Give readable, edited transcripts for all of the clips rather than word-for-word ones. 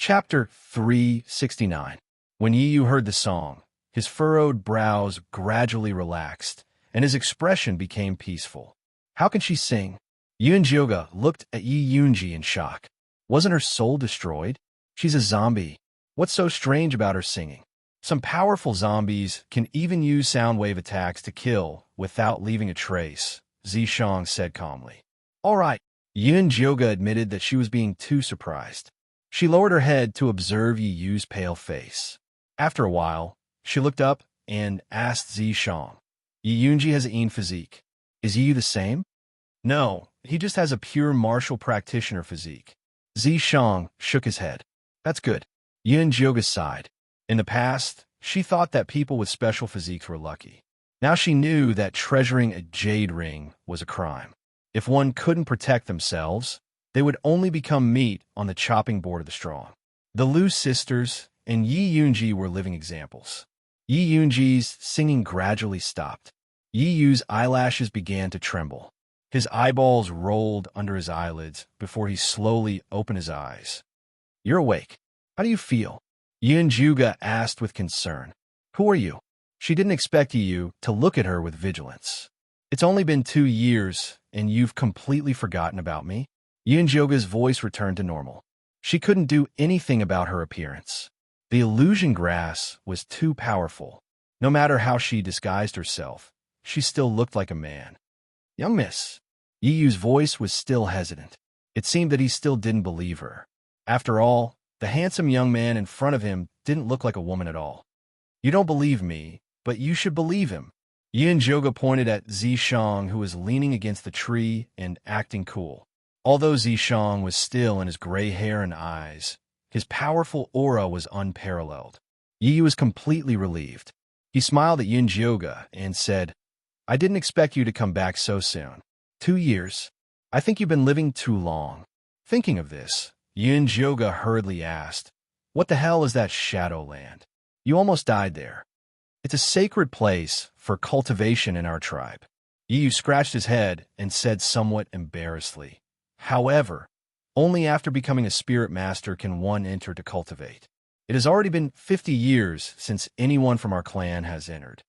Chapter 369. When Yu heard the song, his furrowed brows gradually relaxed, and his expression became peaceful. How can she sing? Yoonjioga looked at Yi Yoonji in shock. Wasn't her soul destroyed? She's a zombie. What's so strange about her singing? Some powerful zombies can even use sound wave attacks to kill without leaving a trace, Zishang said calmly. All right. Yoonjioga admitted that she was being too surprised. She lowered her head to observe Yi Yu's pale face. After a while, she looked up and asked Zishang, Yi Yoonji has a physique. Is Yi Yu the same? No, he just has a pure martial practitioner physique. Zishang shook his head. That's good. Yoonjioga sighed. In the past, she thought that people with special physiques were lucky. Now she knew that treasuring a jade ring was a crime. If one couldn't protect themselves, they would only become meat on the chopping board of the strong. The Liu sisters and Yi Yoonji were living examples. Yi Yoonji's singing gradually stopped. Yi Yu's eyelashes began to tremble. His eyeballs rolled under his eyelids before he slowly opened his eyes. You're awake. How do you feel? Yoonjioga asked with concern. Who are you? She didn't expect Yi Yu to look at her with vigilance. It's only been 2 years, and you've completely forgotten about me? Yoonjioga's voice returned to normal. She couldn't do anything about her appearance. The illusion grass was too powerful. No matter how she disguised herself, she still looked like a man. Young miss. Yi Yu's voice was still hesitant. It seemed that he still didn't believe her. After all, the handsome young man in front of him didn't look like a woman at all. You don't believe me, but you should believe him. Yoonjioga pointed at Zishang, who was leaning against the tree and acting cool. Although Zishang was still in his gray hair and eyes, his powerful aura was unparalleled. Yi Yu was completely relieved. He smiled at Yoonjioga and said, I didn't expect you to come back so soon. 2 years. I think you've been living too long. Thinking of this, Yoonjioga hurriedly asked, What the hell is that Shadowland? You almost died there. It's a sacred place for cultivation in our tribe. Yi Yu scratched his head and said somewhat embarrassedly, However, only after becoming a spirit master can one enter to cultivate. It has already been 50 years since anyone from our clan has entered.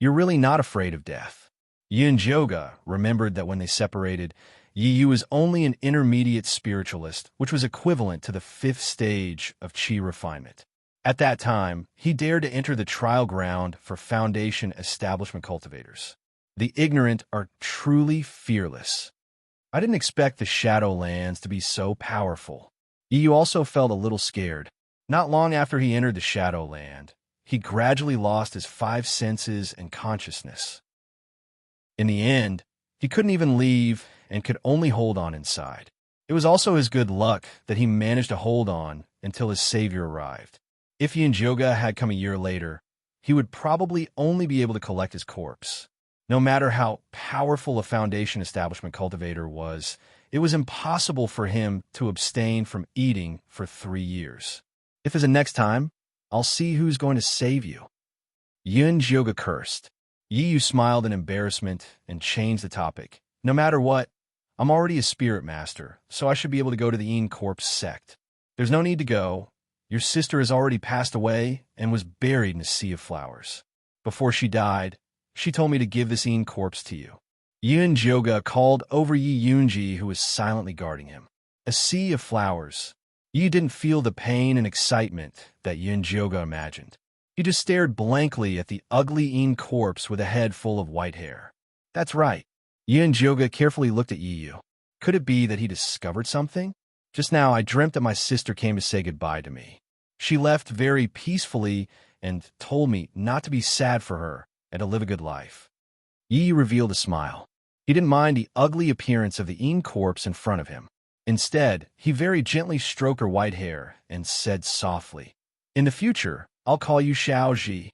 You're really not afraid of death. Yoonjioga remembered that when they separated, Yi Yu was only an intermediate spiritualist, which was equivalent to the 5th stage of Qi refinement. At that time, he dared to enter the trial ground for Foundation establishment cultivators. The ignorant are truly fearless. I didn't expect the Shadowlands to be so powerful. Yi Yu also felt a little scared. Not long after he entered the Shadowland, he gradually lost his 5 senses and consciousness. In the end, he couldn't even leave and could only hold on inside. It was also his good luck that he managed to hold on until his savior arrived. If Yoonjioga had come a year later, he would probably only be able to collect his corpse. No matter how powerful a Foundation establishment cultivator was, it was impossible for him to abstain from eating for 3 years. If as a next time, I'll see who's going to save you. Yoonjioga cursed. Yi Yu smiled in embarrassment and changed the topic. No matter what, I'm already a spirit master, so I should be able to go to the Corpse sect. There's no need to go. Your sister has already passed away and was buried in a sea of flowers. Before she died, she told me to give this Corpse to you. Yoonjioga called over Yi Yoonji, who was silently guarding him. A sea of flowers. Yi didn't feel the pain and excitement that Yoonjioga imagined. He just stared blankly at the ugly Corpse with a head full of white hair. That's right. Yoonjioga carefully looked at Yi Yu. Could it be that he discovered something? Just now I dreamt that my sister came to say goodbye to me. She left very peacefully and told me not to be sad for her and to live a good life. Yi revealed a smile. He didn't mind the ugly appearance of the Corpse in front of him. Instead, he very gently stroked her white hair and said softly, In the future, I'll call you Xiaoji.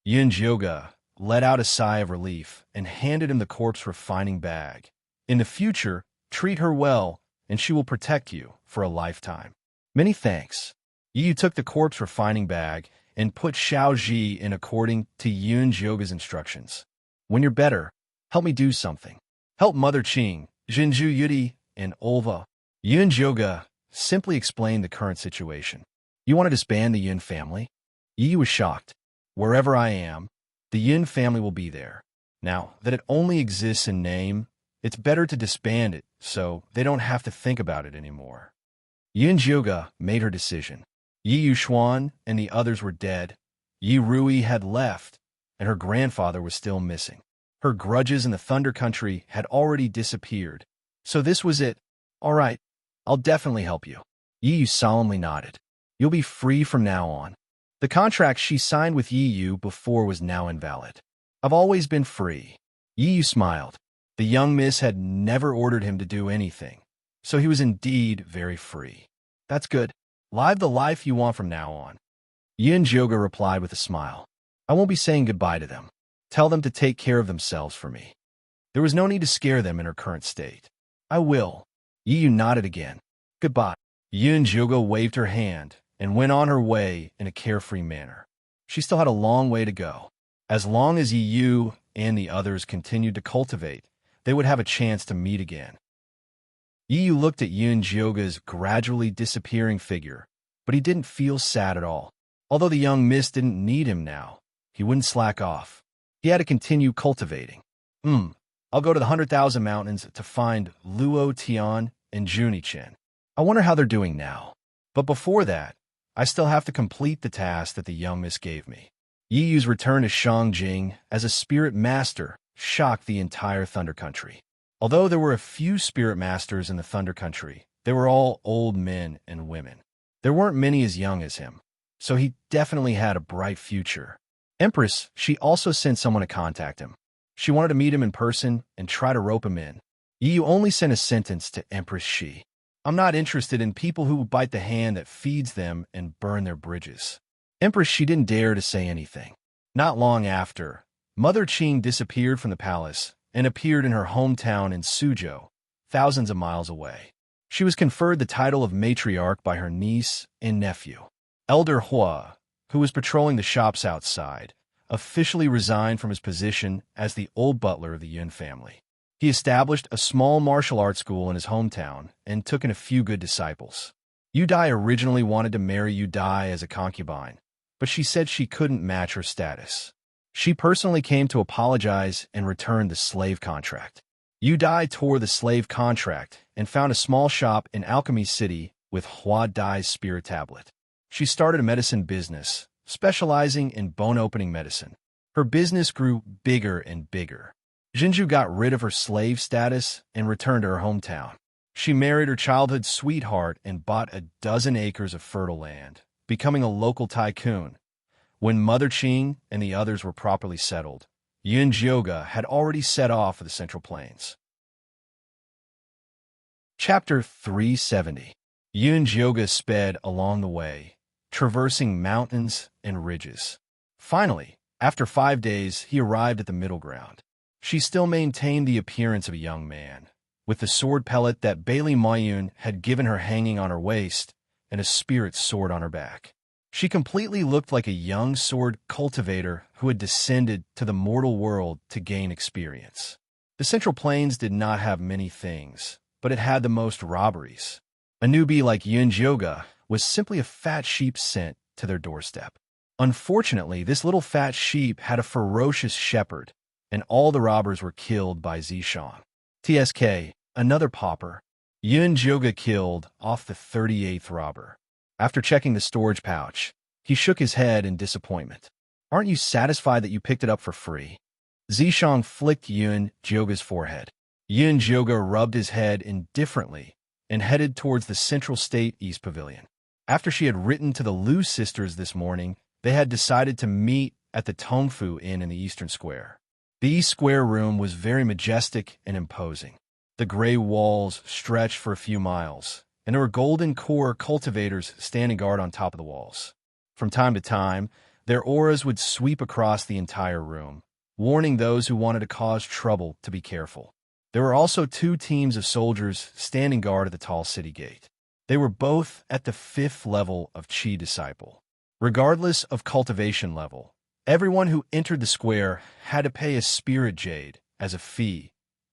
Yoonjioga let out a sigh of relief and handed him the corpse refining bag. In the future, treat her well, and she will protect you for a lifetime. Many thanks. Yi took the corpse refining bag and put Xiaoji in according to Yoonjioga's instructions. When you're better, help me do something. Help Mother Qing, Jinju Yudi, and Olva. Yoonjioga simply explained the current situation. You want to disband the Yun family? Yi was shocked. Wherever I am, the Yun family will be there. Now that it only exists in name, it's better to disband it so they don't have to think about it anymore. Yun Jioga made her decision. Yi Yuxuan and the others were dead. Yi Rui had left, and her grandfather was still missing. Her grudges in the Thunder Country had already disappeared. So this was it. All right, I'll definitely help you. Yi Yu solemnly nodded. You'll be free from now on. The contract she signed with Yi Yu before was now invalid. I've always been free. Yi Yu smiled. The young miss had never ordered him to do anything, so he was indeed very free. That's good. Live the life you want from now on. Yun Jioga replied with a smile. I won't be saying goodbye to them. Tell them to take care of themselves for me. There was no need to scare them in her current state. I will. Yi Yu nodded again. Goodbye. Yun Jioga waved her hand and went on her way in a carefree manner. She still had a long way to go. As long as Yi Yu and the others continued to cultivate, they would have a chance to meet again. Yi Yu looked at Yun Jioga's gradually disappearing figure, but he didn't feel sad at all. Although the young miss didn't need him now, he wouldn't slack off. He had to continue cultivating. I'll go to the 100,000 Mountains to find Luo Tian and Junichen. I wonder how they're doing now. But before that, I still have to complete the task that the young miss gave me. Yi Yu's return to Shangjing as a spirit master shocked the entire Thunder Country. Although there were a few spirit masters in the Thunder Country, they were all old men and women. There weren't many as young as him, so he definitely had a bright future. Empress, she also sent someone to contact him. She wanted to meet him in person and try to rope him in. Yi Yu only sent a sentence to Empress Shi. I'm not interested in people who bite the hand that feeds them and burn their bridges. Empress Shi didn't dare to say anything. Not long after, Mother Qing disappeared from the palace and appeared in her hometown in Suzhou, thousands of miles away. She was conferred the title of matriarch by her niece and nephew. Elder Hua, who was patrolling the shops outside, officially resigned from his position as the old butler of the Yun family. He established a small martial arts school in his hometown and took in a few good disciples. Yu Dai originally wanted to marry Yu Dai as a concubine, but she said she couldn't match her status. She personally came to apologize and returned the slave contract. Yu Dai tore the slave contract and found a small shop in Alchemy City with Hua Dai's spirit tablet. She started a medicine business, specializing in bone-opening medicine. Her business grew bigger and bigger. Jinju got rid of her slave status and returned to her hometown. She married her childhood sweetheart and bought a dozen acres of fertile land, becoming a local tycoon. When Mother Qing and the others were properly settled, Yun Jioga had already set off for the Central Plains. Chapter 370. Yun Jioga sped along the way, traversing mountains and ridges. Finally, after 5 days, he arrived at the middle ground. She still maintained the appearance of a young man, with the sword pellet that Bailey Mayun had given her hanging on her waist and a spirit sword on her back. She completely looked like a young sword cultivator who had descended to the mortal world to gain experience. The Central Plains did not have many things, but it had the most robberies. A newbie like Yun Jioga was simply a fat sheep sent to their doorstep. Unfortunately, this little fat sheep had a ferocious shepherd, and all the robbers were killed by Zishang. TSK, another pauper. Yun Jioga killed off the 38th robber. After checking the storage pouch, he shook his head in disappointment. Aren't you satisfied that you picked it up for free? Zishang flicked Yun Jioga's forehead. Yun Jioga rubbed his head indifferently and headed towards the Central State East Pavilion. After she had written to the Liu sisters this morning, they had decided to meet at the Tongfu Inn in the Eastern Square. The East Square room was very majestic and imposing. The gray walls stretched for a few miles, and there were golden core cultivators standing guard on top of the walls. From time to time, their auras would sweep across the entire room, warning those who wanted to cause trouble to be careful. There were also 2 teams of soldiers standing guard at the tall city gate. They were both at the 5th level of Qi Disciple. Regardless of cultivation level, everyone who entered the square had to pay a spirit jade as a fee.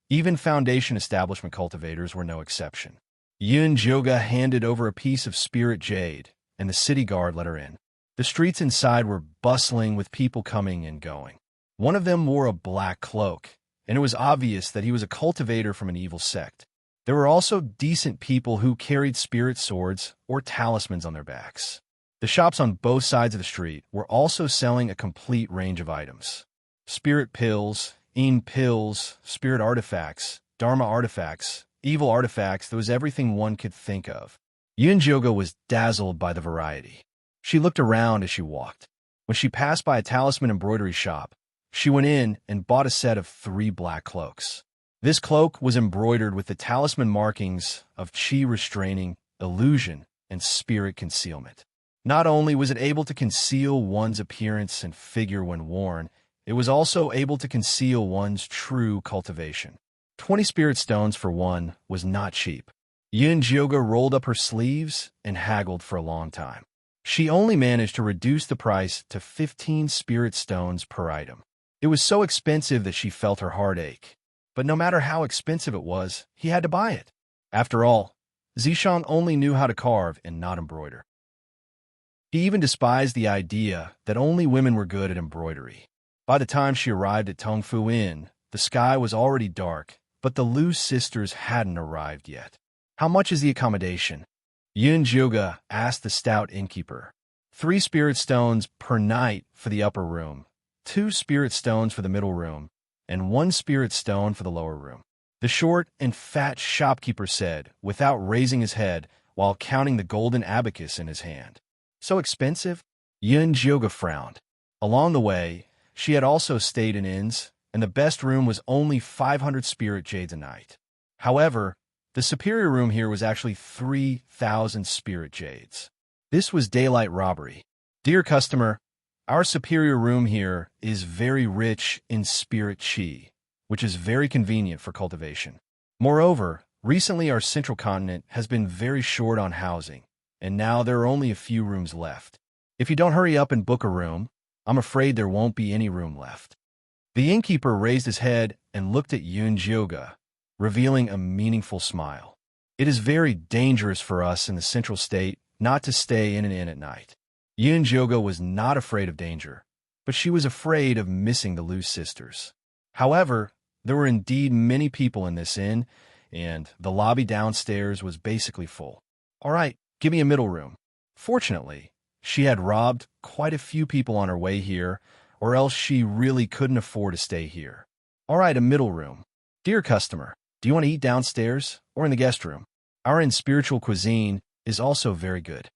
Even Foundation establishment cultivators were no exception. Yun Jioga handed over a piece of spirit jade, and the city guard let her in. The streets inside were bustling with people coming and going. One of them wore a black cloak, and it was obvious that he was a cultivator from an evil sect. There were also decent people who carried spirit swords or talismans on their backs. The shops on both sides of the street were also selling a complete range of items. Spirit pills, pills, spirit artifacts, dharma artifacts, evil artifacts. There was everything one could think of. Yunjoga was dazzled by the variety. She looked around as she walked. When she passed by a talisman embroidery shop, she went in and bought a set of 3 black cloaks. This cloak was embroidered with the talisman markings of chi restraining, illusion, and spirit concealment. Not only was it able to conceal one's appearance and figure when worn, it was also able to conceal one's true cultivation. 20 spirit stones for one was not cheap. Yunjoga rolled up her sleeves and haggled for a long time. She only managed to reduce the price to 15 spirit stones per item. It was so expensive that she felt her heart ache. But no matter how expensive it was, he had to buy it. After all, Zishang only knew how to carve and not embroider. He even despised the idea that only women were good at embroidery. By the time she arrived at Tongfu Inn, the sky was already dark, but the Lu sisters hadn't arrived yet. "How much is the accommodation?" Yunjoga asked the stout innkeeper. 3 spirit stones per night for the upper room, 2 spirit stones for the middle room, and 1 spirit stone for the lower room. The short and fat shopkeeper said, without raising his head, while counting the golden abacus in his hand. "So expensive?" Yunjoga frowned. Along the way, she had also stayed in inns, and the best room was only 500 spirit jades a night. However, the superior room here was actually 3,000 spirit jades. This was daylight robbery. "Dear customer, our superior room here is very rich in spirit chi, which is very convenient for cultivation. Moreover, recently our central continent has been very short on housing, and now there are only a few rooms left. If you don't hurry up and book a room, I'm afraid there won't be any room left." The innkeeper raised his head and looked at Yunjoga, revealing a meaningful smile. "It is very dangerous for us in the central state not to stay in an inn at night." Yunjoga was not afraid of danger, but she was afraid of missing the Lu sisters. However, there were indeed many people in this inn, and the lobby downstairs was basically full. "All right, give me a middle room." Fortunately, she had robbed quite a few people on her way here, or else she really couldn't afford to stay here. "All right, a middle room. Dear customer, do you want to eat downstairs or in the guest room? Our inn's spiritual cuisine is also very good."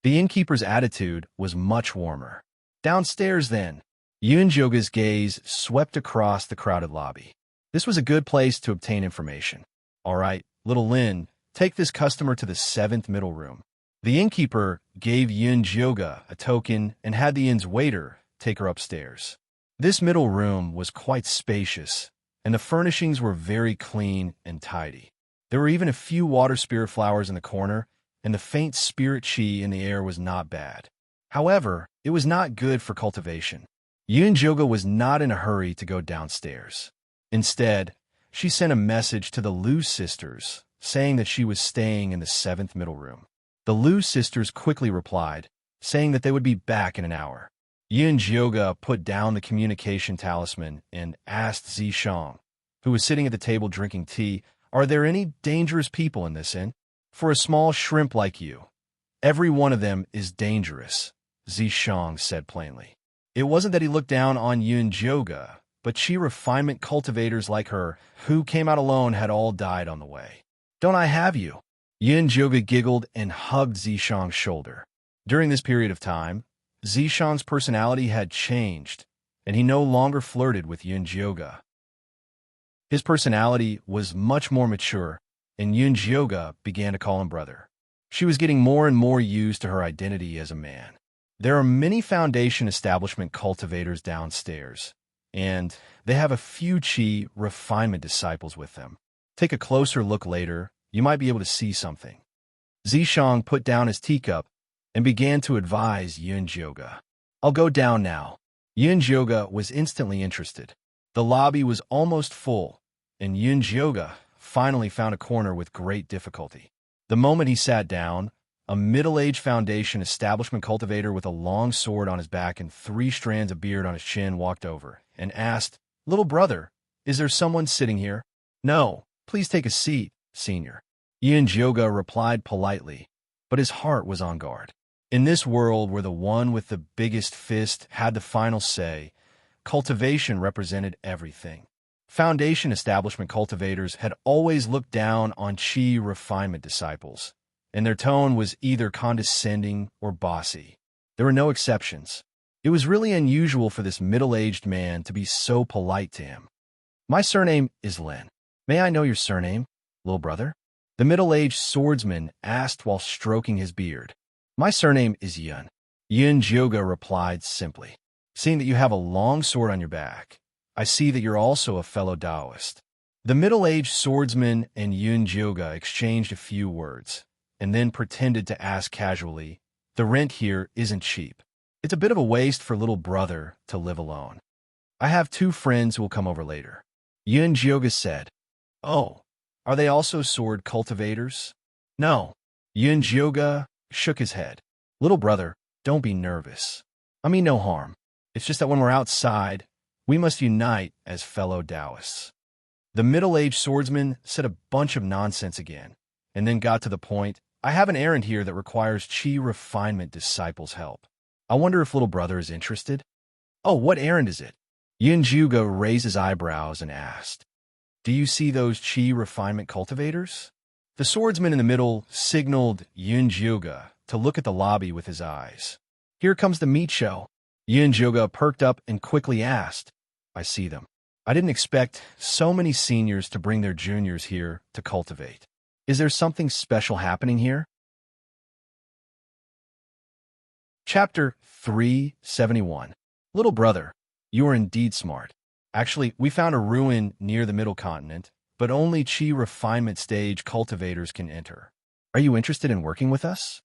The innkeeper's attitude was much warmer. "Downstairs, then." Yunjoga's gaze swept across the crowded lobby. This was a good place to obtain information. "All right, little Lin, take this customer to the 7th middle room." The innkeeper gave Yunjoga a token and had the inn's waiter take her upstairs. This middle room was quite spacious, and the furnishings were very clean and tidy. There were even a few water spirit flowers in the corner, and the faint spirit chi in the air was not bad. However, it was not good for cultivation. Yunjoga was not in a hurry to go downstairs. Instead, she sent a message to the Lu sisters, saying that she was staying in the 7th middle room. The Lu sisters quickly replied, saying that they would be back in an hour. Yunjoga put down the communication talisman and asked Zishang, who was sitting at the table drinking tea, "Are there any dangerous people in this inn?" "For a small shrimp like you, every one of them is dangerous," Zishang said plainly. It wasn't that he looked down on Yunjoga, but chi refinement cultivators like her, who came out alone, had all died on the way. "Don't I have you?" Yunjoga giggled and hugged Zishang's shoulder. During this period of time, Zishang's personality had changed, and he no longer flirted with Yunjoga. His personality was much more mature, and Yunjoga began to call him brother. She was getting more and more used to her identity as a man. There are many foundation establishment cultivators downstairs, and they have a few chi refinement disciples with them. Take a closer look later, you might be able to see something. Zishang put down his teacup and began to advise Yunjoga. "I'll go down now." Yunjoga was instantly interested. The lobby was almost full, and Yunjoga finally found a corner with great difficulty. The moment he sat down, a middle-aged foundation establishment cultivator with a long sword on his back and 3 strands of beard on his chin walked over and asked, "Little brother, is there someone sitting here?" "No, please take a seat, senior." Yoga replied politely, but his heart was on guard. In this world where the one with the biggest fist had the final say, cultivation represented everything. Foundation establishment cultivators had always looked down on chi refinement disciples, and their tone was either condescending or bossy. There were no exceptions. It was really unusual for this middle-aged man to be so polite to him. "My surname is Lin. May I know your surname, little brother?" The middle-aged swordsman asked while stroking his beard. "My surname is Yun." Yoga replied simply. "Seeing that you have a long sword on your back, I see that you're also a fellow Taoist." The middle-aged swordsman and Yoga exchanged a few words, and then pretended to ask casually, "The rent here isn't cheap. It's a bit of a waste for little brother to live alone. I have 2 friends who will come over later." Yoga said, "Oh, are they also sword cultivators?" "No." Yoga shook his head. "Little brother, don't be nervous. I mean no harm. It's just that when we're outside, we must unite as fellow Taoists." The middle-aged swordsman said a bunch of nonsense again, and then got to the point, "I have an errand here that requires chi refinement disciples' help. I wonder if little brother is interested." "Oh, what errand is it?" Yoga raised his eyebrows and asked, "Do you see those chi refinement cultivators?" The swordsman in the middle signaled Yoga to look at the lobby with his eyes. "Here comes the meat show." Yoga perked up and quickly asked, "I see them. I didn't expect so many seniors to bring their juniors here to cultivate. Is there something special happening here?" Chapter 371. Little brother, you are indeed smart. Actually, we found a ruin near the Middle Continent, but only chi refinement stage cultivators can enter. Are you interested in working with us?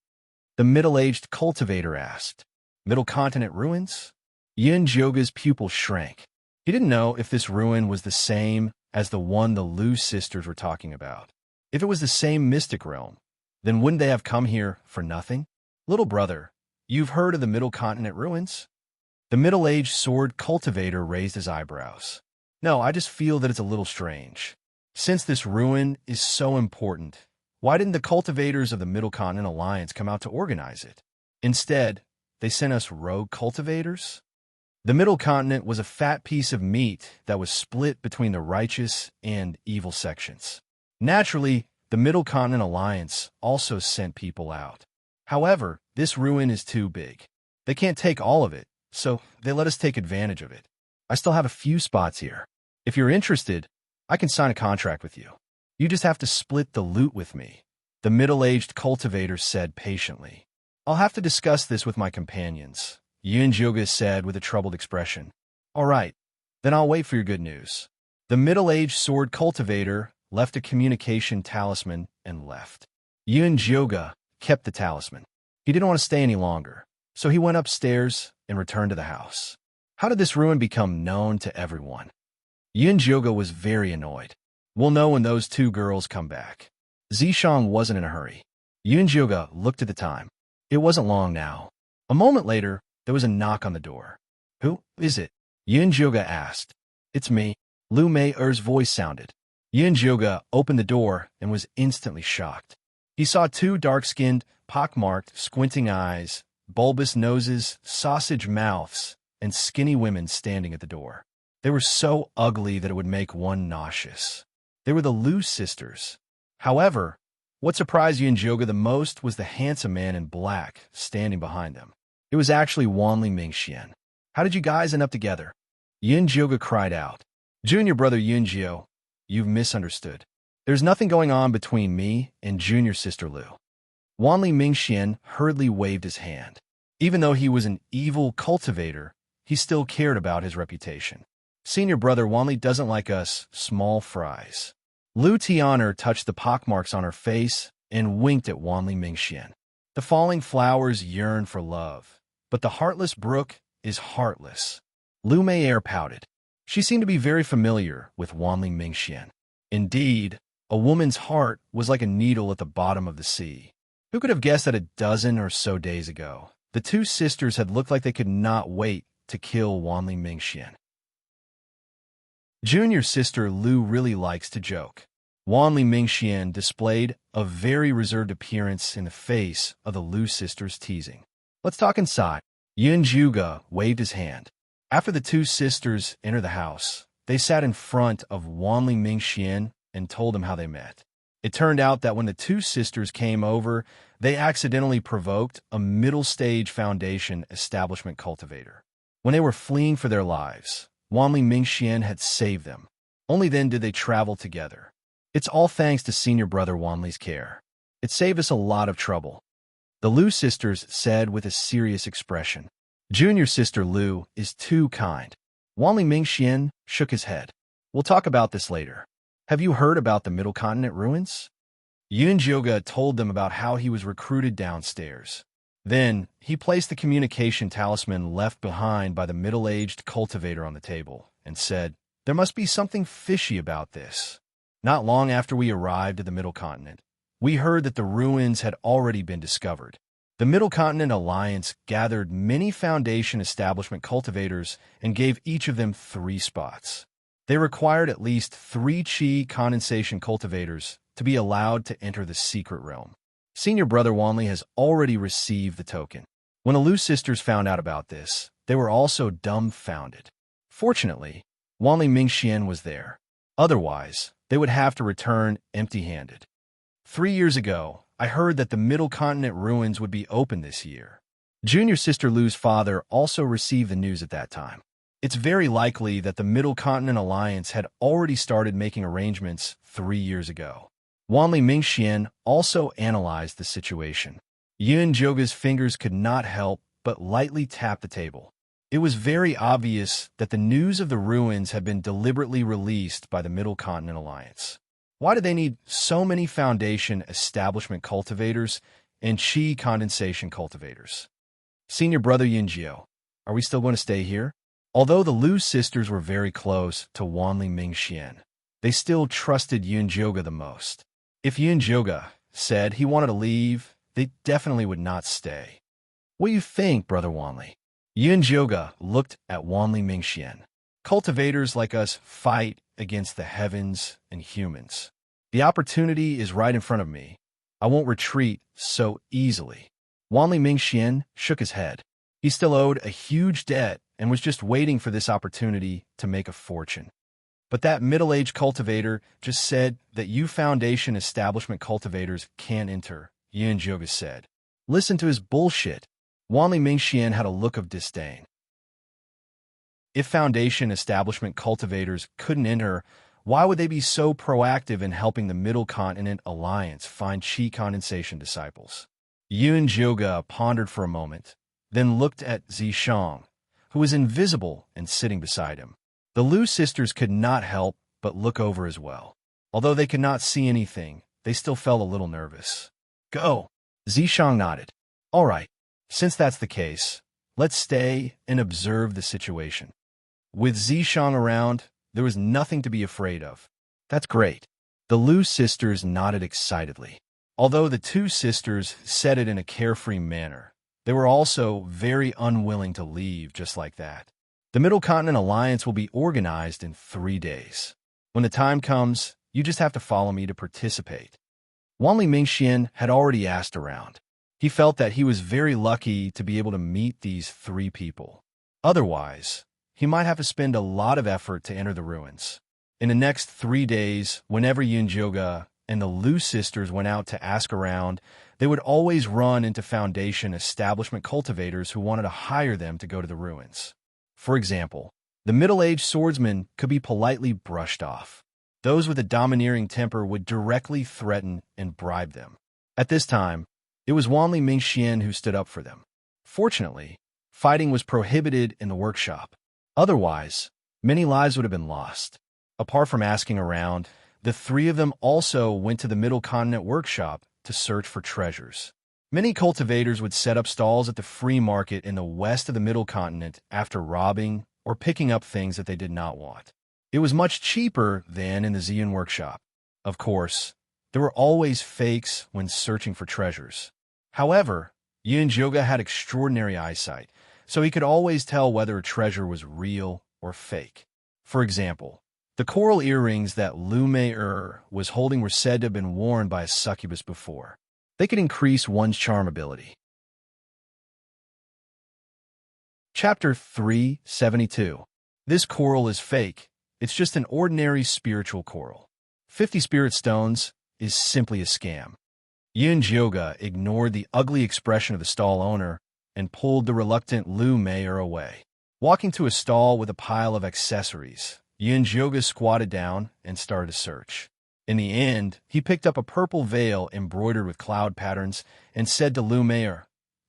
The middle-aged cultivator asked. Middle Continent ruins? Yoga's pupil shrank. He didn't know if this ruin was the same as the one the Lu sisters were talking about. If it was the same mystic realm, then wouldn't they have come here for nothing? Little brother, you've heard of the Middle Continent ruins? The middle-aged sword cultivator raised his eyebrows. No, I just feel that it's a little strange. Since this ruin is so important, why didn't the cultivators of the Middle Continent Alliance come out to organize it? Instead, they sent us rogue cultivators? The Middle Continent was a fat piece of meat that was split between the righteous and evil sections. Naturally, the Middle Continent Alliance also sent people out. However, this ruin is too big. They can't take all of it, so they let us take advantage of it. I still have a few spots here. If you're interested, I can sign a contract with you. You just have to split the loot with me, the middle-aged cultivator said patiently. I'll have to discuss this with my companions, Yoga said with a troubled expression. All right, then I'll wait for your good news. The middle-aged sword cultivator left a communication talisman and left. Yoga kept the talisman. He didn't want to stay any longer, so he went upstairs and returned to the house. How did this ruin become known to everyone? Yoga was very annoyed. We'll know when those 2 girls come back. Zishang wasn't in a hurry. Yoga looked at the time. It wasn't long now. A moment later, there was a knock on the door. Who is it? Yoga asked. It's me. Lu Mei-er's voice sounded. Yoga opened the door and was instantly shocked. He saw 2 dark-skinned, pockmarked, squinting eyes, bulbous noses, sausage mouths, and skinny women standing at the door. They were so ugly that it would make one nauseous. They were the Lu sisters. However, what surprised Yoga the most was the handsome man in black standing behind them. It was actually Wanli Mingxian. How did you guys end up together? Yoga cried out. Junior brother Yunjio, you've misunderstood. There's nothing going on between me and junior sister Lu. Wanli Mingxian hurriedly waved his hand. Even though he was an evil cultivator, he still cared about his reputation. Senior brother Wanli doesn't like us small fries. Lu Tianer touched the pockmarks on her face and winked at Wanli Mingxian. The falling flowers yearn for love, but the heartless brook is heartless. Lu Mei-er pouted. She seemed to be very familiar with Wanli Mingxian. Indeed, a woman's heart was like a needle at the bottom of the sea. Who could have guessed that a dozen or so days ago, the two sisters had looked like they could not wait to kill Wanli Mingxian? Junior sister Lu really likes to joke. Wanli Mingxian displayed a very reserved appearance in the face of the Lu sisters' teasing. Let's talk inside. Yun Juga waved his hand. After the two sisters entered the house, they sat in front of Wanli Mingxian and told him how they met. It turned out that when the two sisters came over, they accidentally provoked a middle-stage foundation establishment cultivator. When they were fleeing for their lives, Wanli Mingxian had saved them. Only then did they travel together. It's all thanks to senior brother Wanli's care. It saved us a lot of trouble, the Lu sisters said with a serious expression. Junior sister Lu is too kind. Wanli Mingxian shook his head. We'll talk about this later. Have you heard about the Middle Continent ruins? Yun Jioga told them about how he was recruited downstairs. Then, he placed the communication talisman left behind by the middle-aged cultivator on the table and said, "There must be something fishy about this." Not long after we arrived at the Middle Continent, we heard that the ruins had already been discovered. The Middle Continent Alliance gathered many Foundation establishment cultivators and gave each of them 3 spots. They required at least 3 Qi condensation cultivators to be allowed to enter the secret realm. Senior brother Wanli has already received the token. When the Lu sisters found out about this, they were also dumbfounded. Fortunately, Wanli Mingxian was there. Otherwise, they would have to return empty-handed. 3 years ago, I heard that the Middle Continent ruins would be open this year. Junior sister Lu's father also received the news at that time. It's very likely that the Middle Continent Alliance had already started making arrangements 3 years ago. Wanli Mingxian also analyzed the situation. Yun Joga's fingers could not help but lightly tap the table. It was very obvious that the news of the ruins had been deliberately released by the Middle Continent Alliance. Why do they need so many Foundation establishment cultivators and Qi condensation cultivators? Senior brother Yunjio, are we still going to stay here? Although the Lu sisters were very close to Wanli Mingxian, they still trusted Yun Jioga the most. If Yun Jioga said he wanted to leave, they definitely would not stay. What do you think, brother Wanli? Yun Jioga looked at Wanli Mingxian. Cultivators like us fight against the heavens and humans. The opportunity is right in front of me. I won't retreat so easily. Wanli Mingxian shook his head. He still owed a huge debt and was just waiting for this opportunity to make a fortune. But that middle-aged cultivator just said that you Foundation establishment cultivators can't enter, Yun Jioga said. Listen to his bullshit. Wanli Mingxian had a look of disdain. If Foundation establishment cultivators couldn't enter, why would they be so proactive in helping the Middle Continent Alliance find Qi condensation disciples? Yun Jioga pondered for a moment, then looked at Zishang, who was invisible and sitting beside him. The Lu sisters could not help but look over as well. Although they could not see anything, they still felt a little nervous. Go! Zishang nodded. All right, since that's the case, let's stay and observe the situation. With Zishang around, there was nothing to be afraid of. That's great. The Lu sisters nodded excitedly. Although the two sisters said it in a carefree manner, they were also very unwilling to leave just like that. The Middle Continent Alliance will be organized in 3 days. When the time comes, you just have to follow me to participate. Wanli Mingxian had already asked around. He felt that he was very lucky to be able to meet these 3 people. Otherwise, he might have to spend a lot of effort to enter the ruins. In the next 3 days, whenever Yun Jioga and the Lu sisters went out to ask around, they would always run into Foundation establishment cultivators who wanted to hire them to go to the ruins. For example, the middle-aged swordsman could be politely brushed off. Those with a domineering temper would directly threaten and bribe them. At this time, it was Wanli Mingxian who stood up for them. Fortunately, fighting was prohibited in the workshop. Otherwise, many lives would have been lost. Apart from asking around, the 3 of them also went to the Middle Continent workshop to search for treasures. Many cultivators would set up stalls at the free market in the west of the Middle Continent after robbing or picking up things that they did not want. It was much cheaper than in the Ziyun workshop. Of course, there were always fakes when searching for treasures. However, Yoga had extraordinary eyesight, so he could always tell whether a treasure was real or fake. For example, the coral earrings that Lu Mei was holding were said to have been worn by a succubus before. They could increase one's charm ability. Chapter 372. This coral is fake. It's just an ordinary spiritual coral. 50 spirit stones is simply a scam. Yoga ignored the ugly expression of the stall owner and pulled the reluctant Lu Mei away. Walking to a stall with a pile of accessories, Yoga squatted down and started a search. In the end, he picked up a purple veil embroidered with cloud patterns and said to Lu Mei,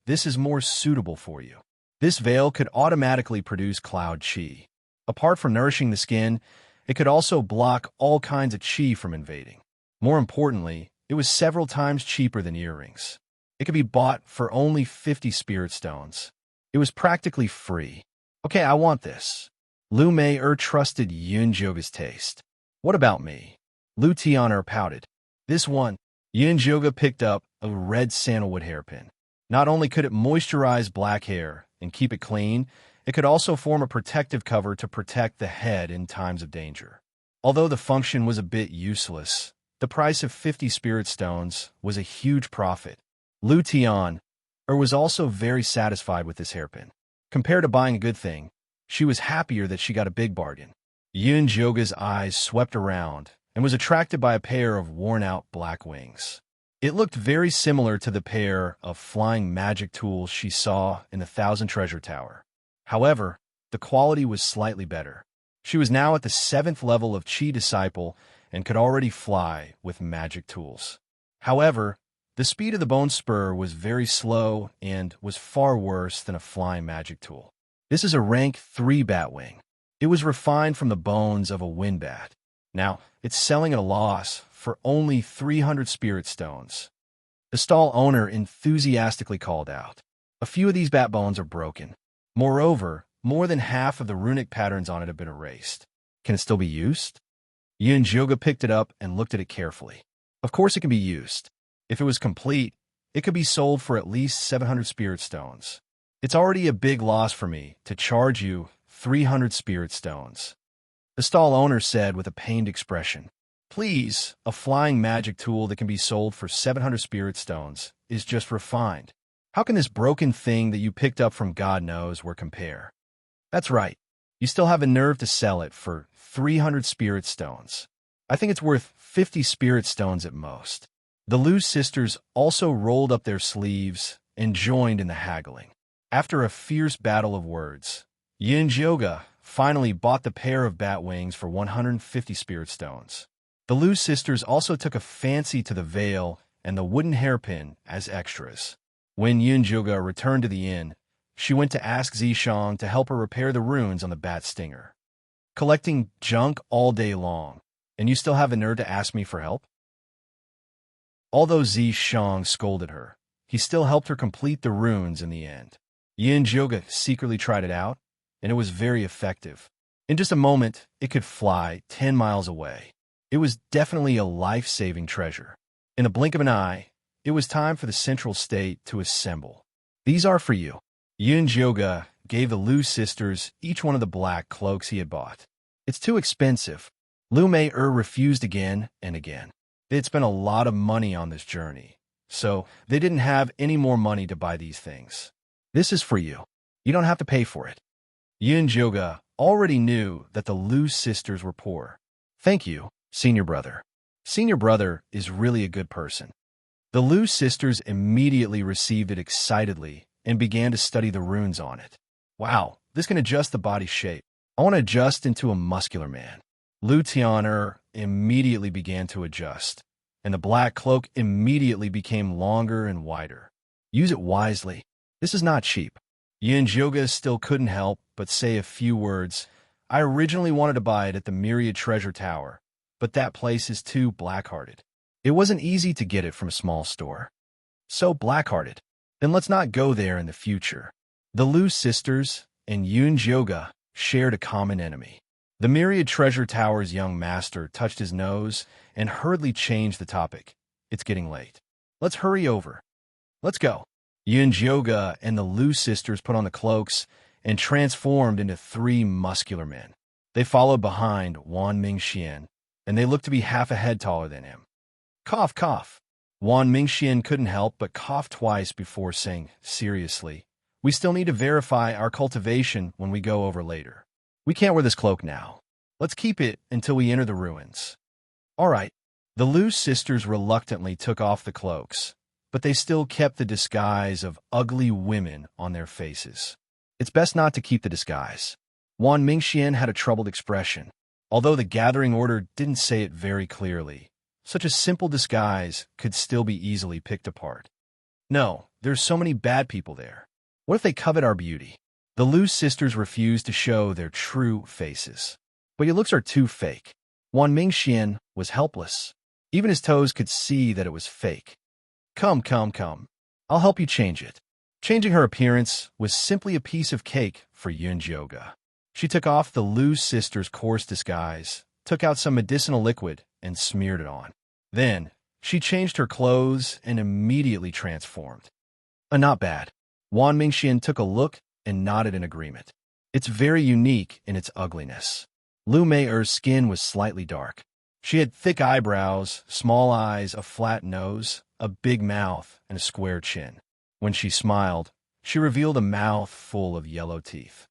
"This is more suitable for you." This veil could automatically produce cloud chi. Apart from nourishing the skin, it could also block all kinds of chi from invading. More importantly, it was several times cheaper than earrings. It could be bought for only 50 spirit stones. It was practically free. Okay, I want this. Lu Mei trusted Yoga's taste. What about me? Lu Tian pouted. This one. Yoga picked up a red sandalwood hairpin. Not only could it moisturize black hair and keep it clean, it could also form a protective cover to protect the head in times of danger. Although the function was a bit useless, the price of 50 spirit stones was a huge profit. Lu Tian was also very satisfied with this hairpin. Compared to buying a good thing, she was happier that she got a big bargain. Yoga's eyes swept around and was attracted by a pair of worn-out black wings. It looked very similar to the pair of flying magic tools she saw in the Thousand Treasure Tower. However, the quality was slightly better. She was now at the 7th level of Chi Disciple and could already fly with magic tools. However, the speed of the bone spur was very slow and was far worse than a flying magic tool. This is a rank 3 batwing. It was refined from the bones of a wind bat. Now, it's selling at a loss for only 300 spirit stones. The stall owner enthusiastically called out. A few of these bat bones are broken. Moreover, more than half of the runic patterns on it have been erased. Can it still be used? Yoga picked it up and looked at it carefully. Of course it can be used. If it was complete, it could be sold for at least 700 spirit stones. It's already a big loss for me to charge you 300 spirit stones. The stall owner said with a pained expression. Please, a flying magic tool that can be sold for 700 spirit stones is just refined. How can this broken thing that you picked up from God knows where compare? That's right. You still have a nerve to sell it for 300 spirit stones. I think it's worth 50 spirit stones at most. The Lu sisters also rolled up their sleeves and joined in the haggling. After a fierce battle of words, Yoga finally bought the pair of bat wings for 150 spirit stones. The Lu sisters also took a fancy to the veil and the wooden hairpin as extras. When Yoga returned to the inn, she went to ask Zishang to help her repair the runes on the bat stinger. Collecting junk all day long, and you still have the nerve to ask me for help? Although Zishang scolded her, he still helped her complete the runes in the end. Yoga secretly tried it out, and it was very effective. In just a moment, it could fly 10 miles away. It was definitely a life-saving treasure. In the blink of an eye, it was time for the central state to assemble. These are for you. Yoga gave the Lu sisters each one of the black cloaks he had bought. It's too expensive. Lu Mei refused again and again. They had spent a lot of money on this journey, so they didn't have any more money to buy these things. This is for you. You don't have to pay for it. Yoga already knew that the Lu sisters were poor. Thank you, senior brother. Senior brother is really a good person. The Lu sisters immediately received it excitedly and began to study the runes on it. Wow, this can adjust the body shape. I want to adjust into a muscular man. Lu Tian immediately began to adjust, and the black cloak immediately became longer and wider. Use it wisely. This is not cheap. Yoga still couldn't help but say a few words. I originally wanted to buy it at the Myriad Treasure Tower, but that place is too black-hearted. It wasn't easy to get it from a small store. So black-hearted. Then let's not go there in the future. The Lu sisters and Yoga shared a common enemy. The Myriad Treasure Tower's young master touched his nose and hurriedly changed the topic. It's getting late. Let's hurry over. let's go. Yunjioga and the Lu sisters put on the cloaks and transformed into three muscular men. They followed behind Wan Mingxian, and they looked to be half a head taller than him. Cough, cough. Wan Mingxian couldn't help but cough twice before saying, seriously, we still need to verify our cultivation when we go over later. We can't wear this cloak now. Let's keep it until we enter the ruins. All right. The Lu sisters reluctantly took off the cloaks, but they still kept the disguise of ugly women on their faces. It's best not to keep the disguise. Wan Mingxian had a troubled expression, although the gathering order didn't say it very clearly. Such a simple disguise could still be easily picked apart. No, there's so many bad people there. What if they covet our beauty? The Lu sisters refused to show their true faces. But your looks are too fake. Wan Mingxian was helpless. Even his toes could see that it was fake. Come, come, come. I'll help you change it. Changing her appearance was simply a piece of cake for Yunjioga. She took off the Lu sisters' coarse disguise, took out some medicinal liquid, and smeared it on. Then, she changed her clothes and immediately transformed. Not bad. Wan Mingxian took a look and nodded in agreement. It's very unique in its ugliness. Lu Mei's skin was slightly dark. She had thick eyebrows, small eyes, a flat nose, a big mouth, and a square chin. When she smiled, she revealed a mouth full of yellow teeth.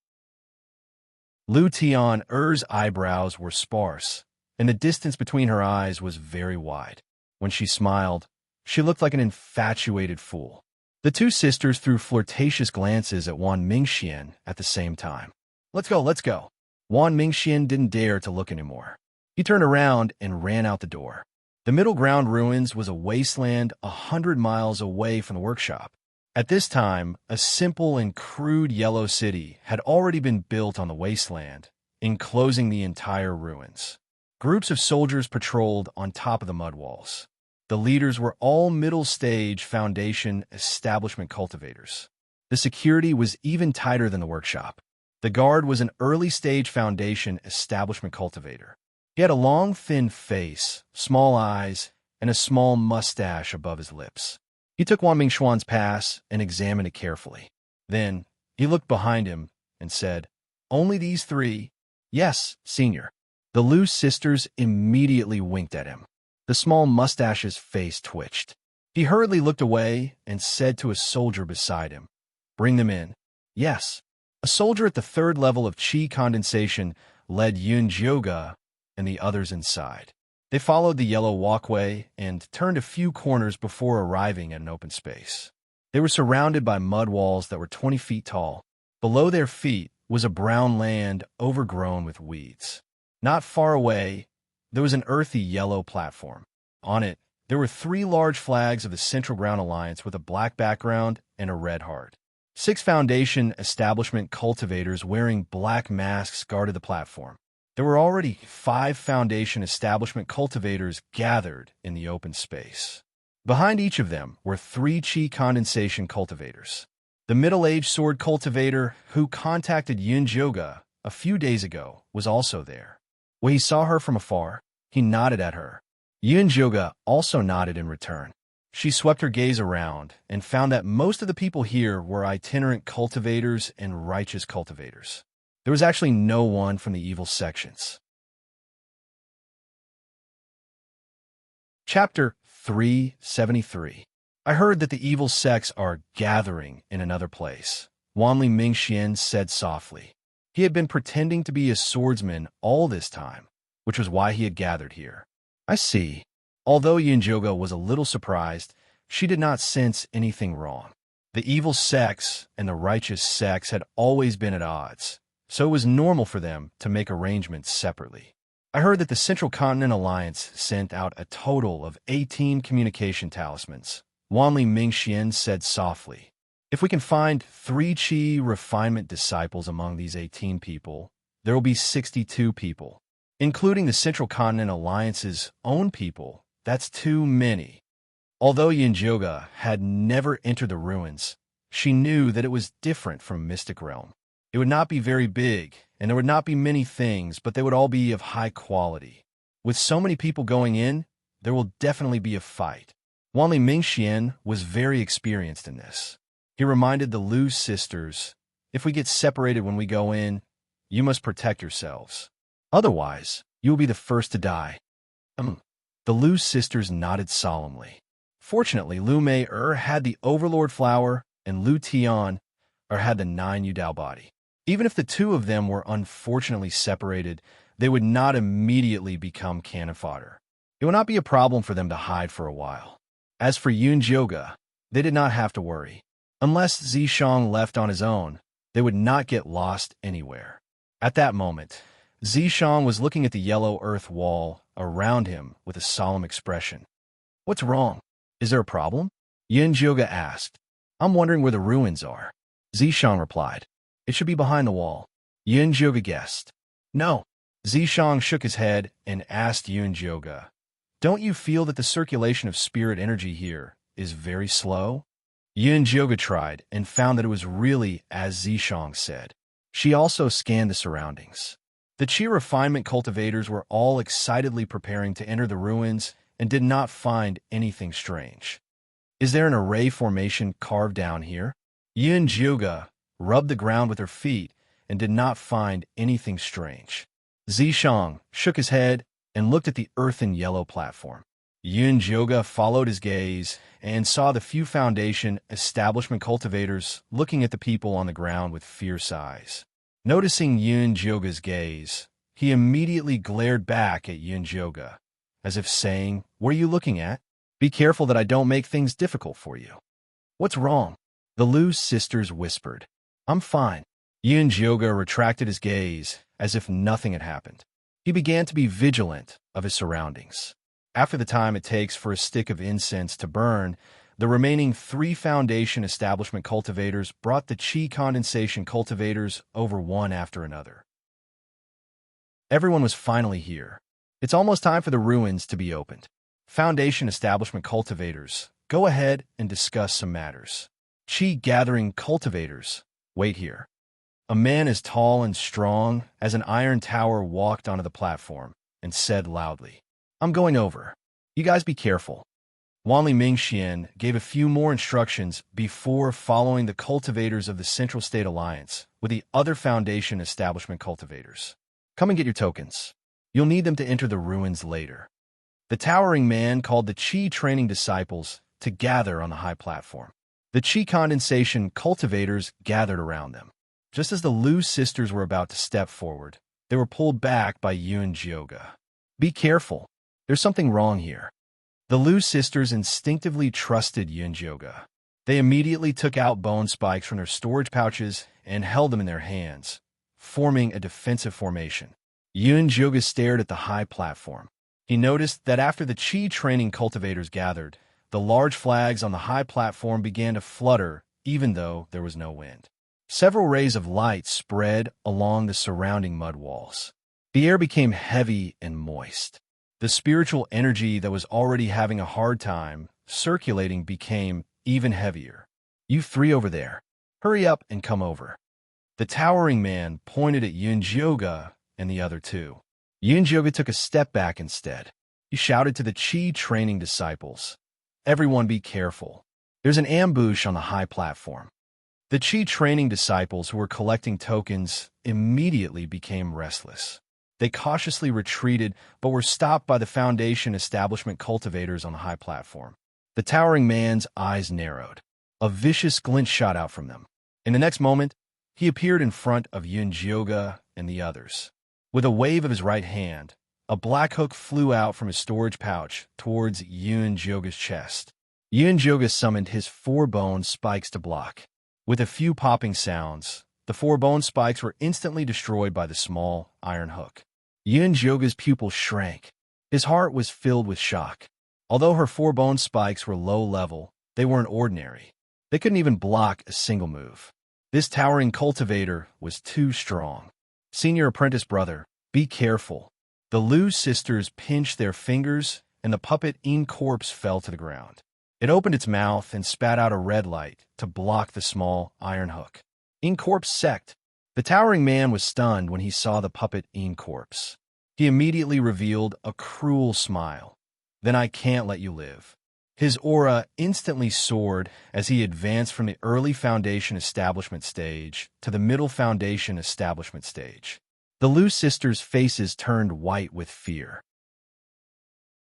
Lu Tian's eyebrows were sparse, and the distance between her eyes was very wide. When she smiled, she looked like an infatuated fool. The two sisters threw flirtatious glances at Wan Mingxian at the same time. Let's go, let's go. Wan Mingxian didn't dare to look anymore. He turned around and ran out the door. The Middle Ground Ruins was a wasteland 100 miles away from the workshop. At this time, a simple and crude yellow city had already been built on the wasteland, enclosing the entire ruins. Groups of soldiers patrolled on top of the mud walls. The leaders were all middle-stage Foundation establishment cultivators. The security was even tighter than the workshop. The guard was an early-stage Foundation establishment cultivator. He had a long, thin face, small eyes, and a small mustache above his lips. He took Wan Mingxian's pass and examined it carefully. Then, he looked behind him and said, "Only these three?" "Yes, senior." The Lu sisters immediately winked at him. The small mustache's face twitched. He hurriedly looked away and said to a soldier beside him, "Bring them in." "Yes." A soldier at the third level of Qi condensation led Yunjioga and the others inside. They followed the yellow walkway and turned a few corners before arriving at an open space. They were surrounded by mud walls that were 20 feet tall. Below their feet was a brown land overgrown with weeds. Not far away, there was an earthy yellow platform. On it, there were 3 large flags of the Central Ground Alliance with a black background and a red heart. 6 Foundation establishment cultivators wearing black masks guarded the platform. There were already 5 Foundation establishment cultivators gathered in the open space. Behind each of them were 3 Qi condensation cultivators. The middle-aged sword cultivator who contacted Yunjioga a few days ago was also there. When he saw her from afar, he nodded at her. Yunjioga also nodded in return. She swept her gaze around and found that most of the people here were itinerant cultivators and righteous cultivators. There was actually no one from the evil sections. Chapter 373. I heard that the evil sects are gathering in another place, Wanli Mingxian said softly. He had been pretending to be a swordsman all this time, which was why he had gathered here. I see. Although Yunjioga was a little surprised, she did not sense anything wrong. The evil sects and the righteous sects had always been at odds, so it was normal for them to make arrangements separately. I heard that the Central Continent Alliance sent out a total of 18 communication talismans. Wanli Mingxian said softly, "If we can find 3 Qi refinement disciples among these 18 people, there will be 62 people. Including the Central Continent Alliance's own people, that's too many." Although Yunjioga had never entered the ruins, she knew that it was different from Mystic Realm. It would not be very big, and there would not be many things, but they would all be of high quality. With so many people going in, there will definitely be a fight. Wanli Mingxian was very experienced in this. He reminded the Lu sisters, if we get separated when we go in, you must protect yourselves. Otherwise, you will be the first to die. The Lu sisters nodded solemnly. Fortunately, Lu Mei had the Overlord Flower, and Lu Tian had the 9 Yudao body. Even if the two of them were unfortunately separated, they would not immediately become cannon fodder. It would not be a problem for them to hide for a while. As for Yun Jioga, they did not have to worry. Unless Zishang left on his own, they would not get lost anywhere. At that moment, Zishang was looking at the yellow earth wall around him with a solemn expression. What's wrong? Is there a problem? Yun Jioga asked. I'm wondering where the ruins are. Zishang replied. It should be behind the wall. Yun Jioga guessed. No. Zishang shook his head and asked Yun Jioga, don't you feel that the circulation of spirit energy here is very slow? Yun Jioga tried and found that it was really as Zishang said. She also scanned the surroundings. The Qi refinement cultivators were all excitedly preparing to enter the ruins and did not find anything strange. Is there an array formation carved down here? Yun Jioga rubbed the ground with her feet and did not find anything strange. Zishang shook his head and looked at the earthen yellow platform. Yun Jioga followed his gaze and saw the few foundation establishment cultivators looking at the people on the ground with fierce eyes. Noticing Yun Jioga's gaze, he immediately glared back at Yun Jioga, as if saying, what are you looking at? Be careful that I don't make things difficult for you. What's wrong? The Lu sisters whispered. I'm fine. Yun Jioga retracted his gaze as if nothing had happened. He began to be vigilant of his surroundings. After the time it takes for a stick of incense to burn, the remaining 3 foundation establishment cultivators brought the Qi condensation cultivators over one after another. Everyone was finally here. It's almost time for the ruins to be opened. Foundation establishment cultivators, go ahead and discuss some matters. Qi gathering cultivators, wait here. A man as tall and strong as an iron tower walked onto the platform and said loudly, I'm going over. You guys be careful. Wanli Mingxian gave a few more instructions before following the cultivators of the Central State Alliance with the other Foundation establishment cultivators. Come and get your tokens. You'll need them to enter the ruins later. The towering man called the Qi training disciples to gather on the high platform. The Qi condensation cultivators gathered around them. Just as the Lu sisters were about to step forward, they were pulled back by Yun Jioga. Be careful. There's something wrong here. The Lu sisters instinctively trusted Yun Jioga. They immediately took out bone spikes from their storage pouches and held them in their hands, forming a defensive formation. Yun Jioga stared at the high platform. He noticed that after the Qi training cultivators gathered, the large flags on the high platform began to flutter even though there was no wind. Several rays of light spread along the surrounding mud walls. The air became heavy and moist. The spiritual energy that was already having a hard time circulating became even heavier. You 3 over there, hurry up and come over. The towering man pointed at Yun Jioga and the other 2. Yun Jioga took a step back instead. He shouted to the Qi training disciples, everyone be careful. There's an ambush on the high platform. The Qi training disciples who were collecting tokens immediately became restless. They cautiously retreated, but were stopped by the Foundation establishment cultivators on the high platform. The towering man's eyes narrowed. A vicious glint shot out from them. In the next moment, he appeared in front of Yun Jioga and the others. With a wave of his right hand, a black hook flew out from his storage pouch towards Yun Jioga's chest. Yun Jioga summoned his 4 bone spikes to block. With a few popping sounds, the 4 bone spikes were instantly destroyed by the small iron hook. Yun Jioga's pupil shrank. His heart was filled with shock. Although her 4 bone spikes were low level, they weren't ordinary. They couldn't even block a single move. This towering cultivator was too strong. Senior apprentice brother, be careful. The Lu sisters pinched their fingers, and the puppet corpse fell to the ground. It opened its mouth and spat out a red light to block the small iron hook. Corpse sect. The towering man was stunned when he saw the puppet corpse. He immediately revealed a cruel smile. Then I can't let you live. His aura instantly soared as he advanced from the early Foundation establishment stage to the middle Foundation establishment stage. The Lu sisters' faces turned white with fear.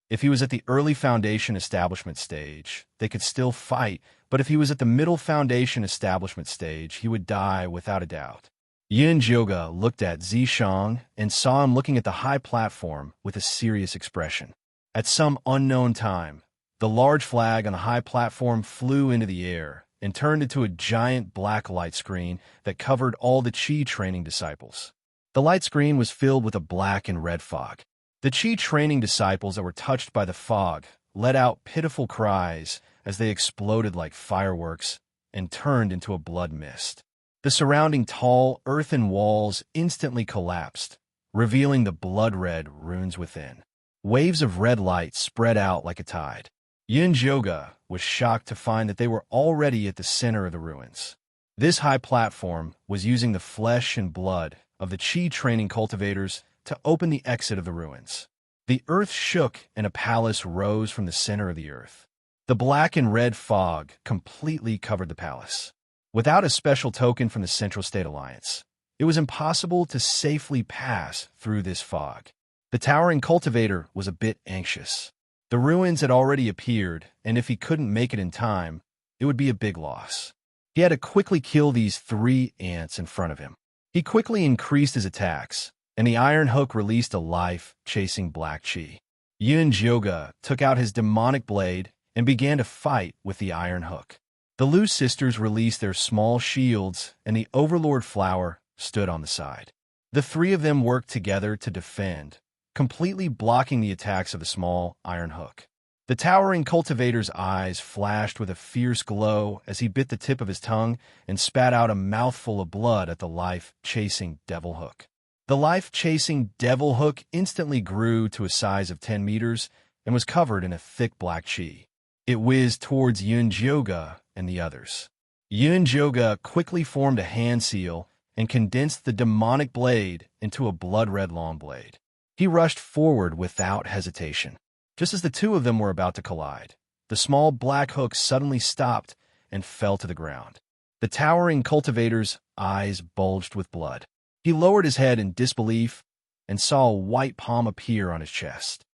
If he was at the early Foundation establishment stage, they could still fight, but if he was at the middle Foundation establishment stage, he would die without a doubt. Yin Jioga looked at Zishang and saw him looking at the high platform with a serious expression. At some unknown time, the large flag on the high platform flew into the air and turned into a giant black light screen that covered all the Qi training disciples. The light screen was filled with a black and red fog. The Qi training disciples that were touched by the fog let out pitiful cries as they exploded like fireworks and turned into a blood mist. The surrounding tall, earthen walls instantly collapsed, revealing the blood-red runes within. Waves of red light spread out like a tide. Yin Jioga was shocked to find that they were already at the center of the ruins. This high platform was using the flesh and blood of the Qi training cultivators to open the exit of the ruins. The earth shook and a palace rose from the center of the earth. The black and red fog completely covered the palace. Without a special token from the Central State Alliance, it was impossible to safely pass through this fog. The towering cultivator was a bit anxious. The ruins had already appeared, and if he couldn't make it in time, it would be a big loss. He had to quickly kill these 3 ants in front of him. He quickly increased his attacks, and the iron hook released a life-chasing black Qi. Yin Jioga took out his demonic blade and began to fight with the iron hook. The Lu sisters released their small shields, and the Overlord flower stood on the side. The 3 of them worked together to defend, completely blocking the attacks of the small iron hook. The towering cultivator's eyes flashed with a fierce glow as he bit the tip of his tongue and spat out a mouthful of blood at the life-chasing devil hook. The life-chasing devil hook instantly grew to a size of 10 meters and was covered in a thick black Qi. It whizzed towards Yin Jioga and the others. Yin Jioga quickly formed a hand seal and condensed the demonic blade into a blood-red long blade. He rushed forward without hesitation. Just as the 2 of them were about to collide, the small black hook suddenly stopped and fell to the ground. The towering cultivator's eyes bulged with blood. He lowered his head in disbelief and saw a white palm appear on his chest.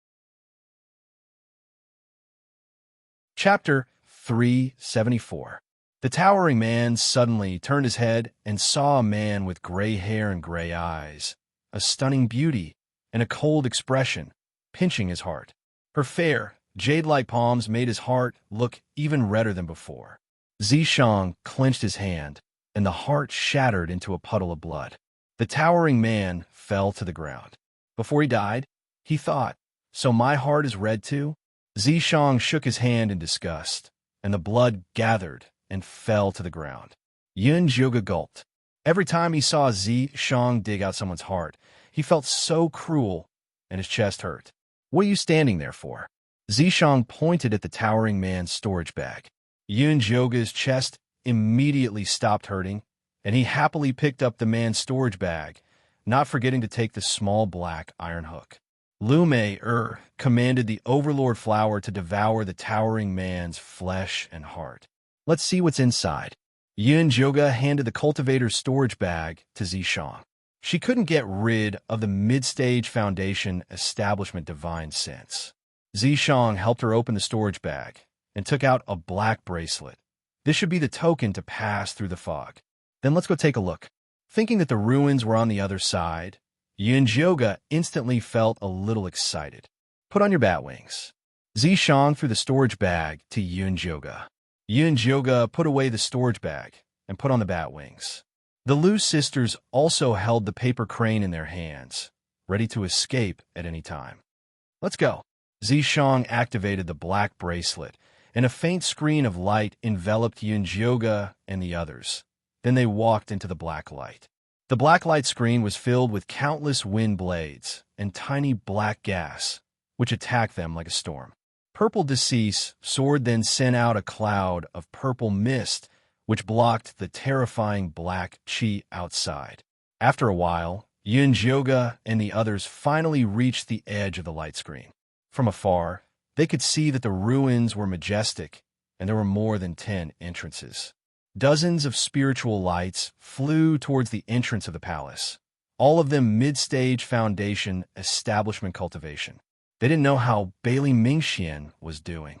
Chapter 374. The towering man suddenly turned his head and saw a man with gray hair and gray eyes, a stunning beauty, and a cold expression, pinching his heart. Her fair, jade-like palms made his heart look even redder than before. Zishang clenched his hand, and the heart shattered into a puddle of blood. The towering man fell to the ground. Before he died, he thought, "So my heart is red too?" Zishang shook his hand in disgust, and the blood gathered and fell to the ground. Yin Jioga gulped. Every time he saw Zishang dig out someone's heart, he felt so cruel, and his chest hurt. "What are you standing there for?" Zishang pointed at the towering man's storage bag. Yin Jioga's chest immediately stopped hurting, and he happily picked up the man's storage bag, not forgetting to take the small black iron hook. Lume commanded the Overlord flower to devour the towering man's flesh and heart. "Let's see what's inside." Yin Jioga handed the cultivator's storage bag to Zishang. She couldn't get rid of the mid-stage Foundation establishment divine sense. Zishang helped her open the storage bag and took out a black bracelet. This should be the token to pass through the fog. "Then let's go take a look." Thinking that the ruins were on the other side, Yin Jioga instantly felt a little excited. "Put on your bat wings." Zishang threw the storage bag to Yin Jioga. Yin Jioga put away the storage bag and put on the bat wings. The Lu sisters also held the paper crane in their hands, ready to escape at any time. "Let's go." Zishang activated the black bracelet, and a faint screen of light enveloped Yin Jioga and the others. Then they walked into the black light. The black light screen was filled with countless wind blades and tiny black gas, which attacked them like a storm. Purple Decease Sword then sent out a cloud of purple mist, which blocked the terrifying black Qi outside. After a while, Yin Jioga and the others finally reached the edge of the light screen. From afar, They could see that the ruins were majestic, and there were more than 10 entrances. Dozens of spiritual lights flew towards the entrance of the palace, all of them mid-stage foundation establishment cultivation. They didn't know how Bailey Mingxian was doing.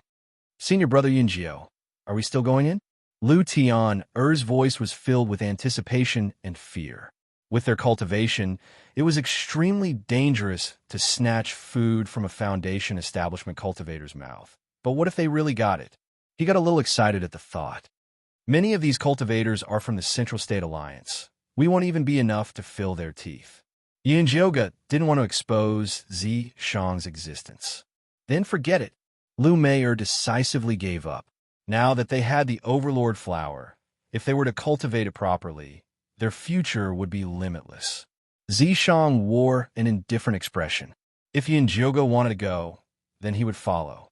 Senior brother Yunjiao, are we still going in? Lu Tian's voice was filled with anticipation and fear. With their cultivation, it was extremely dangerous to snatch food from a foundation establishment cultivator's mouth. But what if they really got it? He got a little excited at the thought. Many of these cultivators are from the Central State Alliance. We won't even be enough to fill their teeth. Yunjioga didn't want to expose Zi Shang's existence. Then forget it. Lu Meier decisively gave up. Now that they had the Overlord flower, if they were to cultivate it properly, their future would be limitless. Zi Shang wore an indifferent expression. If Yunjioga wanted to go, then he would follow.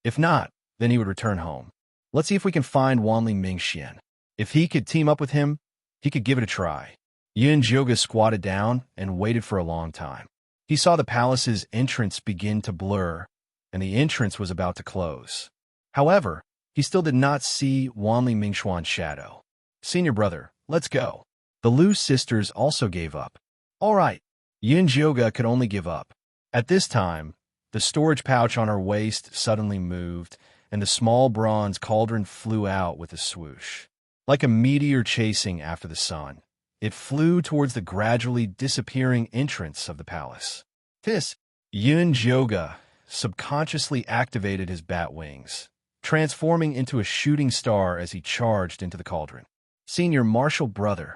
If not, then he would return home. Let's see if we can find Wanli Mingxian. If he could team up with him, he could give it a try. Yunjioga squatted down and waited for a long time. He saw the palace's entrance begin to blur, and the entrance was about to close. However, he still did not see Wanli Mingxuan's shadow. Senior brother, let's go. The Lu sisters also gave up. All right, Yunjioga could only give up. At this time, the storage pouch on her waist suddenly moved, and the small bronze cauldron flew out with a swoosh. Like a meteor chasing after the sun, it flew towards the gradually disappearing entrance of the palace. Yunjioga subconsciously activated his bat wings, transforming into a shooting star as he charged into the cauldron. Senior martial brother.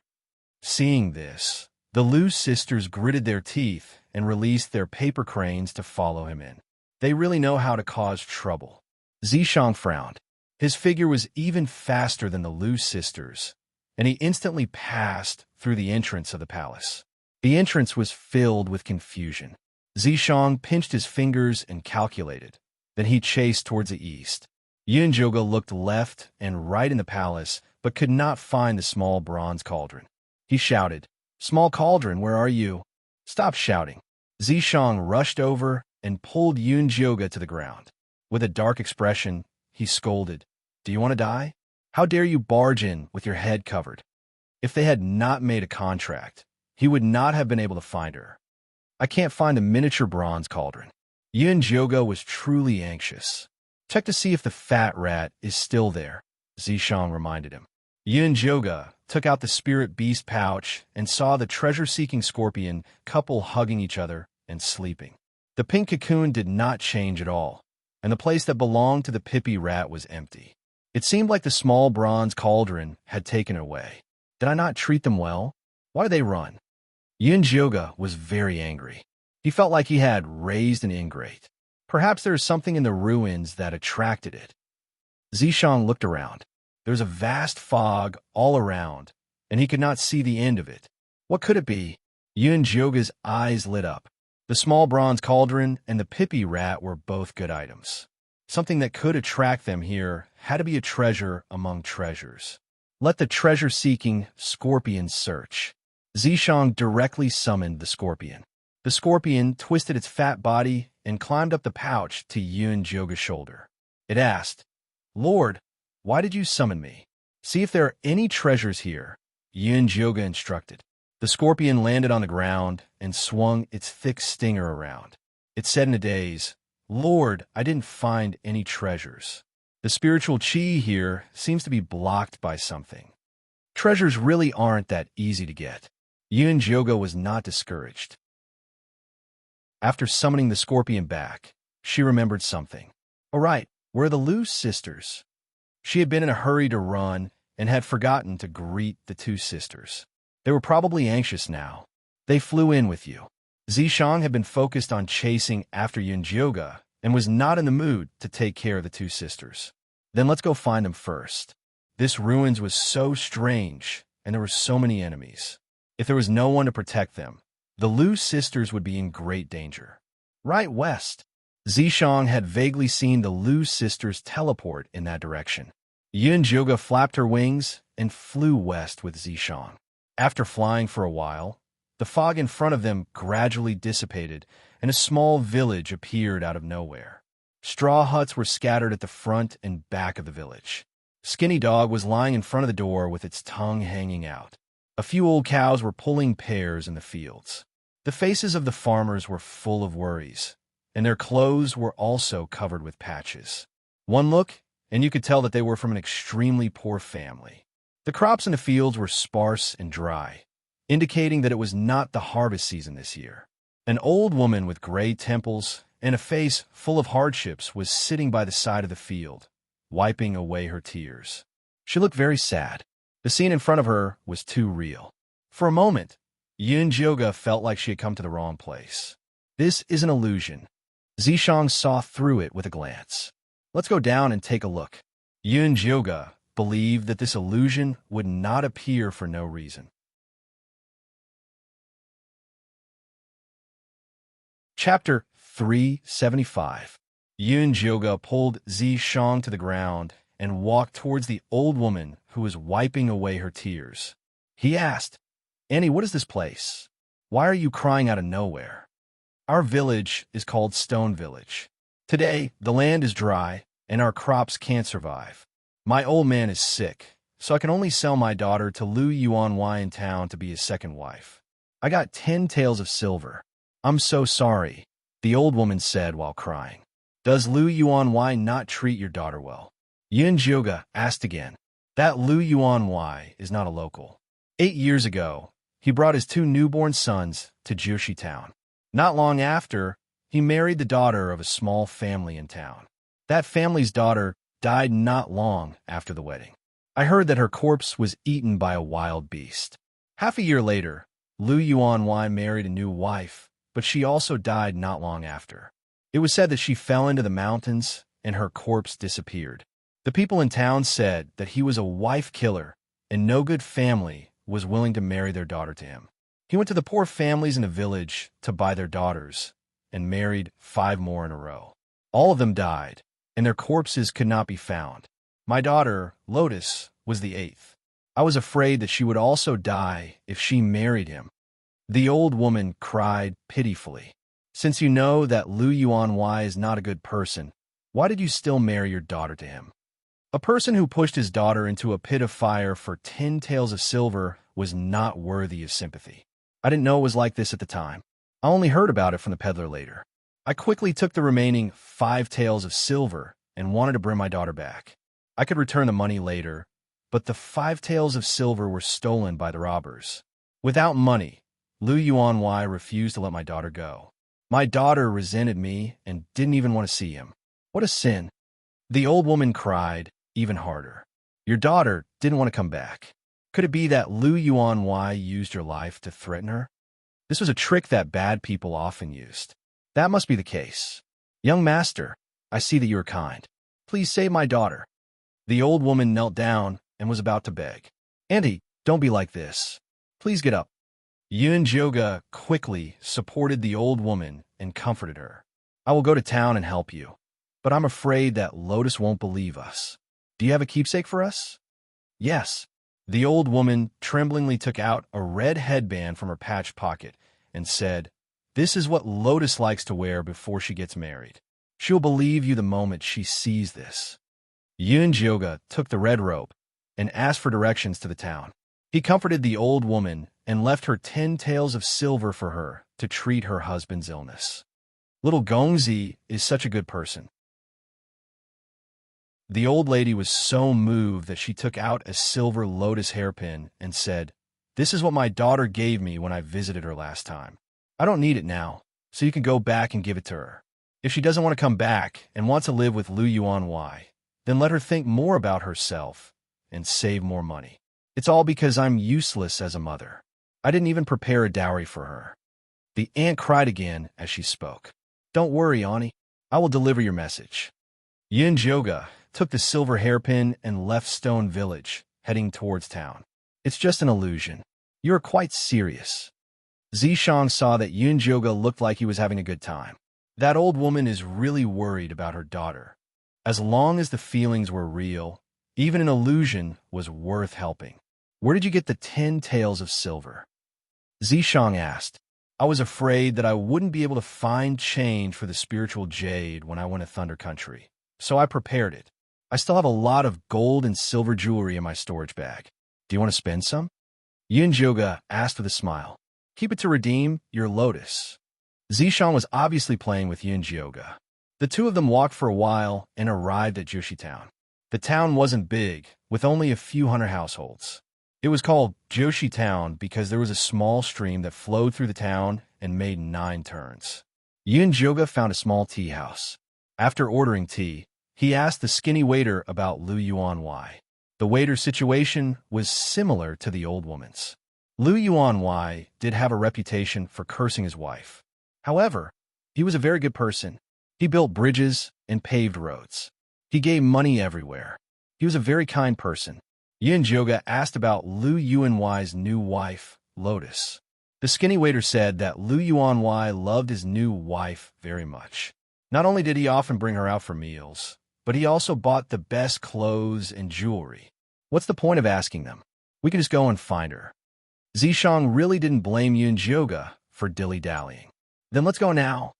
Seeing this, the Lu sisters gritted their teeth and released their paper cranes to follow him in. They really know how to cause trouble. Zishang frowned. His figure was even faster than the Lu sisters, and he instantly passed through the entrance of the palace. The entrance was filled with confusion. Zishang pinched his fingers and calculated. Then he chased towards the east. Yunjioga looked left and right in the palace, but could not find the small bronze cauldron. He shouted, "Small cauldron, where are you?" "Stop shouting." Zishang rushed over and pulled Yunjioga to the ground. With a dark expression, he scolded, "Do you want to die? How dare you barge in with your head covered?" If they had not made a contract, he would not have been able to find her. "I can't find the miniature bronze cauldron." Yunjioga was truly anxious. "Check to see if the fat rat is still there," Zishang reminded him. Yunjioga took out the spirit beast pouch and saw the treasure-seeking scorpion couple hugging each other and sleeping. The pink cocoon did not change at all, and the place that belonged to the pippy rat was empty. It seemed like the small bronze cauldron had taken it away. Did I not treat them well? Why did they run? Yunjioga was very angry. He felt like he had raised an ingrate. Perhaps there is something in the ruins that attracted it. Zishang looked around. There was a vast fog all around, and he could not see the end of it. What could it be? Yunjioga's eyes lit up. The small bronze cauldron and the pippy rat were both good items. Something that could attract them here had to be a treasure among treasures. Let the treasure-seeking scorpion search. Zishang directly summoned the scorpion. The scorpion twisted its fat body and climbed up the pouch to Yunjioga's shoulder. It asked, "Lord, why did you summon me?" "See if there are any treasures here," Yunjioga instructed. The scorpion landed on the ground and swung its thick stinger around. It said in a daze, "Lord, I didn't find any treasures. The spiritual chi here seems to be blocked by something." Treasures really aren't that easy to get. Yunjioga was not discouraged. After summoning the scorpion back, she remembered something. All right, where are the Lu sisters? She had been in a hurry to run and had forgotten to greet the two sisters. They were probably anxious now. They flew in with you. Zishang had been focused on chasing after Yunjioga and was not in the mood to take care of the two sisters. Then let's go find them first. This ruins was so strange, and there were so many enemies. If there was no one to protect them, the Lu sisters would be in great danger. Right west. Zishang had vaguely seen the Lu sisters teleport in that direction. Yunjioga flapped her wings and flew west with Zishang. After flying for a while, the fog in front of them gradually dissipated, and a small village appeared out of nowhere. Straw huts were scattered at the front and back of the village. Skinny Dog was lying in front of the door with its tongue hanging out. A few old cows were pulling pears in the fields. The faces of the farmers were full of worries, and their clothes were also covered with patches. One look, and you could tell that they were from an extremely poor family. The crops in the fields were sparse and dry, indicating that it was not the harvest season this year. An old woman with gray temples and a face full of hardships was sitting by the side of the field, wiping away her tears. She looked very sad. The scene in front of her was too real. For a moment, Yunjioga felt like she had come to the wrong place. This is an illusion. Zishang saw through it with a glance. Let's go down and take a look. Yunjioga believed that this illusion would not appear for no reason. Chapter 375. Yunjioga pulled Zishang to the ground and walked towards the old woman who was wiping away her tears. He asked, "Annie, what is this place? Why are you crying out of nowhere?" "Our village is called Stone Village. Today, the land is dry, and our crops can't survive. My old man is sick, so I can only sell my daughter to Lu Yuanwai in town to be his second wife. I got 10 taels of silver. I'm so sorry," the old woman said while crying. "Does Lu Yuanwai not treat your daughter well?" Yunjioga asked again. "That Lu Yuanwai is not a local. 8 years ago, he brought his 2 newborn sons to Jiushi town. Not long after, he married the daughter of a small family in town. That family's daughter died not long after the wedding. I heard that her corpse was eaten by a wild beast. Half a year later, Lu Yuanwai married a new wife, but she also died not long after. It was said that she fell into the mountains and her corpse disappeared. The people in town said that he was a wife killer and no good family was willing to marry their daughter to him. He went to the poor families in the village to buy their daughters and married 5 more in a row. All of them died, and their corpses could not be found. My daughter, Lotus, was the 8th. I was afraid that she would also die if she married him." The old woman cried pitifully. "Since you know that Lu Yuanwai is not a good person, why did you still marry your daughter to him?" A person who pushed his daughter into a pit of fire for 10 taels of silver was not worthy of sympathy. I didn't know it was like this at the time. I only heard about it from the peddler later. I quickly took the remaining 5 taels of silver and wanted to bring my daughter back. I could return the money later, but the 5 taels of silver were stolen by the robbers. Without money, Lu Yuanwai refused to let my daughter go. My daughter resented me and didn't even want to see him. What a sin. The old woman cried even harder. Your daughter didn't want to come back. Could it be that Lu Yuanwai used your life to threaten her? This was a trick that bad people often used. That must be the case. Young master, I see that you are kind. Please save my daughter. The old woman knelt down and was about to beg. Auntie, don't be like this. Please get up. Yunjioga quickly supported the old woman and comforted her. I will go to town and help you, but I'm afraid that Lotus won't believe us. Do you have a keepsake for us? Yes. The old woman tremblingly took out a red headband from her patch pocket and said, This is what Lotus likes to wear before she gets married. She'll believe you the moment she sees this. Yunjioga took the red rope and asked for directions to the town. He comforted the old woman and left her 10 taels of silver for her to treat her husband's illness. Little Gongzi is such a good person. The old lady was so moved that she took out a silver lotus hairpin and said, This is what my daughter gave me when I visited her last time. I don't need it now, so you can go back and give it to her. If she doesn't want to come back and wants to live with Lu Yuanwai, then let her think more about herself and save more money. It's all because I'm useless as a mother. I didn't even prepare a dowry for her. The aunt cried again as she spoke. Don't worry, Ani. I will deliver your message. Yunjioga took the silver hairpin and left Stone Village, heading towards town. It's just an illusion. You are quite serious. Zishang saw that Yunjioga looked like he was having a good time. That old woman is really worried about her daughter. As long as the feelings were real, even an illusion was worth helping. Where did you get the 10 taels of silver? Zishang asked. I was afraid that I wouldn't be able to find change for the spiritual jade when I went to Thunder Country, so I prepared it. I still have a lot of gold and silver jewelry in my storage bag. Do you want to spend some? Yunjoga asked with a smile. Keep it to redeem your lotus. Zishang was obviously playing with Yunjoga. The two of them walked for a while and arrived at Joshi Town. The town wasn't big, with only a few hundred households. It was called Joshi Town because there was a small stream that flowed through the town and made 9 turns. Yunjoga found a small tea house. After ordering tea, he asked the skinny waiter about Lu Yuanwei. The waiter's situation was similar to the old woman's. Lu Yuanwei did have a reputation for cursing his wife. However, he was a very good person. He built bridges and paved roads. He gave money everywhere. He was a very kind person. Yunjoga asked about Lu Yuanwei's new wife, Lotus. The skinny waiter said that Lu Yuanwei loved his new wife very much. Not only did he often bring her out for meals, but he also bought the best clothes and jewelry. What's the point of asking them? We can just go and find her. Zishang really didn't blame Yunjoga for dilly-dallying. Then let's go now.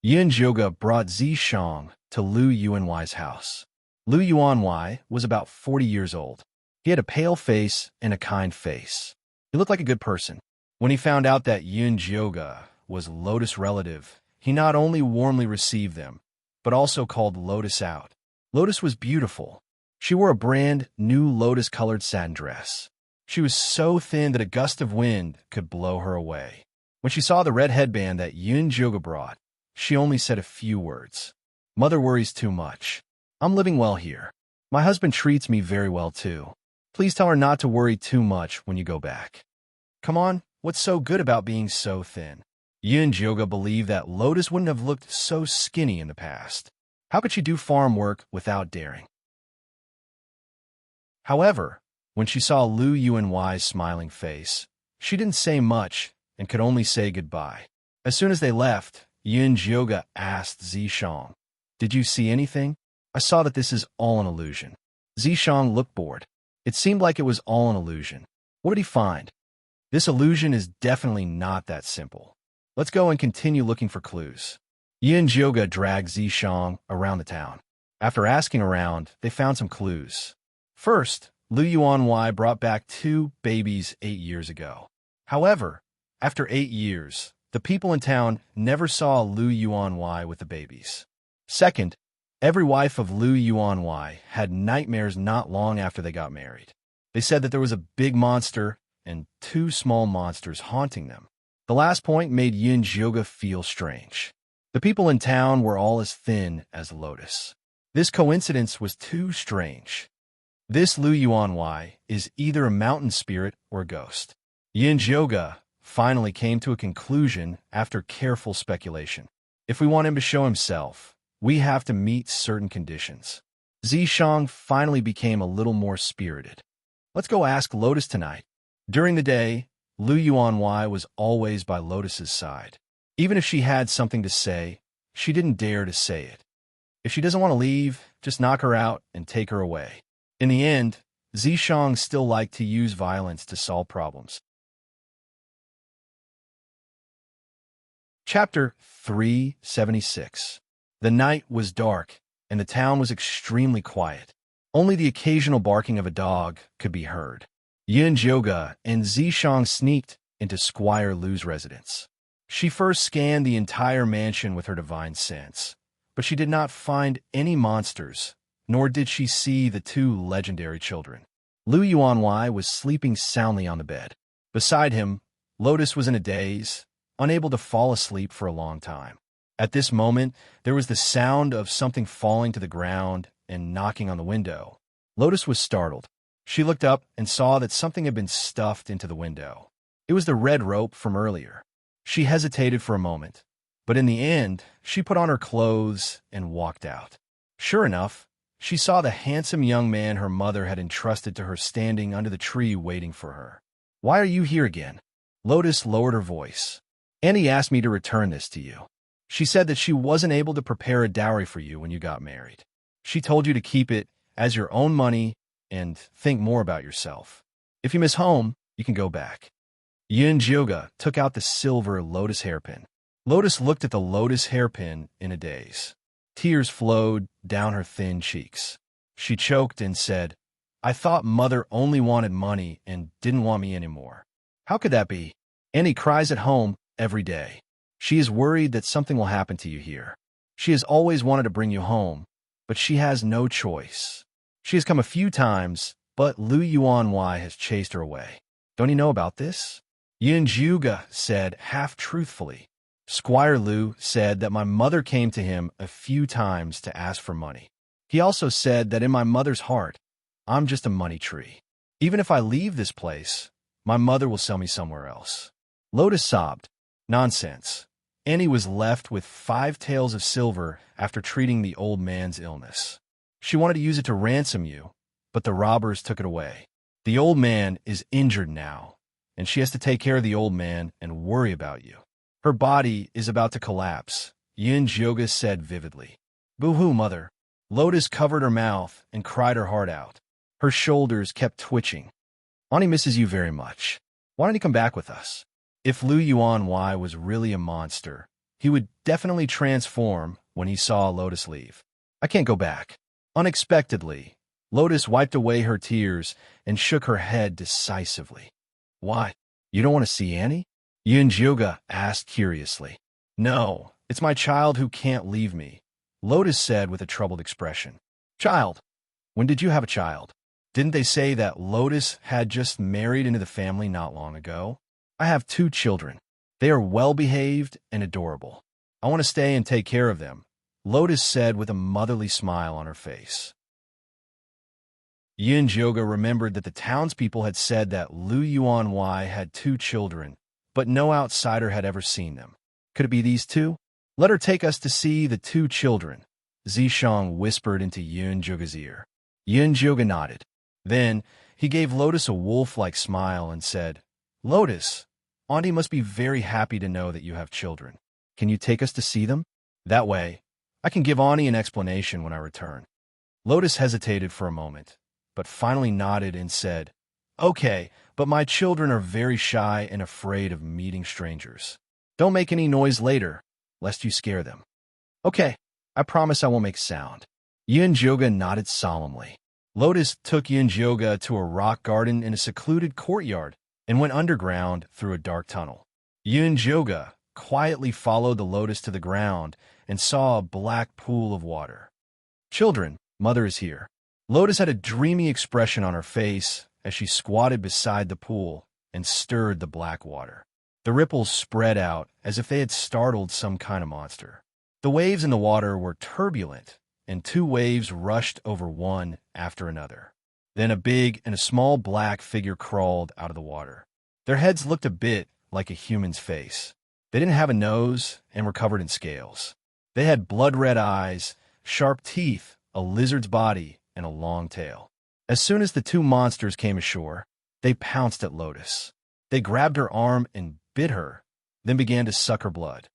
Yunjoga brought Zishang to Lu Yuanwei's house. Lu Yuanwei was about 40 years old. He had a pale face and a kind face. He looked like a good person. When he found out that Yunjoga was Lotus' relative, he not only warmly received them, but also called Lotus out. Lotus was beautiful. She wore a brand new lotus-colored satin dress. She was so thin that a gust of wind could blow her away. When she saw the red headband that Yunjoga brought, she only said a few words. Mother worries too much. I'm living well here. My husband treats me very well too. Please tell her not to worry too much when you go back. Come on, what's so good about being so thin? Yunjoga believed that Lotus wouldn't have looked so skinny in the past. How could she do farm work without daring? However, when she saw Lu Yuanwei's smiling face, she didn't say much and could only say goodbye. As soon as they left, Yunjoga asked Zishang, "Did you see anything? I saw that this is all an illusion." Zishang looked bored. It seemed like it was all an illusion. What did he find? This illusion is definitely not that simple. Let's go and continue looking for clues. Yunjoga dragged Zishang around the town. After asking around, they found some clues. First, Lu Yuanwei brought back 2 babies 8 years ago. However, after 8 years, the people in town never saw Lu Yuanwei with the babies. Second, every wife of Lu Yuanwei had nightmares not long after they got married. They said that there was a big monster and 2 small monsters haunting them. The last point made Yunjoga feel strange. The people in town were all as thin as Lotus. This coincidence was too strange. This Lu Yuanwei is either a mountain spirit or a ghost. Yunjoga finally came to a conclusion after careful speculation. If we want him to show himself, we have to meet certain conditions. Zishang finally became a little more spirited. Let's go ask Lotus tonight. During the day, Lu Yuanwei was always by Lotus's side. Even if she had something to say, she didn't dare to say it. If she doesn't want to leave, just knock her out and take her away. In the end, Zishang still liked to use violence to solve problems. Chapter 376. The night was dark, and the town was extremely quiet. Only the occasional barking of a dog could be heard. Yunjoga and Zishang sneaked into Squire Lu's residence. She first scanned the entire mansion with her divine sense, but she did not find any monsters, nor did she see the 2 legendary children. Lu Yuanwei was sleeping soundly on the bed. Beside him, Lotus was in a daze, unable to fall asleep for a long time. At this moment, there was the sound of something falling to the ground and knocking on the window. Lotus was startled. She looked up and saw that something had been stuffed into the window. It was the red rope from earlier. She hesitated for a moment, but in the end, she put on her clothes and walked out. Sure enough, she saw the handsome young man her mother had entrusted to her standing under the tree waiting for her. "Why are you here again?" Lotus lowered her voice. "Annie asked me to return this to you. She said that she wasn't able to prepare a dowry for you when you got married. She told you to keep it as your own money and think more about yourself. If you miss home, you can go back." Yunjioga took out the silver lotus hairpin. Lotus looked at the lotus hairpin in a daze. Tears flowed down her thin cheeks. She choked and said, "I thought Mother only wanted money and didn't want me anymore. How could that be? Annie cries at home every day. She is worried that something will happen to you here. She has always wanted to bring you home, but she has no choice. She has come a few times, but Lu Yuanwei has chased her away. Don't you know about this?" Yunjiuga said half-truthfully. "Squire Lu said that my mother came to him a few times to ask for money. He also said that in my mother's heart, I'm just a money tree. Even if I leave this place, my mother will sell me somewhere else." Lotus sobbed. "Nonsense." Annie was left with 5 taels of silver after treating the old man's illness. She wanted to use it to ransom you, but the robbers took it away. The old man is injured now, and she has to take care of the old man and worry about you. Her body is about to collapse, Yunjioga said vividly. "Boo-hoo, Mother." Lotus covered her mouth and cried her heart out. Her shoulders kept twitching. "Ani misses you very much. Why don't you come back with us?" If Lu Yuanwei was really a monster, he would definitely transform when he saw Lotus leave. "I can't go back." Unexpectedly, Lotus wiped away her tears and shook her head decisively. "Why? You don't want to see Annie?" Yunjioga asked curiously. "No, it's my child who can't leave me," Lotus said with a troubled expression. "Child? When did you have a child? Didn't they say that Lotus had just married into the family not long ago? I have 2 children. They are well-behaved and adorable. I want to stay and take care of them," Lotus said with a motherly smile on her face. Yunjioga remembered that the townspeople had said that Lu Yuanwei had 2 children, but no outsider had ever seen them. Could it be these 2? "Let her take us to see the 2 children," Zishang whispered into Yunjioga's ear. Yunjioga nodded. Then he gave Lotus a wolf-like smile and said, "Lotus, Auntie must be very happy to know that you have children. Can you take us to see them? That way, I can give Auntie an explanation when I return." Lotus hesitated for a moment, but finally nodded and said, "Okay, but my children are very shy and afraid of meeting strangers. Don't make any noise later, lest you scare them." "Okay, I promise I won't make sound." Yunjioga nodded solemnly. Lotus took Yunjioga to a rock garden in a secluded courtyard and went underground through a dark tunnel. Yunjioga quietly followed the Lotus to the ground and saw a black pool of water. "Children, Mother is here." Lotus had a dreamy expression on her face as she squatted beside the pool and stirred the black water. The ripples spread out as if they had startled some kind of monster. The waves in the water were turbulent, and 2 waves rushed over one after another. Then a big and a small black figure crawled out of the water. Their heads looked a bit like a human's face. They didn't have a nose and were covered in scales. They had blood-red eyes, sharp teeth, a lizard's body, and a long tail. As soon as the 2 monsters came ashore, they pounced at Lotus. They grabbed her arm and bit her, then began to suck her blood.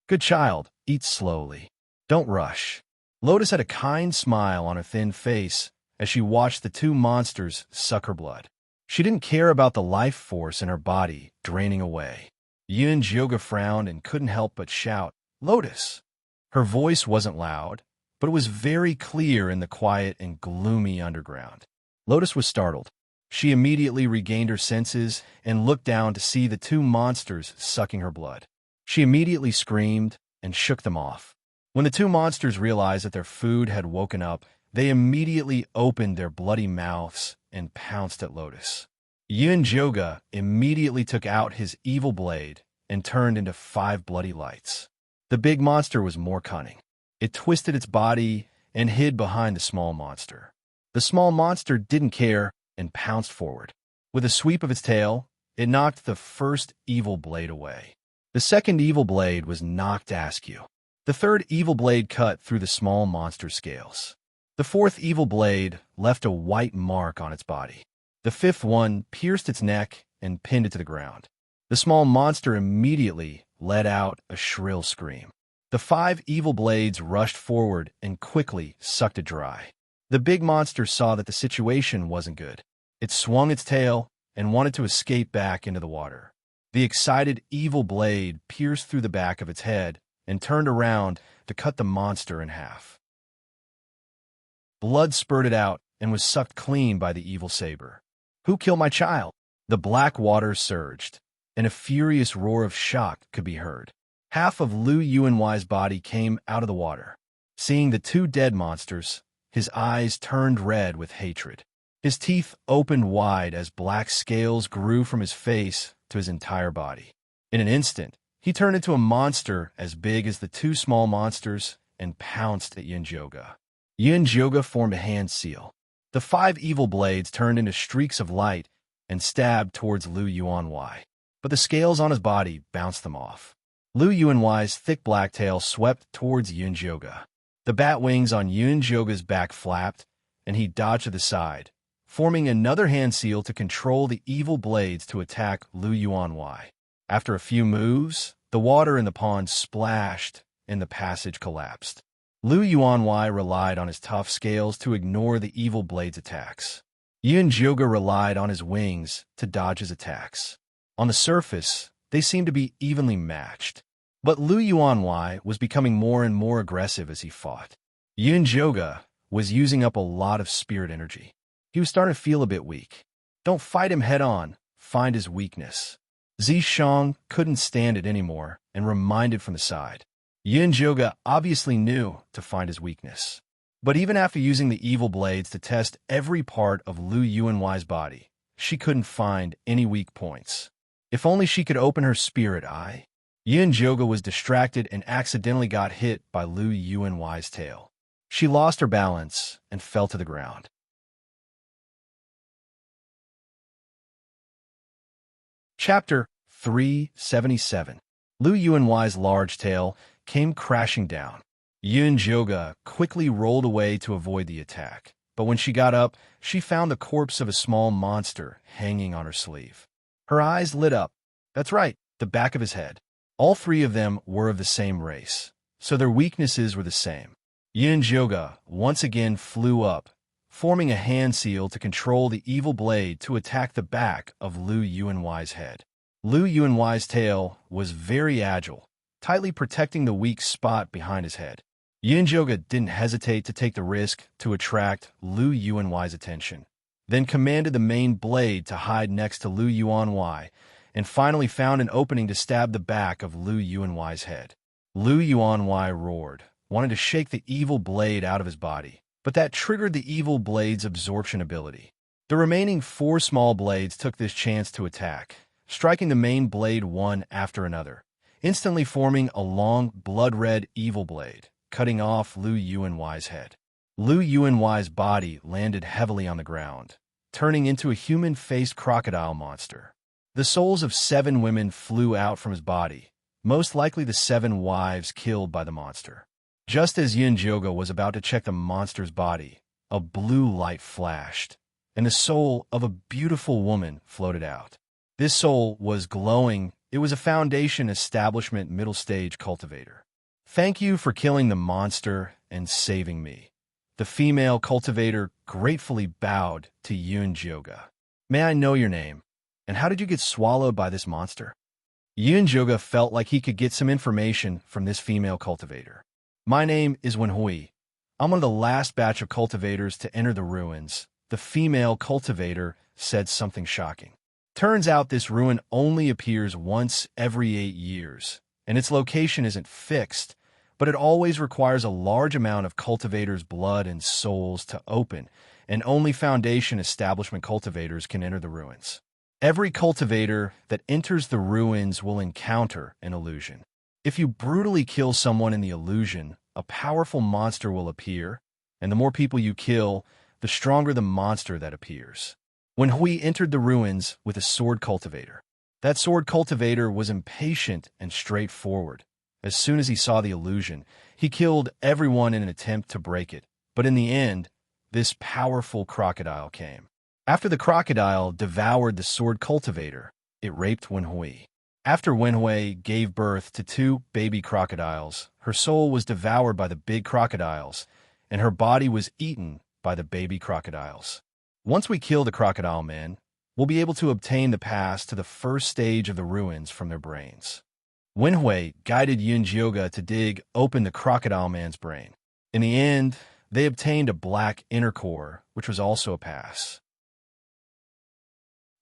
"Good child, eat slowly. Don't rush." Lotus had a kind smile on her thin face as she watched the 2 monsters suck her blood. She didn't care about the life force in her body draining away. Yunjioga frowned and couldn't help but shout, "Lotus!" Her voice wasn't loud, but it was very clear in the quiet and gloomy underground. Lotus was startled. She immediately regained her senses and looked down to see the 2 monsters sucking her blood. She immediately screamed and shook them off. When the 2 monsters realized that their food had woken up, they immediately opened their bloody mouths and pounced at Lotus. Yunjioga immediately took out his evil blade and turned into 5 bloody lights. The big monster was more cunning. It twisted its body and hid behind the small monster. The small monster didn't care and pounced forward. With a sweep of its tail, it knocked the first evil blade away. The second evil blade was knocked askew. The third evil blade cut through the small monster's scales. The fourth evil blade left a white mark on its body. The fifth one pierced its neck and pinned it to the ground. The small monster immediately let out a shrill scream. The 5 evil blades rushed forward and quickly sucked it dry. The big monster saw that the situation wasn't good. It swung its tail and wanted to escape back into the water. The excited evil blade pierced through the back of its head and turned around to cut the monster in half. Blood spurted out and was sucked clean by the evil saber. "Who killed my child?" The black waters surged, and a furious roar of shock could be heard. Half of Lu Yuanwai's body came out of the water. Seeing the two dead monsters, his eyes turned red with hatred. His teeth opened wide as black scales grew from his face to his entire body. In an instant, he turned into a monster as big as the two small monsters and pounced at Yunjoga. Yunjoga formed a hand seal. The 5 evil blades turned into streaks of light and stabbed towards Lu Yuanwai, but the scales on his body bounced them off. Lu Yuanwai's thick black tail swept towards Yunjoga. The bat wings on Yunjoga's back flapped, and he dodged to the side, forming another hand seal to control the evil blades to attack Lu Yuanwai. After a few moves, the water in the pond splashed and the passage collapsed. Lu Yuanwai relied on his tough scales to ignore the evil blade's attacks. Yunjoga relied on his wings to dodge his attacks. On the surface, they seemed to be evenly matched, but Lu Yuanwai was becoming more and more aggressive as he fought. Yunjoga was using up a lot of spirit energy. He was starting to feel a bit weak. Don't fight him head-on, find his weakness. Zishang couldn't stand it anymore and reminded from the side. Yunjoga obviously knew to find his weakness. But even after using the evil blades to test every part of Lu Yuanwai's body, she couldn't find any weak points. If only she could open her spirit eye. Yunjoga was distracted and accidentally got hit by Lu Yuanwai's tail. She lost her balance and fell to the ground. Chapter 377. Lu Yuanwai's large tail came crashing down. Yunjoga quickly rolled away to avoid the attack, but when she got up, she found the corpse of a small monster hanging on her sleeve. Her eyes lit up. That's right, the back of his head. All 3 of them were of the same race, so their weaknesses were the same. Yunjoga once again flew up, forming a hand seal to control the evil blade to attack the back of Lu Yuanwai's head. Lu Yuanwai's tail was very agile, tightly protecting the weak spot behind his head. Yunjoga didn't hesitate to take the risk to attract Lu Yuanwai's attention, then commanded the main blade to hide next to Lu Yuanwai, and finally found an opening to stab the back of Lu Yuanwai's head. Lu Yuanwai roared, wanting to shake the evil blade out of his body, but that triggered the evil blade's absorption ability. The remaining 4 small blades took this chance to attack, striking the main blade one after another, instantly forming a long, blood-red evil blade, cutting off Lu Yuanwai's head. Lu Yuanwai's body landed heavily on the ground, turning into a human-faced crocodile monster. The souls of 7 women flew out from his body, most likely the 7 wives killed by the monster. Just as Yunjoga was about to check the monster's body, a blue light flashed, and the soul of a beautiful woman floated out. This soul was glowing. It was a Foundation Establishment middle stage cultivator. "Thank you for killing the monster and saving me." The female cultivator gratefully bowed to Yunjoga. "May I know your name? And how did you get swallowed by this monster?" Yunjoga felt like he could get some information from this female cultivator. "My name is Wenhui. I'm one of the last batch of cultivators to enter the ruins." The female cultivator said something shocking. Turns out this ruin only appears once every 8 years, and its location isn't fixed, but it always requires a large amount of cultivators' blood and souls to open, and only Foundation Establishment cultivators can enter the ruins. Every cultivator that enters the ruins will encounter an illusion. If you brutally kill someone in the illusion, a powerful monster will appear, and the more people you kill, the stronger the monster that appears. When Hui entered the ruins with a sword cultivator, that sword cultivator was impatient and straightforward. As soon as he saw the illusion, he killed everyone in an attempt to break it. But in the end, this powerful crocodile came. After the crocodile devoured the sword cultivator, it raped Wenhui. After Wenhui gave birth to 2 baby crocodiles, her soul was devoured by the big crocodiles, and her body was eaten by the baby crocodiles. Once we kill the crocodile man, will be able to obtain the pass to the first stage of the ruins from their brains. Wenhui guided Yunjioga to dig open the crocodile man's brain. In the end, they obtained a black inner core, which was also a pass.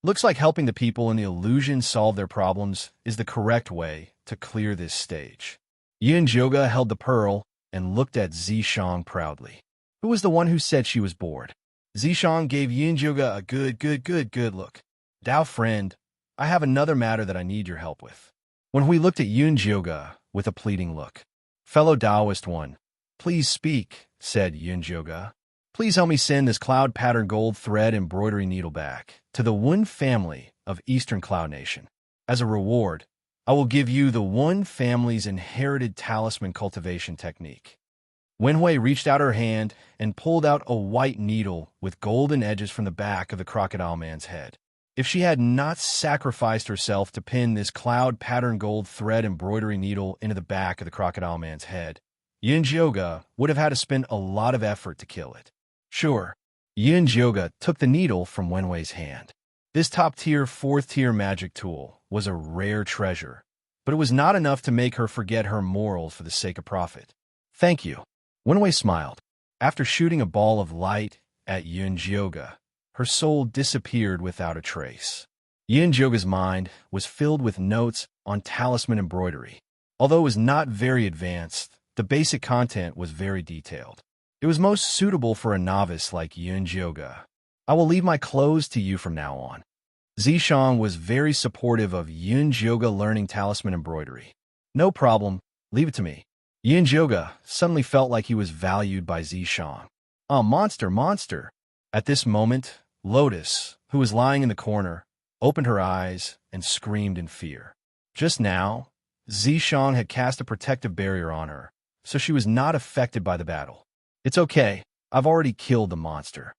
Looks like helping the people in the illusion solve their problems is the correct way to clear this stage. Yunjioga held the pearl and looked at Zishang proudly. Who was the one who said she was bored? Zishang gave Yunjioga a good look. Dao friend, I have another matter that I need your help with. When we looked at Yunjioga with a pleading look. Fellow Taoist one, please speak, said Yunjioga. Please help me send this cloud pattern gold thread embroidery needle back to the Wen family of Eastern Cloud Nation. As a reward, I will give you the Wen family's inherited talisman cultivation technique. Wenhui reached out her hand and pulled out a white needle with golden edges from the back of the crocodile man's head. If she had not sacrificed herself to pin this cloud pattern gold thread embroidery needle into the back of the crocodile man's head, Yunjioga would have had to spend a lot of effort to kill it. Sure, Yunjioga took the needle from Wenhui's hand. This top-tier, fourth-tier magic tool was a rare treasure, but it was not enough to make her forget her morals for the sake of profit. Thank you. Wenhui smiled. After shooting a ball of light at Yunjioga, her soul disappeared without a trace. Yunjioga's mind was filled with notes on talisman embroidery. Although it was not very advanced, the basic content was very detailed. It was most suitable for a novice like Yunjioga. I will leave my clothes to you from now on. Zishang was very supportive of Yunjioga learning talisman embroidery. No problem, leave it to me. Yunjioga suddenly felt like he was valued by Zishang. Monster. At this moment, Lotus, who was lying in the corner, opened her eyes and screamed in fear. Just now, Zishang had cast a protective barrier on her, so she was not affected by the battle. It's okay, I've already killed the monster.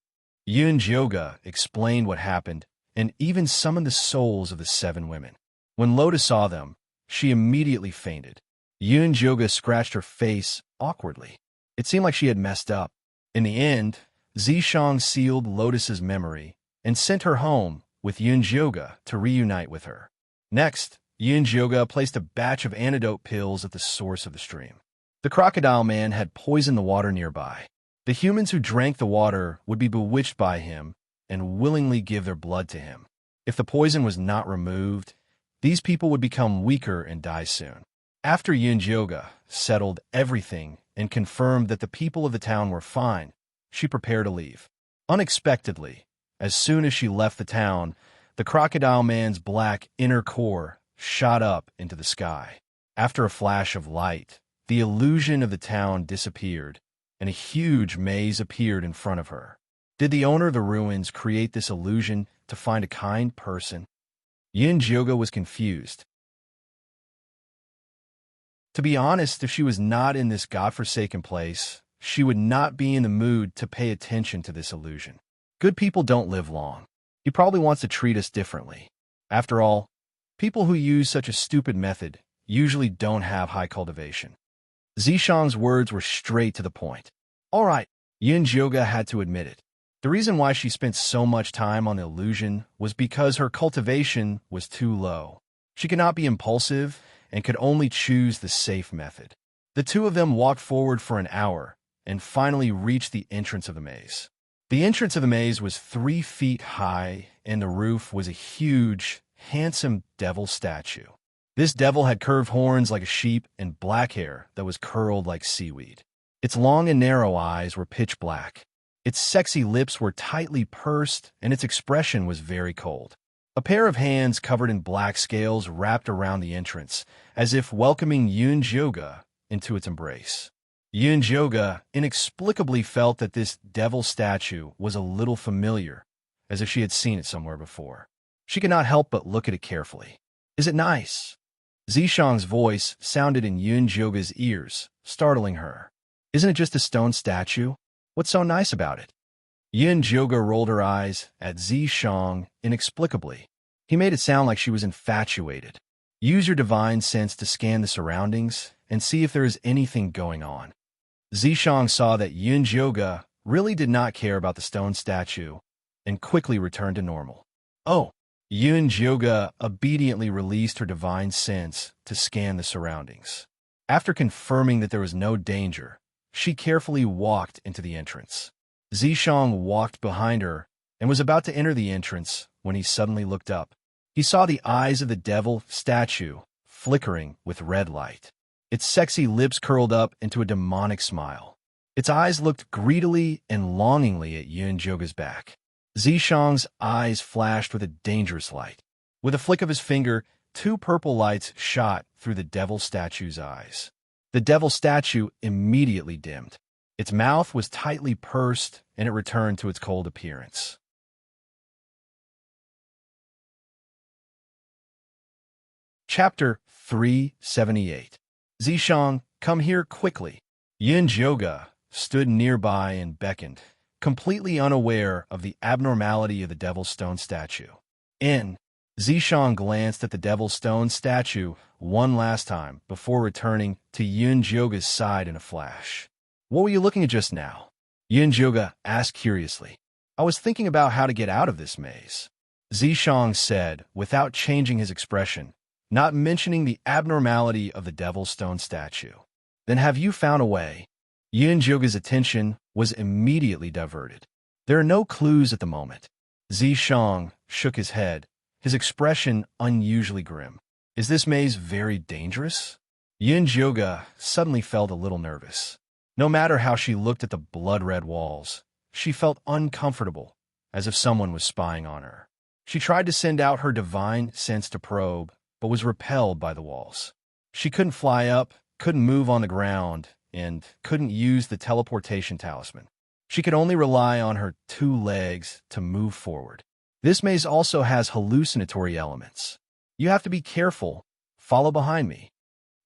Yunjioga explained what happened and even summoned the souls of the 7 women. When Lotus saw them, she immediately fainted. Yunjioga scratched her face awkwardly. It seemed like she had messed up. In the end, Zishang sealed Lotus's memory and sent her home with Yunjioga to reunite with her. Next, Yunjioga placed a batch of antidote pills at the source of the stream. The crocodile man had poisoned the water nearby. The humans who drank the water would be bewitched by him and willingly give their blood to him. If the poison was not removed, these people would become weaker and die soon. After Yunjioga settled everything and confirmed that the people of the town were fine, she prepared to leave. Unexpectedly, as soon as she left the town, the crocodile man's black inner core shot up into the sky. After a flash of light, the illusion of the town disappeared, and a huge maze appeared in front of her. Did the owner of the ruins create this illusion to find a kind person? Yunjioga was confused. To be honest, if she was not in this godforsaken place, she would not be in the mood to pay attention to this illusion. Good people don't live long. He probably wants to treat us differently. After all, people who use such a stupid method usually don't have high cultivation. Zishang's words were straight to the point. All right, Yunjioga had to admit it. The reason why she spent so much time on the illusion was because her cultivation was too low. She could not be impulsive and could only choose the safe method. The two of them walked forward for an hour and finally reached the entrance of the maze. The entrance of the maze was 3 feet high, and the roof was a huge, handsome devil statue. This devil had curved horns like a sheep and black hair that was curled like seaweed. Its long and narrow eyes were pitch black. Its sexy lips were tightly pursed, and its expression was very cold. A pair of hands covered in black scales wrapped around the entrance, as if welcoming Yunjioga into its embrace. Yunjioga inexplicably felt that this devil statue was a little familiar, as if she had seen it somewhere before. She could not help but look at it carefully. Is it nice? Zishang's voice sounded in Yunjioga's ears, startling her. Isn't it just a stone statue? What's so nice about it? Yunjioga rolled her eyes at Zishang inexplicably. He made it sound like she was infatuated. Use your divine sense to scan the surroundings and see if there is anything going on. Zishang saw that Yunjioga really did not care about the stone statue and quickly returned to normal. Oh, Yun Jyoga obediently released her divine sense to scan the surroundings. After confirming that there was no danger, she carefully walked into the entrance. Zishang walked behind her and was about to enter the entrance when he suddenly looked up. He saw the eyes of the devil statue flickering with red light. Its sexy lips curled up into a demonic smile. Its eyes looked greedily and longingly at Yun Jyoga's back. Zishang's eyes flashed with a dangerous light. With a flick of his finger, two purple lights shot through the devil statue's eyes. The devil statue immediately dimmed. Its mouth was tightly pursed, and it returned to its cold appearance. Chapter 378. Zishang, come here quickly. Yun Jyoga stood nearby and beckoned, completely unaware of the abnormality of the devil's stone statue. Zishang glanced at the devil's stone statue one last time before returning to Yun Jyoga's side in a flash. What were you looking at just now? Yun Jyoga asked curiously. I was thinking about how to get out of this maze, Zishang said without changing his expression, not mentioning the abnormality of the devil's stone statue. Then have you found a way? Yun Jyoga's attention was immediately diverted. There are no clues at the moment. Zishang shook his head, his expression unusually grim. Is this maze very dangerous? Yun Jyoga suddenly felt a little nervous. No matter how she looked at the blood-red walls, she felt uncomfortable, as if someone was spying on her. She tried to send out her divine sense to probe, but was repelled by the walls. She couldn't fly up, couldn't move on the ground, and couldn't use the teleportation talisman. She could only rely on her two legs to move forward. This maze also has hallucinatory elements. You have to be careful. Follow behind me.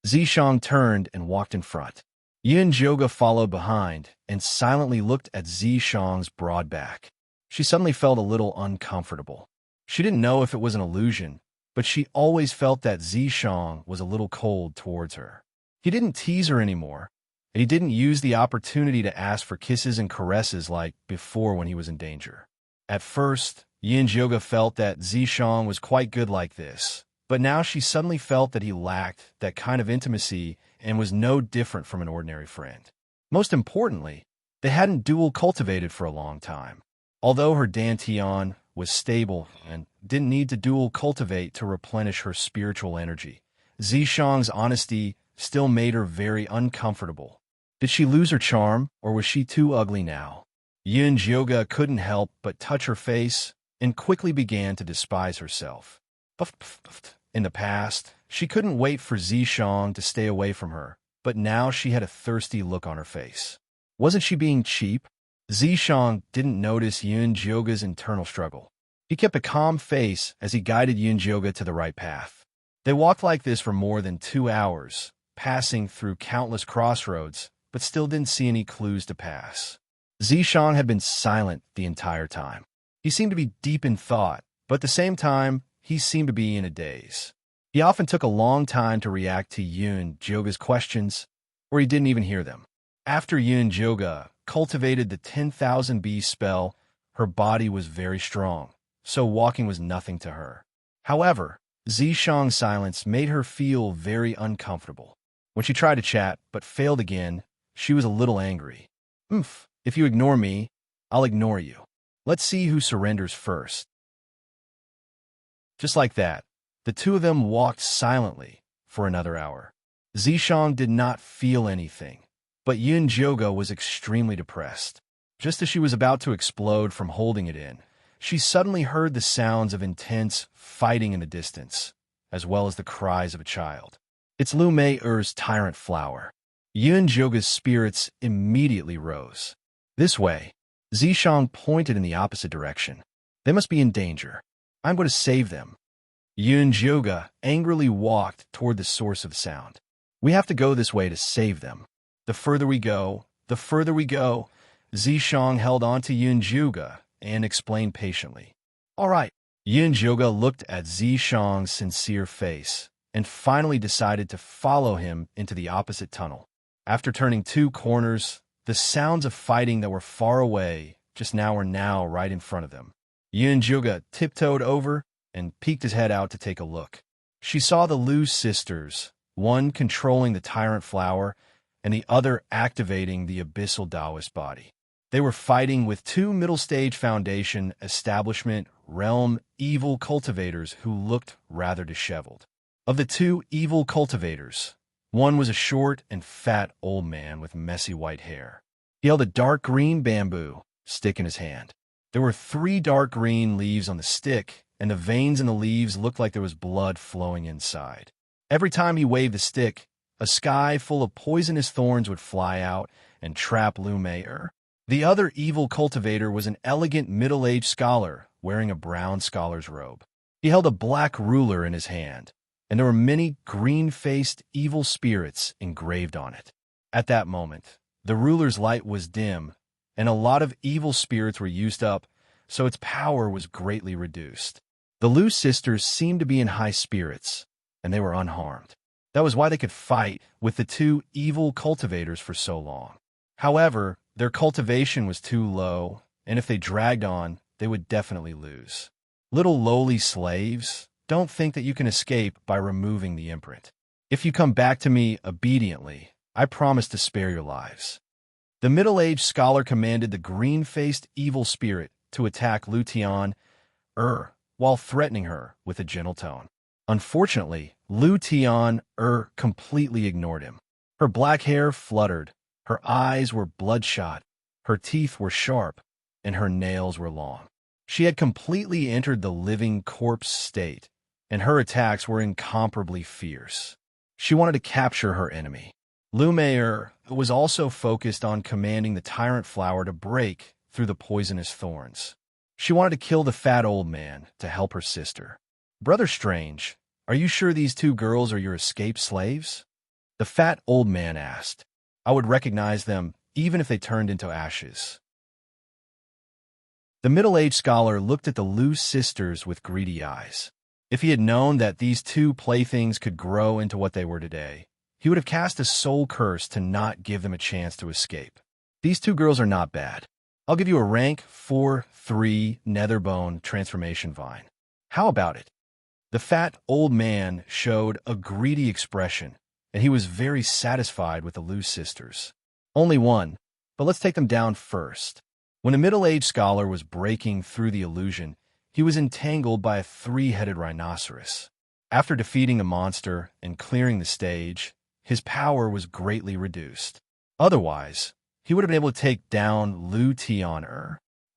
Zishang turned and walked in front. Yun Jyoga followed behind and silently looked at Zishang's broad back. She suddenly felt a little uncomfortable. She didn't know if it was an illusion, but she always felt that Zishang was a little cold towards her. He didn't tease her anymore, and he didn't use the opportunity to ask for kisses and caresses like before when he was in danger. At first, Yun Jyoga felt that Zishang was quite good like this, but now she suddenly felt that he lacked that kind of intimacy and was no different from an ordinary friend. Most importantly, they hadn't dual cultivated for a long time. Although her dantian was stable and didn't need to dual cultivate to replenish her spiritual energy, Zishang's honesty still made her very uncomfortable. Did she lose her charm, or was she too ugly now? Yun Jyoga couldn't help but touch her face and quickly began to despise herself. In the past, she couldn't wait for Zishang to stay away from her, but now she had a thirsty look on her face. Wasn't she being cheap? Zishang didn't notice Yun Jyoga's internal struggle. He kept a calm face as he guided Yun Jyoga to the right path. They walked like this for more than 2 hours, passing through countless crossroads, but still didn't see any clues to pass. Zishang had been silent the entire time. He seemed to be deep in thought, but at the same time, he seemed to be in a daze. He often took a long time to react to Yun Jyoga's questions, or he didn't even hear them. After Yun Jyoga cultivated the 10,000 bees spell, her body was very strong, so walking was nothing to her. However, Zishang's silence made her feel very uncomfortable. When she tried to chat, but failed again, she was a little angry. If you ignore me, I'll ignore you. Let's see who surrenders first. Just like that, the two of them walked silently for another hour. Zishang did not feel anything, but Yun Jyoga was extremely depressed. Just as she was about to explode from holding it in, she suddenly heard the sounds of intense fighting in the distance, as well as the cries of a child. It's Lu Mei-er's tyrant flower. Yun Jyoga's spirits immediately rose. This way. Zishang pointed in the opposite direction. They must be in danger. I'm going to save them. Yun Jyoga angrily walked toward the source of the sound. We have to go this way to save them. The further we go, the further we go. Zishang held on to Yun Jyoga and explained patiently. All right. Yun Jyoga looked at Zishang's sincere face and finally decided to follow him into the opposite tunnel. After turning 2 corners, the sounds of fighting that were far away just now were now right in front of them. Yunjuga tiptoed over and peeked his head out to take a look. She saw the Lu sisters, one controlling the tyrant flower and the other activating the abyssal Taoist body. They were fighting with two middle-stage Foundation establishment realm evil cultivators who looked rather disheveled. Of the two evil cultivators, one was a short and fat old man with messy white hair. He held a dark green bamboo stick in his hand. There were 3 dark green leaves on the stick, and the veins in the leaves looked like there was blood flowing inside. Every time he waved the stick, a sky full of poisonous thorns would fly out and trap Lumayer. The other evil cultivator was an elegant middle-aged scholar wearing a brown scholar's robe. He held a black ruler in his hand, and there were many green-faced evil spirits engraved on it. At that moment, the ruler's light was dim, and a lot of evil spirits were used up, so its power was greatly reduced. The Lu sisters seemed to be in high spirits, and they were unharmed. That was why they could fight with the 2 evil cultivators for so long. However, their cultivation was too low, and if they dragged on, they would definitely lose. Little lowly slaves, don't think that you can escape by removing the imprint. If you come back to me obediently, I promise to spare your lives. The middle-aged scholar commanded the green-faced evil spirit to attack Lu Tian, while threatening her with a gentle tone. Unfortunately, Lu Tian, completely ignored him. Her black hair fluttered, her eyes were bloodshot, her teeth were sharp, and her nails were long. She had completely entered the living corpse state, and her attacks were incomparably fierce. She wanted to capture her enemy. Lumayer was also focused on commanding the tyrant flower to break through the poisonous thorns. She wanted to kill the fat old man to help her sister. Brother Strange, are you sure these 2 girls are your escaped slaves? The fat old man asked. I would recognize them even if they turned into ashes. The middle-aged scholar looked at the Lu sisters with greedy eyes. If he had known that these 2 playthings could grow into what they were today, he would have cast a soul curse to not give them a chance to escape. These 2 girls are not bad. I'll give you a rank 4-3 Netherbone transformation vine. How about it? The fat old man showed a greedy expression, and he was very satisfied with the Lu sisters. Only one, but let's take them down first. When a middle-aged scholar was breaking through the illusion, he was entangled by a 3-headed rhinoceros. After defeating the monster and clearing the stage, his power was greatly reduced. Otherwise, he would have been able to take down Lu Tian.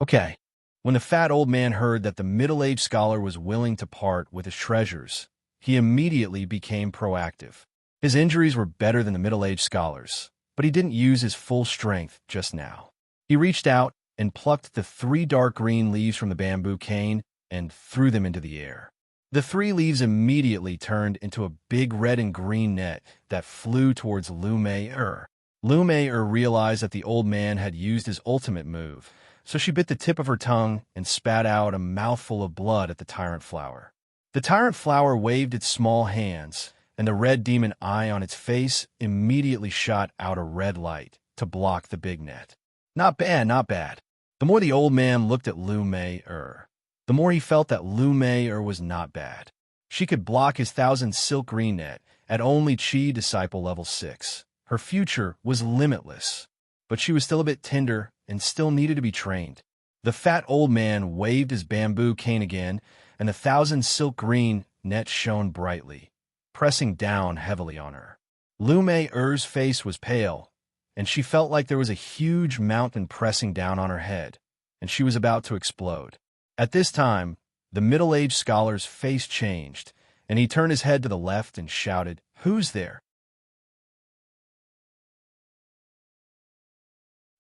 Okay. When the fat old man heard that the middle-aged scholar was willing to part with his treasures, he immediately became proactive. His injuries were better than the middle-aged scholar's, but he didn't use his full strength just now. He reached out and plucked the 3 dark green leaves from the bamboo cane and threw them into the air. The 3 leaves immediately turned into a big red and green net that flew towards Lumayer. Lumayer realized that the old man had used his ultimate move, so she bit the tip of her tongue and spat out a mouthful of blood at the tyrant flower. The tyrant flower waved its small hands, and the red demon eye on its face immediately shot out a red light to block the big net. Not bad, not bad. The more the old man looked at Lumayer, the more he felt that Lumayer was not bad. She could block his 1,000 silk green net at only Chi Disciple level 6. Her future was limitless, but she was still a bit tender and still needed to be trained. The fat old man waved his bamboo cane again, and the 1,000 silk green net shone brightly, pressing down heavily on her. Lumayer's face was pale, and she felt like there was a huge mountain pressing down on her head, and she was about to explode. At this time, the middle-aged scholar's face changed, and he turned his head to the left and shouted, "Who's there?"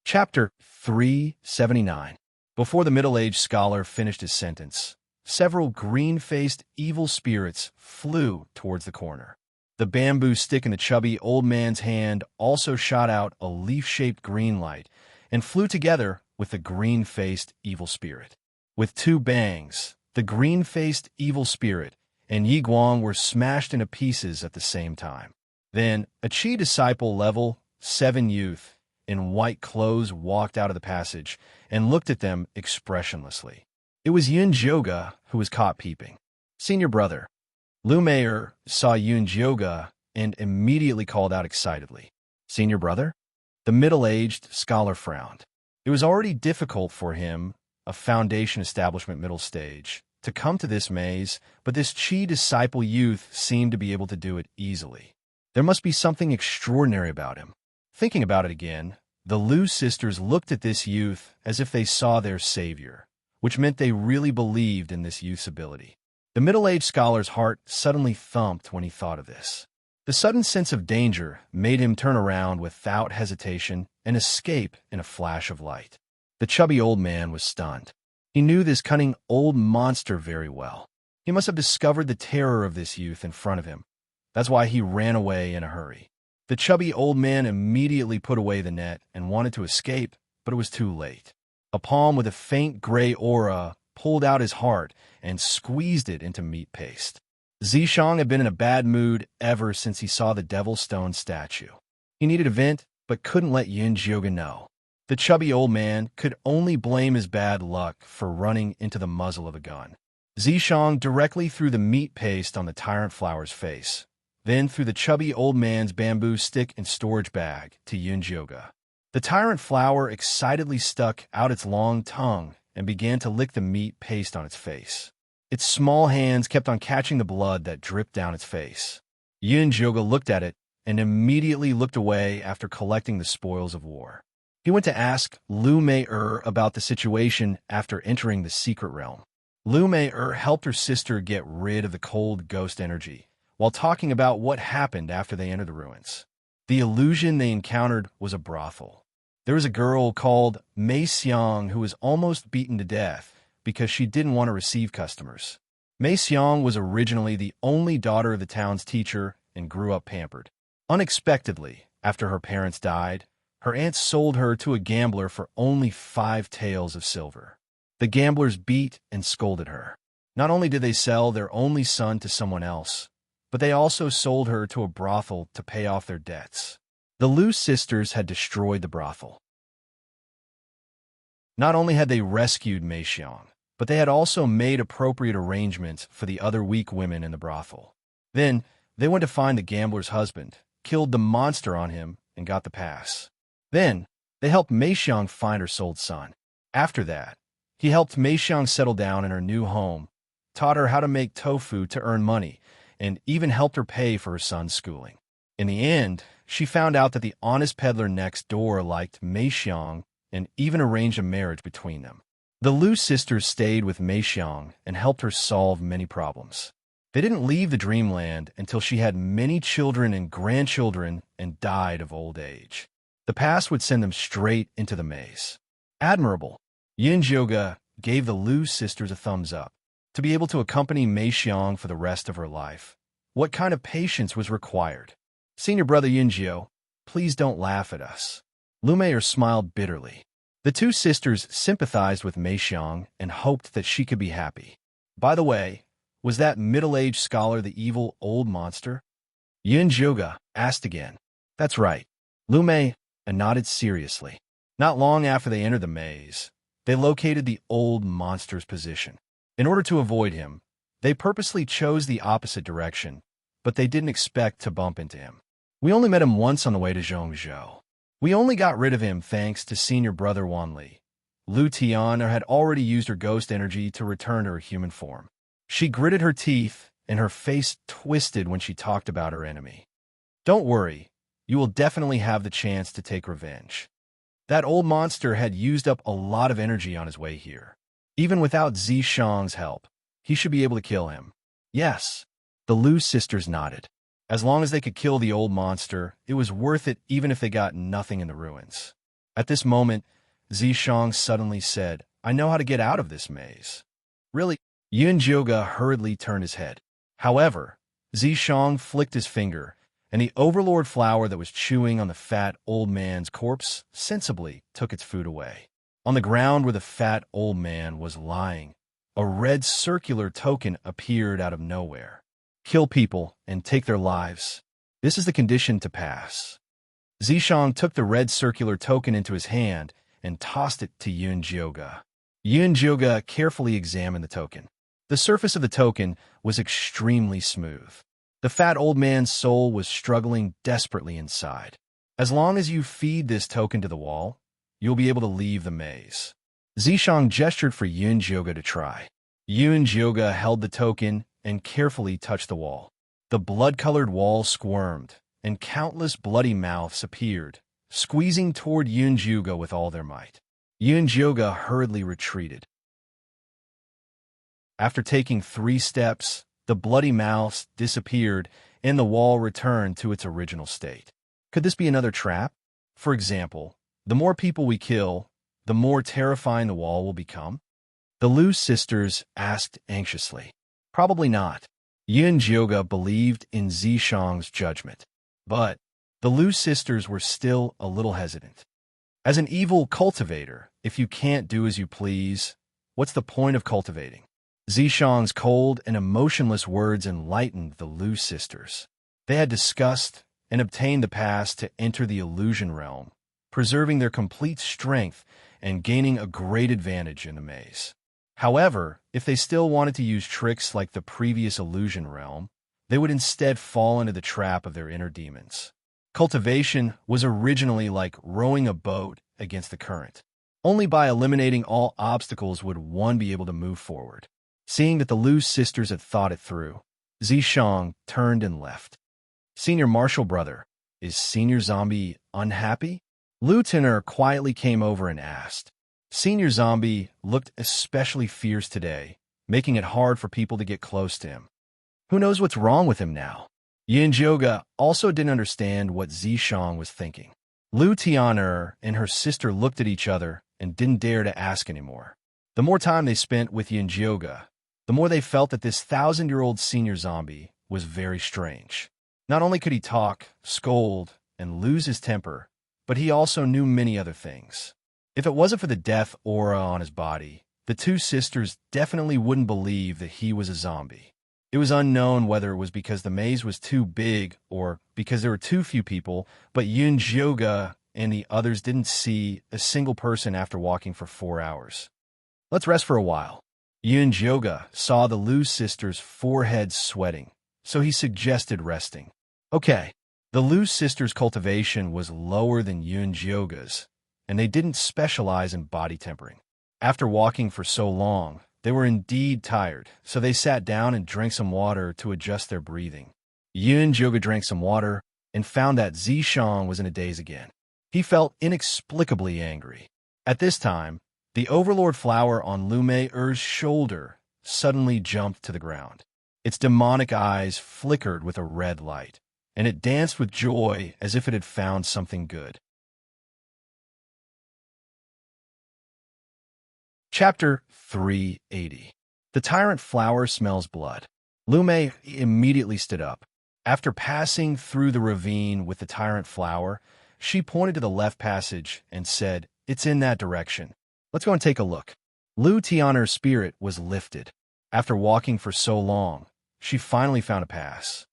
Chapter 379. Before the middle-aged scholar finished his sentence, several green-faced evil spirits flew towards the corner. The bamboo stick in the chubby old man's hand also shot out a leaf-shaped green light and flew together with the green-faced evil spirit. With 2 bangs, the green-faced evil spirit and Yi Guang were smashed into pieces at the same time. Then, a Chi Disciple level 7 youth in white clothes walked out of the passage and looked at them expressionlessly. It was Yun Jioga who was caught peeping. Senior brother. Lu Meier saw Yun Jioga and immediately called out excitedly. Senior brother? The middle-aged scholar frowned. It was already difficult for him, a foundation establishment middle stage, to come to this maze, but this Qi disciple youth seemed to be able to do it easily. There must be something extraordinary about him. Thinking about it again, the Lu sisters looked at this youth as if they saw their savior, which meant they really believed in this youth's ability. The middle-aged scholar's heart suddenly thumped when he thought of this. The sudden sense of danger made him turn around without hesitation and escape in a flash of light. The chubby old man was stunned. He knew this cunning old monster very well. He must have discovered the terror of this youth in front of him. That's why he ran away in a hurry. The chubby old man immediately put away the net and wanted to escape, but it was too late. A palm with a faint gray aura pulled out his heart and squeezed it into meat paste. Zishang had been in a bad mood ever since he saw the Devil Stone statue. He needed a vent, but couldn't let Yun Jioga know. The chubby old man could only blame his bad luck for running into the muzzle of a gun. Zishang directly threw the meat paste on the tyrant flower's face, then threw the chubby old man's bamboo stick and storage bag to Yun Jioga. The tyrant flower excitedly stuck out its long tongue and began to lick the meat paste on its face. Its small hands kept on catching the blood that dripped down its face. Yun Jioga looked at it and immediately looked away after collecting the spoils of war. He went to ask Lu Meier about the situation after entering the secret realm. Lu Meier helped her sister get rid of the cold ghost energy while talking about what happened after they entered the ruins. The illusion they encountered was a brothel. There was a girl called Mei Xiang who was almost beaten to death because she didn't want to receive customers. Mei Xiang was originally the only daughter of the town's teacher and grew up pampered. Unexpectedly, after her parents died, her aunt sold her to a gambler for only 5 taels of silver. The gamblers beat and scolded her. Not only did they sell their only son to someone else, but they also sold her to a brothel to pay off their debts. The Lu sisters had destroyed the brothel. Not only had they rescued Mei Xiang, but they had also made appropriate arrangements for the other weak women in the brothel. Then, they went to find the gambler's husband, killed the monster on him, and got the pass. Then, they helped Mei Xiang find her sold son. After that, he helped Mei Xiang settle down in her new home, taught her how to make tofu to earn money, and even helped her pay for her son's schooling. In the end, she found out that the honest peddler next door liked Mei Xiang and even arranged a marriage between them. The Lu sisters stayed with Mei Xiang and helped her solve many problems. They didn't leave the dreamland until she had many children and grandchildren and died of old age. The past would send them straight into the maze. Admirable. Yun Jioga gave the Lu sisters a thumbs up. To be able to accompany Mei Xiang for the rest of her life, what kind of patience was required? Senior brother Yun Jio, please don't laugh at us. Lu Meier smiled bitterly. The two sisters sympathized with Mei Xiang and hoped that she could be happy. By the way, was that middle-aged scholar the evil old monster? Yun Jioga asked again. That's right. Lu Mei nodded seriously. Not long after they entered the maze, they located the old monster's position. In order to avoid him, they purposely chose the opposite direction, but they didn't expect to bump into him. We only met him once on the way to Zhongzhou. We only got rid of him thanks to senior brother Wanli. Lu Tian had already used her ghost energy to return to her human form. She gritted her teeth, and her face twisted when she talked about her enemy. Don't worry, you will definitely have the chance to take revenge. That old monster had used up a lot of energy on his way here. Even without Zishang's help, he should be able to kill him. Yes, the Lu sisters nodded. As long as they could kill the old monster, it was worth it even if they got nothing in the ruins. At this moment, Zishang suddenly said, I know how to get out of this maze. Really? Yun Jioga hurriedly turned his head. However, Zishang flicked his finger, and the overlord flower that was chewing on the fat old man's corpse sensibly took its food away. On the ground where the fat old man was lying, a red circular token appeared out of nowhere. Kill people and take their lives. This is the condition to pass. Zishang took the red circular token into his hand and tossed it to Yun Jioga. Yunjoga carefully examined the token. The surface of the token was extremely smooth. The fat old man's soul was struggling desperately inside. As long as you feed this token to the wall, you'll be able to leave the maze. Zishang gestured for Yunjoga to try. Yunjoga held the token and carefully touched the wall. The blood-colored wall squirmed, and countless bloody mouths appeared, squeezing toward Yunjoga with all their might. Yunjoga hurriedly retreated. After taking 3 steps, the bloody mouths disappeared and the wall returned to its original state. Could this be another trap? For example, the more people we kill, the more terrifying the wall will become? The Lu sisters asked anxiously. Probably not. Yunjoga believed in Zishang's judgment. But the Lu sisters were still a little hesitant. As an evil cultivator, if you can't do as you please, what's the point of cultivating? Zishang's cold and emotionless words enlightened the Lu sisters. They had discussed and obtained the pass to enter the illusion realm, preserving their complete strength and gaining a great advantage in the maze. However, if they still wanted to use tricks like the previous illusion realm, they would instead fall into the trap of their inner demons. Cultivation was originally like rowing a boat against the current. Only by eliminating all obstacles would one be able to move forward. Seeing that the Lu sisters had thought it through, Zishang turned and left. Senior Marshal Brother, is Senior Zombie unhappy? Lieutenant quietly came over and asked. Senior Zombie looked especially fierce today, making it hard for people to get close to him. Who knows what's wrong with him now? Yunjoga also didn't understand what Zishang was thinking. Lu Tianer and her sister looked at each other and didn't dare to ask anymore. The more time they spent with Yunjoga, the more they felt that this 1,000-year-old senior zombie was very strange. Not only could he talk, scold, and lose his temper, but he also knew many other things. If it wasn't for the death aura on his body, the 2 sisters definitely wouldn't believe that he was a zombie. It was unknown whether it was because the maze was too big or because there were too few people, but Yunjoga and the others didn't see a single person after walking for 4 hours. Let's rest for a while. Yunjoga saw the Lu sisters' foreheads sweating, so he suggested resting. Okay, the Lu sisters' cultivation was lower than Yunjoga's, and they didn't specialize in body tempering. After walking for so long, they were indeed tired, so they sat down and drank some water to adjust their breathing. Yunjoga drank some water and found that Zishang was in a daze again. He felt inexplicably angry. At this time, the Overlord flower on Lu Mei's shoulder suddenly jumped to the ground. Its demonic eyes flickered with a red light, and it danced with joy as if it had found something good. Chapter 380. The Tyrant Flower Smells Blood. Lu Mei immediately stood up. After passing through the ravine with the Tyrant Flower, she pointed to the left passage and said, "It's in that direction. Let's go and take a look." Lu Tianer's spirit was lifted. After walking for so long, she finally found a pass.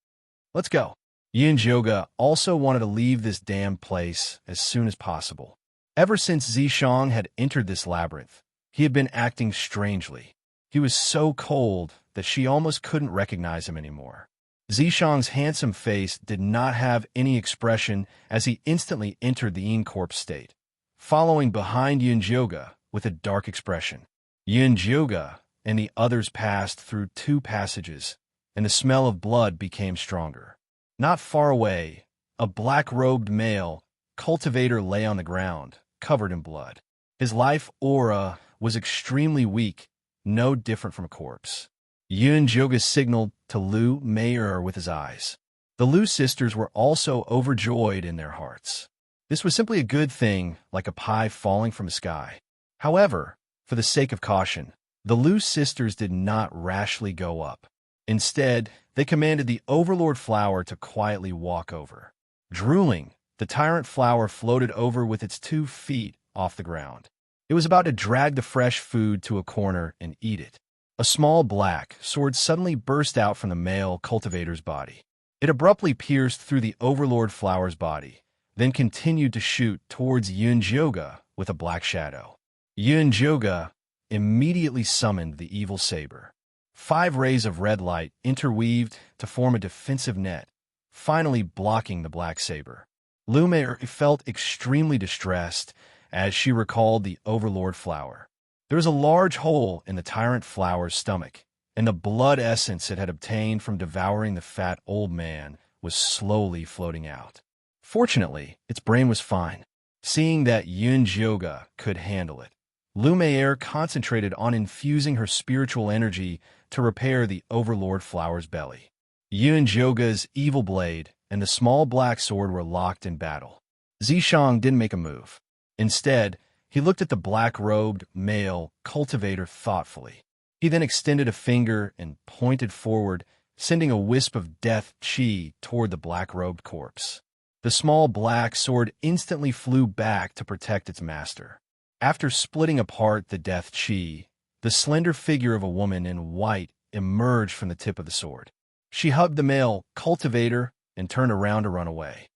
Let's go. Yunjoga also wanted to leave this damned place as soon as possible. Ever since Zishang had entered this labyrinth, he had been acting strangely. He was so cold that she almost couldn't recognize him anymore. Zishang's handsome face did not have any expression as he instantly entered the incorpse state, following behind Yunjoga with a dark expression. Yunjoga and the others passed through 2 passages, and the smell of blood became stronger. Not far away, a black-robed male cultivator lay on the ground, covered in blood. His life aura was extremely weak, no different from a corpse. Yunjoga signaled to Lu Mei with his eyes. The Lu sisters were also overjoyed in their hearts. This was simply a good thing, like a pie falling from the sky. However, for the sake of caution, the Lu sisters did not rashly go up. Instead, they commanded the Overlord flower to quietly walk over. Drooling, the Tyrant flower floated over with its 2 feet off the ground. It was about to drag the fresh food to a corner and eat it. A small black sword suddenly burst out from the male cultivator's body. It abruptly pierced through the Overlord flower's body, then continued to shoot towards Yunjoga with a black shadow. Yunjoga immediately summoned the evil saber. 5 rays of red light interweaved to form a defensive net, finally blocking the black saber. Lumiere felt extremely distressed as she recalled the Overlord flower. There was a large hole in the tyrant flower's stomach, and the blood essence it had obtained from devouring the fat old man was slowly floating out. Fortunately, its brain was fine. Seeing that Yun-Jyoga could handle it, Lumiere concentrated on infusing her spiritual energy to repair the Overlord flower's belly. Yun-Jyoga's evil blade and the small black sword were locked in battle. Zishang didn't make a move. Instead, he looked at the black-robed male cultivator thoughtfully. He then extended a finger and pointed forward, sending a wisp of death chi toward the black-robed corpse. The small black sword instantly flew back to protect its master. After splitting apart the death chi, the slender figure of a woman in white emerged from the tip of the sword. She hugged the male cultivator and turned around to run away.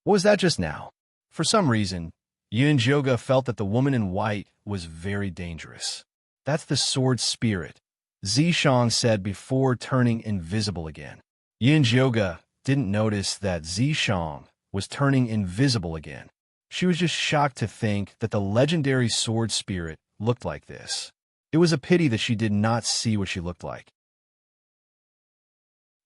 What was that just now? For some reason, Yun-Jyoga felt that the woman in white was very dangerous. That's the sword spirit, Zishang said before turning invisible again. Yun-Jyoga didn't notice that Zishang was turning invisible again. She was just shocked to think that the legendary sword spirit looked like this. It was a pity that she did not see what she looked like.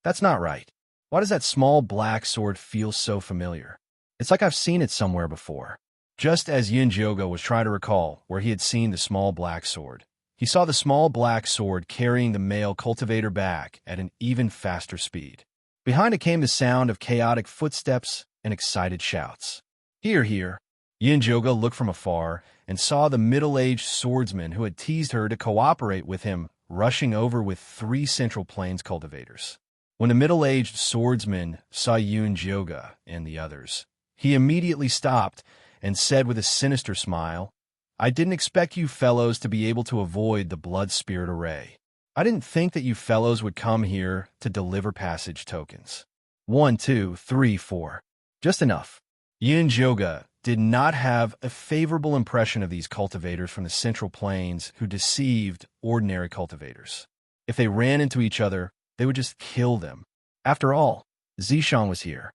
That's not right. Why does that small black sword feel so familiar? It's like I've seen it somewhere before. Just as Yun-Jyoga was trying to recall where he had seen the small black sword, he saw the small black sword carrying the male cultivator back at an even faster speed. Behind it came the sound of chaotic footsteps and excited shouts. Here, here. Yun-Jyoga looked from afar and saw the middle-aged swordsman who had teased her to cooperate with him rushing over with 3 Central Plains cultivators. When the middle-aged swordsman saw Yun-Jyoga and the others, he immediately stopped and said with a sinister smile, I didn't expect you fellows to be able to avoid the blood spirit array. I didn't think that you fellows would come here to deliver passage tokens. 1, 2, 3, 4. Just enough. Yun-Jyoga did not have a favorable impression of these cultivators from the Central Plains who deceived ordinary cultivators. If they ran into each other, they would just kill them. After all, Zishang was here.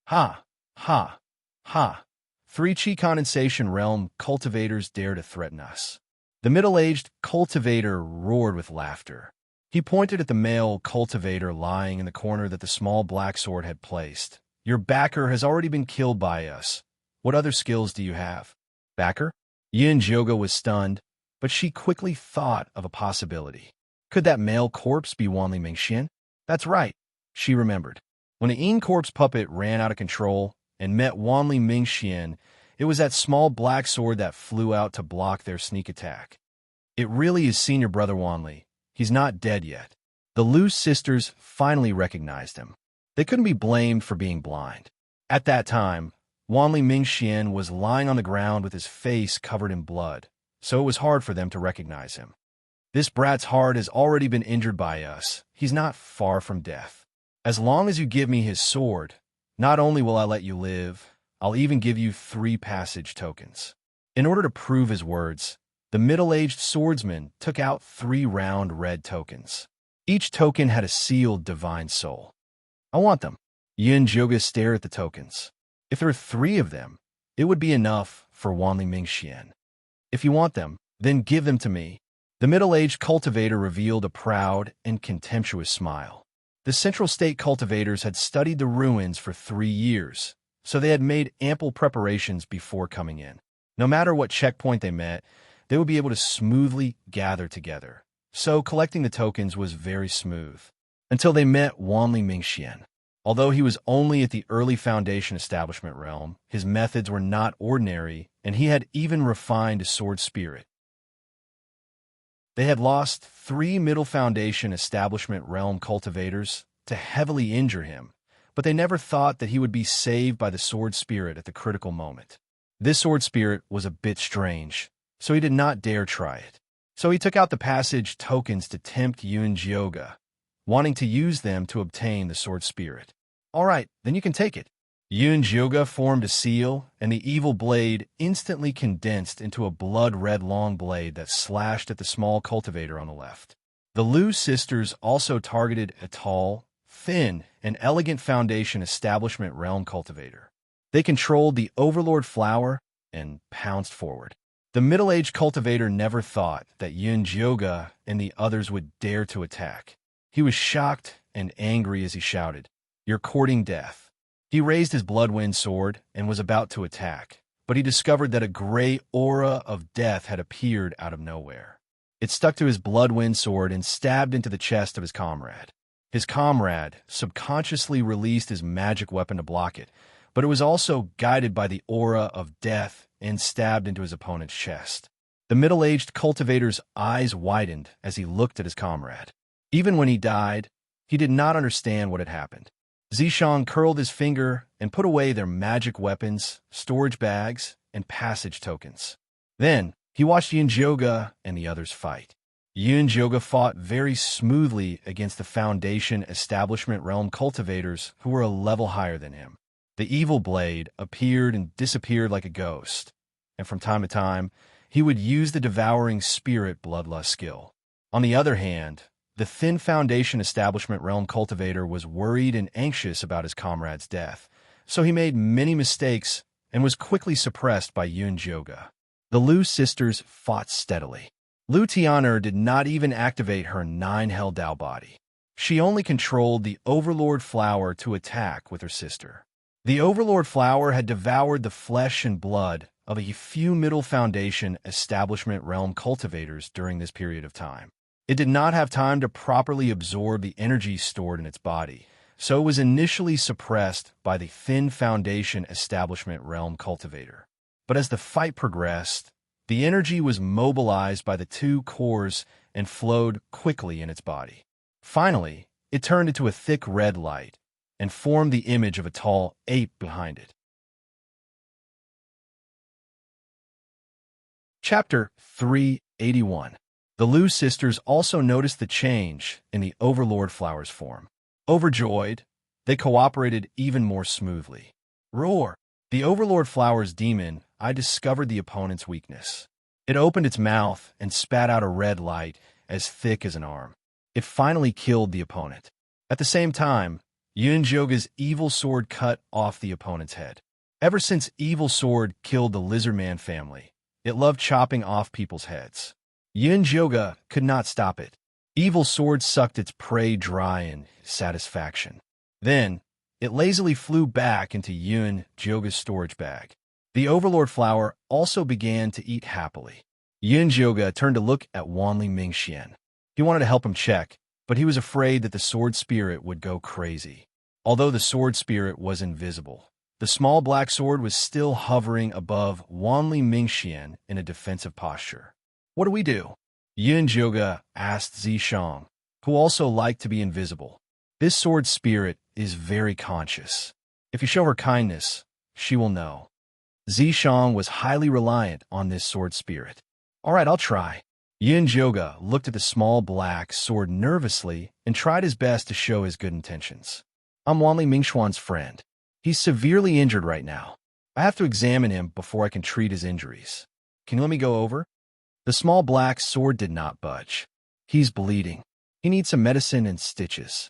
Ha, ha, ha. 3 chi condensation realm cultivators dare to threaten us. The middle-aged cultivator roared with laughter. He pointed at the male cultivator lying in the corner that the small black sword had placed. Your backer has already been killed by us. What other skills do you have? Backer? Yun-Jyoga was stunned, but she quickly thought of a possibility. Could that male corpse be Wanli Mingxian? That's right, she remembered. When the Yin corpse puppet ran out of control and met Wanli Mingxian, it was that small black sword that flew out to block their sneak attack. It really is senior brother Wanli. He's not dead yet. The Lu sisters finally recognized him. They couldn't be blamed for being blind. At that time, Wanli Mingxian was lying on the ground with his face covered in blood, so it was hard for them to recognize him. This brat's heart has already been injured by us. He's not far from death. As long as you give me his sword, not only will I let you live, I'll even give you 3 passage tokens. In order to prove his words, the middle-aged swordsman took out 3 round red tokens. Each token had a sealed divine soul. I want them. Yun-Jyoga stared at the tokens. If there are 3 of them, it would be enough for Wanli Mingxian. If you want them, then give them to me. The middle-aged cultivator revealed a proud and contemptuous smile. The Central State cultivators had studied the ruins for 3 years, so they had made ample preparations before coming in. No matter what checkpoint they met, they would be able to smoothly gather together. So collecting the tokens was very smooth. Until they met Wanli Mingxian. Although he was only at the early Foundation Establishment realm, his methods were not ordinary, and he had even refined a sword spirit. They had lost 3 Middle Foundation Establishment realm cultivators to heavily injure him, but they never thought that he would be saved by the sword spirit at the critical moment. This sword spirit was a bit strange, so he did not dare try it. So he took out the passage tokens to tempt Yun-Jyoga, wanting to use them to obtain the sword spirit. All right, then you can take it. Yun-Jyoga formed a seal, and the evil blade instantly condensed into a blood-red long blade that slashed at the small cultivator on the left. The Liu sisters also targeted a tall, thin, and elegant Foundation Establishment realm cultivator. They controlled the Overlord flower and pounced forward. The middle-aged cultivator never thought that Yun-Jyoga and the others would dare to attack. He was shocked and angry as he shouted, "You're courting death." He raised his Bloodwind sword and was about to attack, but he discovered that a gray aura of death had appeared out of nowhere. It stuck to his Bloodwind sword and stabbed into the chest of his comrade. His comrade subconsciously released his magic weapon to block it, but it was also guided by the aura of death and stabbed into his opponent's chest. The middle-aged cultivator's eyes widened as he looked at his comrade. Even when he died, he did not understand what had happened. Zishang curled his finger and put away their magic weapons, storage bags, and passage tokens. Then, he watched Yun-Jyoga and the others fight. Yun-Jyoga fought very smoothly against the Foundation Establishment realm cultivators who were a level higher than him. The evil blade appeared and disappeared like a ghost, and from time to time, he would use the devouring spirit bloodlust skill. On the other hand, the thin Foundation Establishment realm cultivator was worried and anxious about his comrade's death, so he made many mistakes and was quickly suppressed by Yun-Jyoga. The Liu sisters fought steadily. Liu Tian'er did not even activate her 9 Hell Dao body. She only controlled the Overlord flower to attack with her sister. The Overlord flower had devoured the flesh and blood of a few Middle Foundation Establishment realm cultivators during this period of time. It did not have time to properly absorb the energy stored in its body, so it was initially suppressed by the thin Foundation Establishment realm cultivator. But as the fight progressed, the energy was mobilized by the 2 cores and flowed quickly in its body. Finally, it turned into a thick red light and formed the image of a tall ape behind it. Chapter 381. The Liu sisters also noticed the change in the Overlord flower's form. Overjoyed, they cooperated even more smoothly. Roar! The Overlord flower's demon, I discovered the opponent's weakness. It opened its mouth and spat out a red light as thick as an arm. It finally killed the opponent. At the same time, Yun-Jyoga's evil sword cut off the opponent's head. Ever since Evil Sword killed the Lizardman family, it loved chopping off people's heads. Yun-Jyoga could not stop it. Evil Sword sucked its prey dry in satisfaction. Then, it lazily flew back into Yun-Jyoga's storage bag. The Overlord flower also began to eat happily. Yun-Jyoga turned to look at Wanli Mingxian. He wanted to help him check, but he was afraid that the sword spirit would go crazy. Although the sword spirit was invisible, the small black sword was still hovering above Wanli Mingxian in a defensive posture. What do we do? Yun-Jyoga asked Zishang, who also liked to be invisible. This sword spirit is very conscious. If you show her kindness, she will know. Zishang was highly reliant on this sword spirit. All right, I'll try. Yun-Jyoga looked at the small black sword nervously and tried his best to show his good intentions. I'm Wanli Mingxuan's friend. He's severely injured right now. I have to examine him before I can treat his injuries. Can you let me go over? The small black sword did not budge. He's bleeding. He needs some medicine and stitches.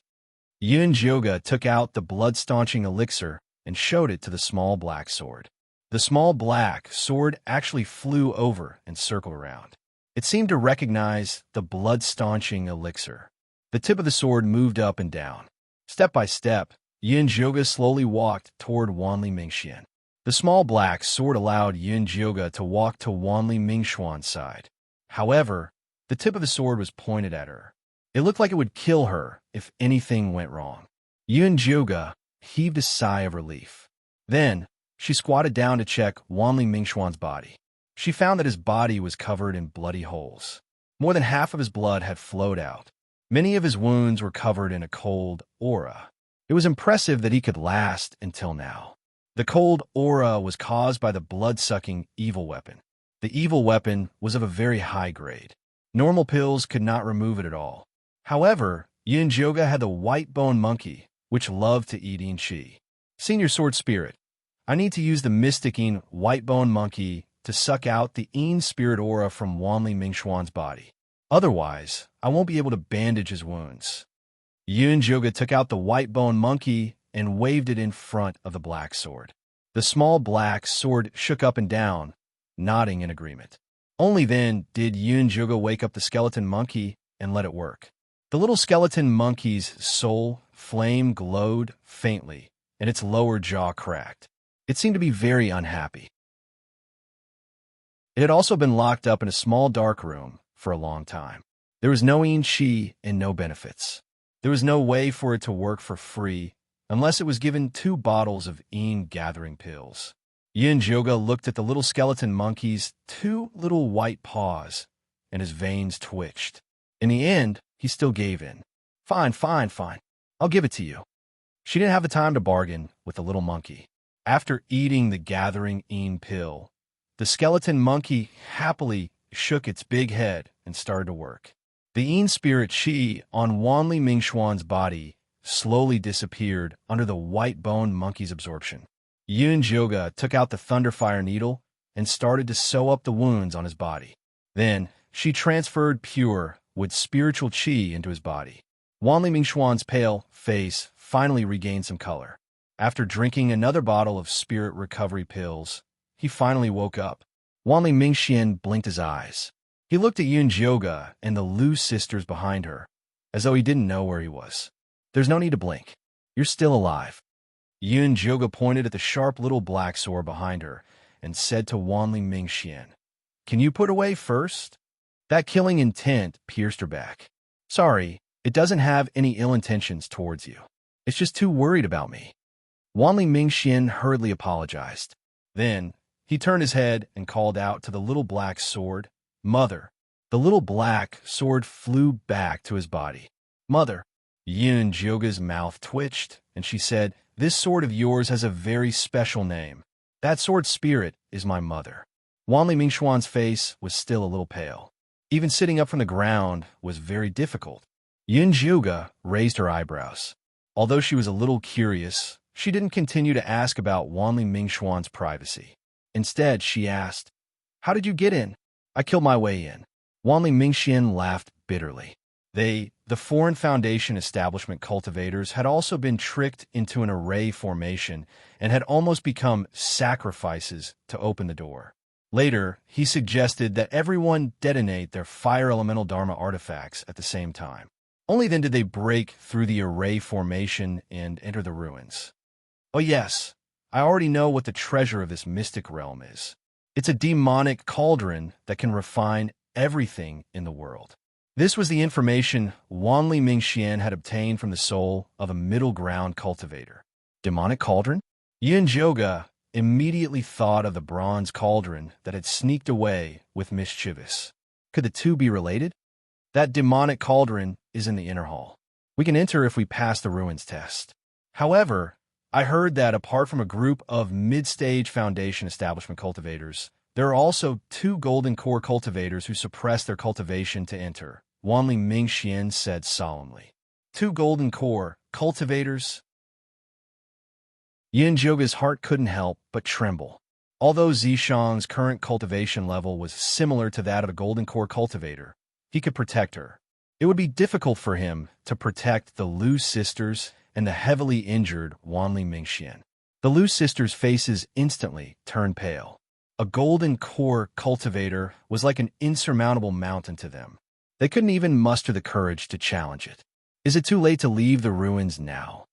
Yun-Jyoga took out the blood-staunching elixir and showed it to the small black sword. The small black sword actually flew over and circled around. It seemed to recognize the blood-staunching elixir. The tip of the sword moved up and down. Step by step, Yun-Jyoga slowly walked toward Wanli Mingxian. The small black sword allowed Yun-Jyoga to walk to Wanli Mingxuan's side. However, the tip of the sword was pointed at her. It looked like it would kill her if anything went wrong. Yun-Jyoga heaved a sigh of relief. Then, she squatted down to check Wanli Mingxuan's body. She found that his body was covered in bloody holes. More than half of his blood had flowed out. Many of his wounds were covered in a cold aura. It was impressive that he could last until now. The cold aura was caused by the blood-sucking evil weapon. The evil weapon was of a very high grade. Normal pills could not remove it at all. However, Yun-Jyoga had the white bone monkey, which loved to eat inchi. Senior Sword Spirit, I need to use the mysticine white bone monkey to suck out the Een spirit aura from Wanli Mingxuan's body. Otherwise, I won't be able to bandage his wounds. Yun Joga took out the white bone monkey and waved it in front of the black sword. The small black sword shook up and down, nodding in agreement. Only then did Yun Joga wake up the skeleton monkey and let it work. The little skeleton monkey's soul flame glowed faintly, and its lower jaw cracked. It seemed to be very unhappy. It had also been locked up in a small dark room for a long time. There was no Een Chi and no benefits. There was no way for it to work for free unless it was given 2 bottles of Een gathering pills. Yin Joga looked at the little skeleton monkey's 2 little white paws, and his veins twitched. In the end, he still gave in. Fine. I'll give it to you. She didn't have the time to bargain with the little monkey. After eating the gathering Een pill, the skeleton monkey happily shook its big head and started to work. The Een spirit Chi on Wanli Mingxuan's body slowly disappeared under the white bone monkey's absorption. Yun Joga took out the thunderfire needle and started to sew up the wounds on his body. Then, she transferred pure with spiritual Chi into his body. Wanli Mingxuan's pale face finally regained some color. After drinking another bottle of spirit recovery pills, he finally woke up. Wanli Mingxian blinked his eyes. He looked at Yun Joga and the Lu sisters behind her, as though he didn't know where he was. There's no need to blink. You're still alive. Yun Joga pointed at the sharp little black sword behind her and said to Wanli Mingxian, "Can you put away first?" That killing intent pierced her back. "Sorry, it doesn't have any ill intentions towards you. It's just too worried about me." Wanli Mingxian hurriedly apologized. Then, he turned his head and called out to the little black sword, "Mother." The little black sword flew back to his body. "Mother." Yun Joga's mouth twitched, and she said, "This sword of yours has a very special name. That sword spirit is my mother." Wanli Mingxuan's face was still a little pale. Even sitting up from the ground was very difficult. Yun Joga raised her eyebrows. Although she was a little curious, she didn't continue to ask about Wanli Mingxuan's privacy. Instead, she asked, "How did you get in?" "I killed my way in." Wanli Mingxian laughed bitterly. The Foreign Foundation establishment cultivators had also been tricked into an array formation and had almost become sacrifices to open the door. Later, he suggested that everyone detonate their fire elemental dharma artifacts at the same time. Only then did they break through the array formation and enter the ruins. "Oh yes, I already know what the treasure of this mystic realm is. It's a demonic cauldron that can refine everything in the world." This was the information Wanli Mingxian had obtained from the soul of a middle ground cultivator. Demonic cauldron? Yun Joga immediately thought of the bronze cauldron that had sneaked away with Mischievous. Could the two be related? That demonic cauldron is in the inner hall. We can enter if we pass the ruins test. However, I heard that apart from a group of mid-stage Foundation establishment cultivators, there are also 2 golden core cultivators who suppress their cultivation to enter, Wanli Mingxian said solemnly. 2 golden core cultivators? Yin Joga's heart couldn't help but tremble. Although Zishang's current cultivation level was similar to that of a golden core cultivator, he could protect her. It would be difficult for him to protect the Lu sisters and the heavily injured Wanli Mingxian. The Lu sisters' faces instantly turned pale. A golden core cultivator was like an insurmountable mountain to them. They couldn't even muster the courage to challenge it. "Is it too late to leave the ruins now?"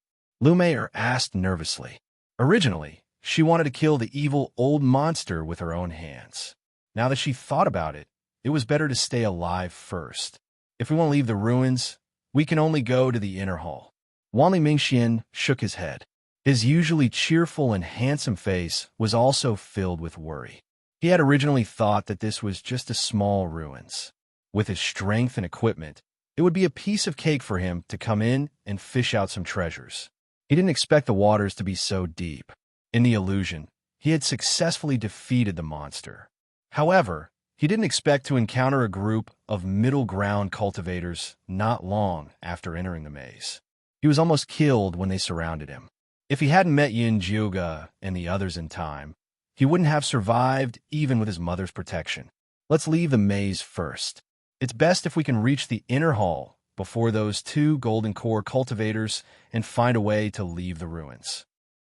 Lumayer asked nervously. Originally, she wanted to kill the evil old monster with her own hands. Now that she thought about it, it was better to stay alive first. "If we want to leave the ruins, we can only go to the inner hall." Wanli Mingxian shook his head. His usually cheerful and handsome face was also filled with worry. He had originally thought that this was just a small ruins. With his strength and equipment, it would be a piece of cake for him to come in and fish out some treasures. He didn't expect the waters to be so deep. In the illusion, he had successfully defeated the monster. However, he didn't expect to encounter a group of middle ground cultivators not long after entering the maze. He was almost killed when they surrounded him. If he hadn't met Yin Jioga and the others in time, he wouldn't have survived even with his mother's protection. Let's leave the maze first. It's best if we can reach the inner hall before those two golden core cultivators and find a way to leave the ruins.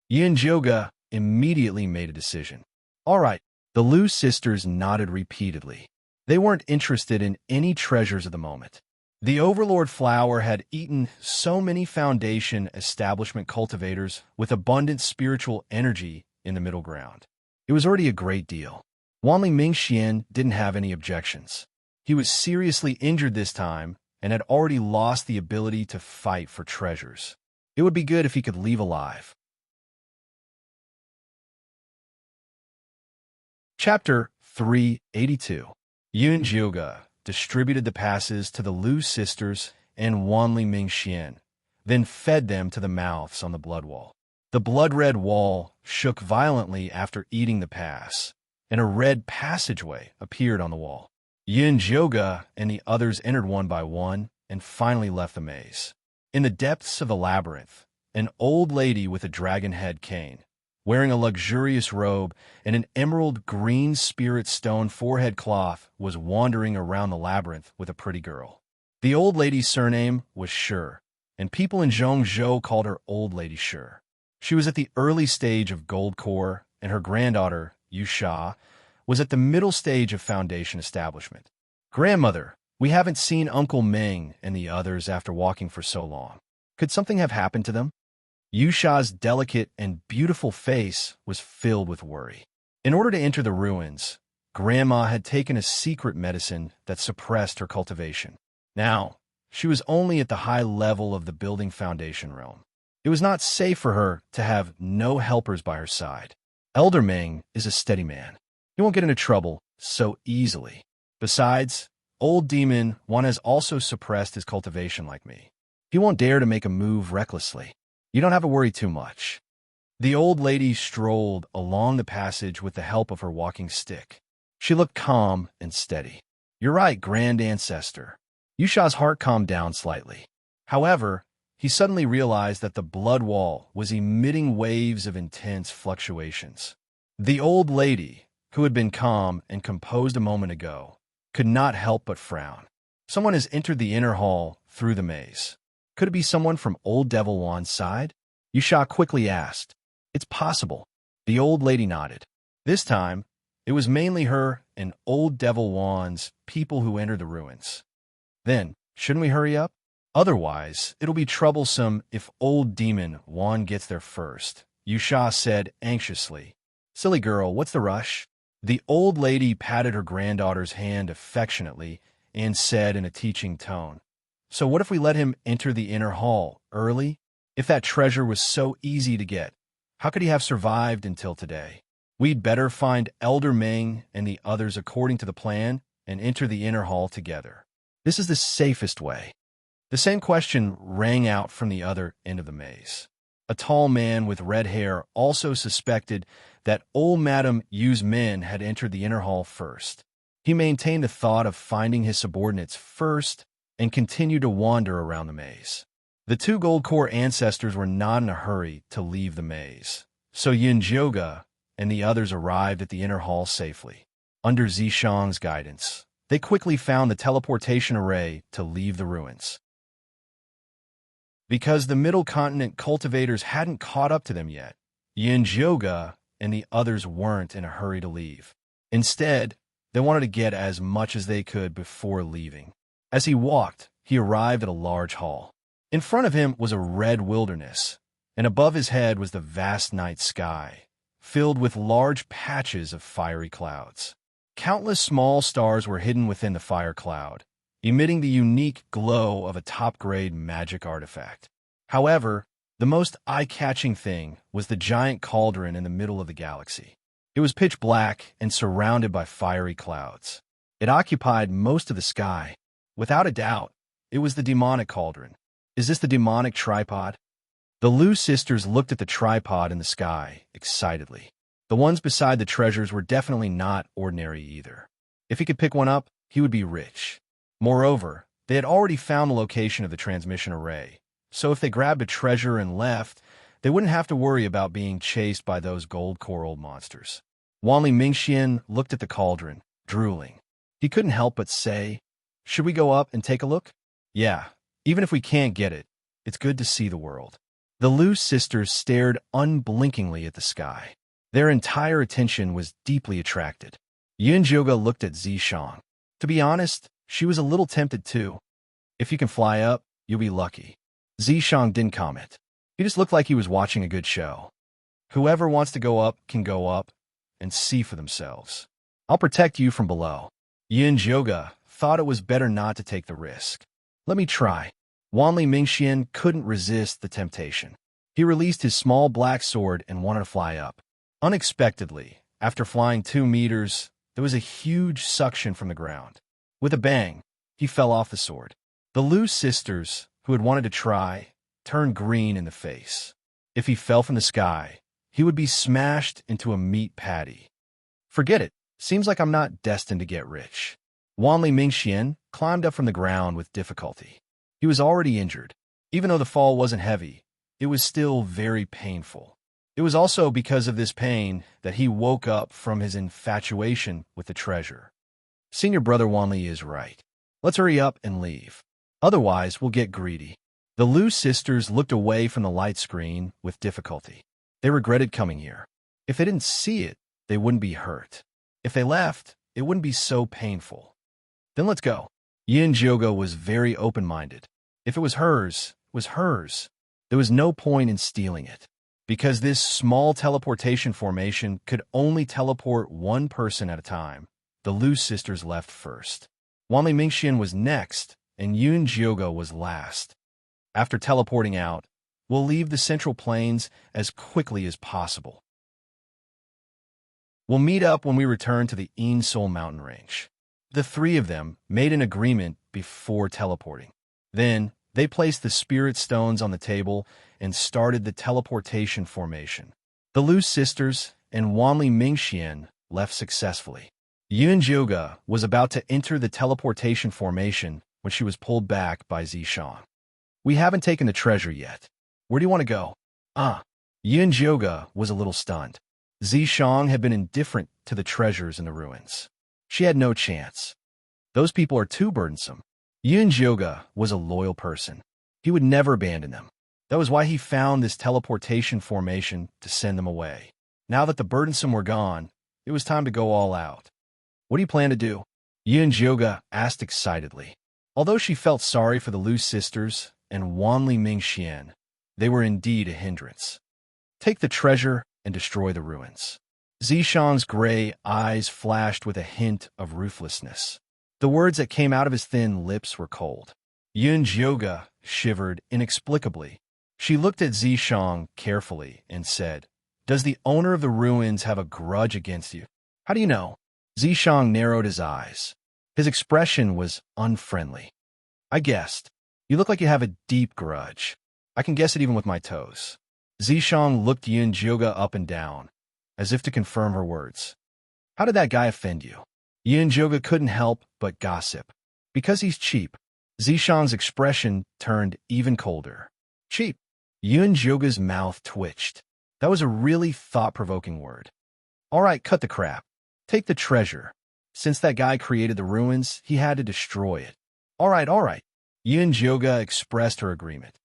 Yin Jioga immediately made a decision. All right, the Lu sisters nodded repeatedly. They weren't interested in any treasures of the moment. The Overlord Flower had eaten so many Foundation establishment cultivators with abundant spiritual energy in the middle ground. It was already a great deal. Wanli Mingxian didn't have any objections. He was seriously injured this time and had already lost the ability to fight for treasures. It would be good if he could leave alive. Chapter 382. Yun Jioga distributed the passes to the Lu sisters and Wanli Mingxian, then fed them to the mouths on the blood wall. The blood-red wall shook violently after eating the pass, and a red passageway appeared on the wall. Yin Jioga and the others entered one by one and finally left the maze. In the depths of the labyrinth, an old lady with a dragon-head cane, wearing a luxurious robe and an emerald green spirit stone forehead cloth, was wandering around the labyrinth with a pretty girl. The old lady's surname was Shi, and people in Zhongzhou called her Old Lady Shi. She was at the early stage of Gold Core, and her granddaughter, Yusha, was at the middle stage of Foundation establishment. Grandmother, we haven't seen Uncle Ming and the others after walking for so long. Could something have happened to them? Yusha's delicate and beautiful face was filled with worry. In order to enter the ruins, Grandma had taken a secret medicine that suppressed her cultivation. Now, she was only at the high level of the building Foundation realm. It was not safe for her to have no helpers by her side. Elder Ming is a steady man. He won't get into trouble so easily. Besides, old demon Wan has also suppressed his cultivation like me. He won't dare to make a move recklessly. You don't have to worry too much. The old lady strolled along the passage with the help of her walking stick. She looked calm and steady. You're right, Grand Ancestor. Yusha's heart calmed down slightly. However, he suddenly realized that the blood wall was emitting waves of intense fluctuations. The old lady, who had been calm and composed a moment ago, could not help but frown. Someone has entered the inner hall through the maze. Could it be someone from Old Devil Wan's side? Yusha quickly asked. It's possible. The old lady nodded. This time, it was mainly her and Old Devil Wan's people who entered the ruins. Then, shouldn't we hurry up? Otherwise, it'll be troublesome if Old Demon Wan gets there first, Yusha said anxiously. Silly girl, what's the rush? The old lady patted her granddaughter's hand affectionately and said in a teaching tone, So what if we let him enter the inner hall early? If that treasure was so easy to get, how could he have survived until today? We'd better find Elder Ming and the others according to the plan and enter the inner hall together. This is the safest way. The same question rang out from the other end of the maze. A tall man with red hair also suspected that old Madame Yu's men had entered the inner hall first. He maintained a thought of finding his subordinates first and continued to wander around the maze. The two Gold Core ancestors were not in a hurry to leave the maze, so Yin Jioga and the others arrived at the inner hall safely. Under Zishang's guidance, they quickly found the teleportation array to leave the ruins. Because the Middle Continent cultivators hadn't caught up to them yet, Yin Jioga and the others weren't in a hurry to leave. Instead, they wanted to get as much as they could before leaving. As he walked, he arrived at a large hall. In front of him was a red wilderness, and above his head was the vast night sky, filled with large patches of fiery clouds. Countless small stars were hidden within the fire cloud, emitting the unique glow of a top-grade magic artifact. However, the most eye-catching thing was the giant cauldron in the middle of the galaxy. It was pitch black and surrounded by fiery clouds. It occupied most of the sky. Without a doubt, it was the demonic cauldron. Is this the demonic tripod? The Lu sisters looked at the tripod in the sky excitedly. The ones beside the treasures were definitely not ordinary either. If he could pick one up, he would be rich. Moreover, they had already found the location of the transmission array, so if they grabbed a treasure and left, They wouldn't have to worry about being chased by those gold coral monsters. Wanli Mingxian looked at the cauldron, drooling. He couldn't help but say, "Should we go up and take a look?" "Yeah, even if we can't get it, it's good to see the world." The Lu sisters stared unblinkingly at the sky. Their entire attention was deeply attracted. Yunjioga looked at Zishang. To be honest, she was a little tempted too. "If you can fly up, you'll be lucky." Zishang didn't comment. He just looked like he was watching a good show. "Whoever wants to go up can go up and see for themselves. I'll protect you from below." Yunjioga thought it was better not to take the risk. "Let me try." Wanli Mingxian couldn't resist the temptation. He released his small black sword and wanted to fly up. Unexpectedly, after flying 2 meters, there was a huge suction from the ground. With a bang, he fell off the sword. The Lu sisters, who had wanted to try, turned green in the face. If he fell from the sky, he would be smashed into a meat patty. "Forget it. Seems like I'm not destined to get rich." Wanli Mingxian climbed up from the ground with difficulty. He was already injured. Even though the fall wasn't heavy, it was still very painful. It was also because of this pain that he woke up from his infatuation with the treasure. Senior brother Wanli is right. Let's hurry up and leave. Otherwise, we'll get greedy. The Lu sisters looked away from the light screen with difficulty. They regretted coming here. If they didn't see it, they wouldn't be hurt. If they left, it wouldn't be so painful. "Then let's go." Yunjioga was very open-minded. If it was hers, it was hers. There was no point in stealing it. Because this small teleportation formation could only teleport one person at a time, the Lu sisters left first. Wanli Mingxian was next, and Yunjioga was last. After teleporting out, we'll leave the Central Plains as quickly as possible. We'll meet up when we return to the Sol mountain range. The 3 of them made an agreement before teleporting. Then, they placed the spirit stones on the table and started the teleportation formation. The Lu sisters and Wanli Mingxian left successfully. Yunjioga was about to enter the teleportation formation when she was pulled back by Zishang. "We haven't taken the treasure yet. Where do you want to go?" Yunjioga was a little stunned. Zishang had been indifferent to the treasures in the ruins. She had no chance. Those people are too burdensome. Yunjioga was a loyal person. He would never abandon them. That was why he found this teleportation formation to send them away. Now that the burdensome were gone, it was time to go all out. "What do you plan to do?" Yunjioga asked excitedly. Although she felt sorry for the Lu sisters and Wanli Mingxian, they were indeed a hindrance. "Take the treasure and destroy the ruins." Zishang's gray eyes flashed with a hint of ruthlessness. The words that came out of his thin lips were cold. Yunjioga shivered inexplicably. She looked at Zishang carefully and said, "Does the owner of the ruins have a grudge against you?" "How do you know?" Zishang narrowed his eyes. His expression was unfriendly. "I guessed. You look like you have a deep grudge. I can guess it even with my toes." Zishang looked Yunjioga up and down, as if to confirm her words. "How did that guy offend you?" Yunjioga couldn't help but gossip. "Because he's cheap." Zishang's expression turned even colder. "Cheap?" Yunjioga's mouth twitched. That was a really thought-provoking word. "All right, cut the crap. Take the treasure. Since that guy created the ruins, he had to destroy it." All right. Yunjioga expressed her agreement.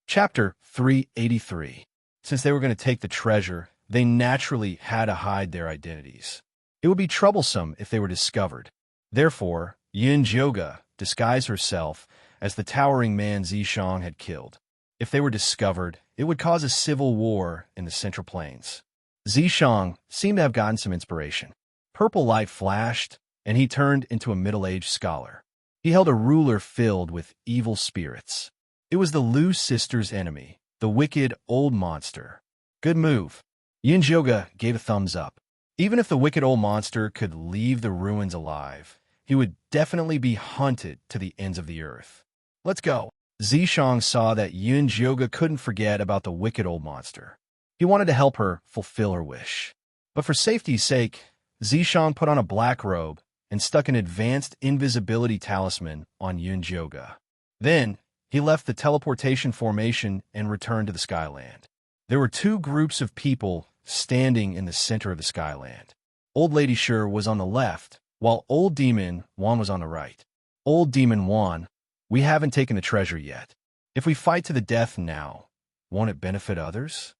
Chapter 383. Since they were going to take the treasure, they naturally had to hide their identities. It would be troublesome if they were discovered. Therefore, Yunjioga disguised herself as the towering man Zishang had killed. If they were discovered, it would cause a civil war in the Central Plains. Zishang seemed to have gotten some inspiration. Purple light flashed, and he turned into a middle-aged scholar. He held a ruler filled with evil spirits. It was the Lu sisters' enemy, the wicked old monster. Good move. Yunjioga gave a thumbs up. Even if the wicked old monster could leave the ruins alive, he would definitely be hunted to the ends of the earth. Let's go. Zishang saw that Yunjioga couldn't forget about the wicked old monster. He wanted to help her fulfill her wish. But for safety's sake, Zishang put on a black robe and stuck an advanced invisibility talisman on Yunjioga. Then, he left the teleportation formation and returned to the Skyland. There were two groups of people standing in the center of the Skyland. Old Lady Sure was on the left, while Old Demon Juan was on the right. Old Demon Juan, we haven't taken the treasure yet. If we fight to the death now, won't it benefit others?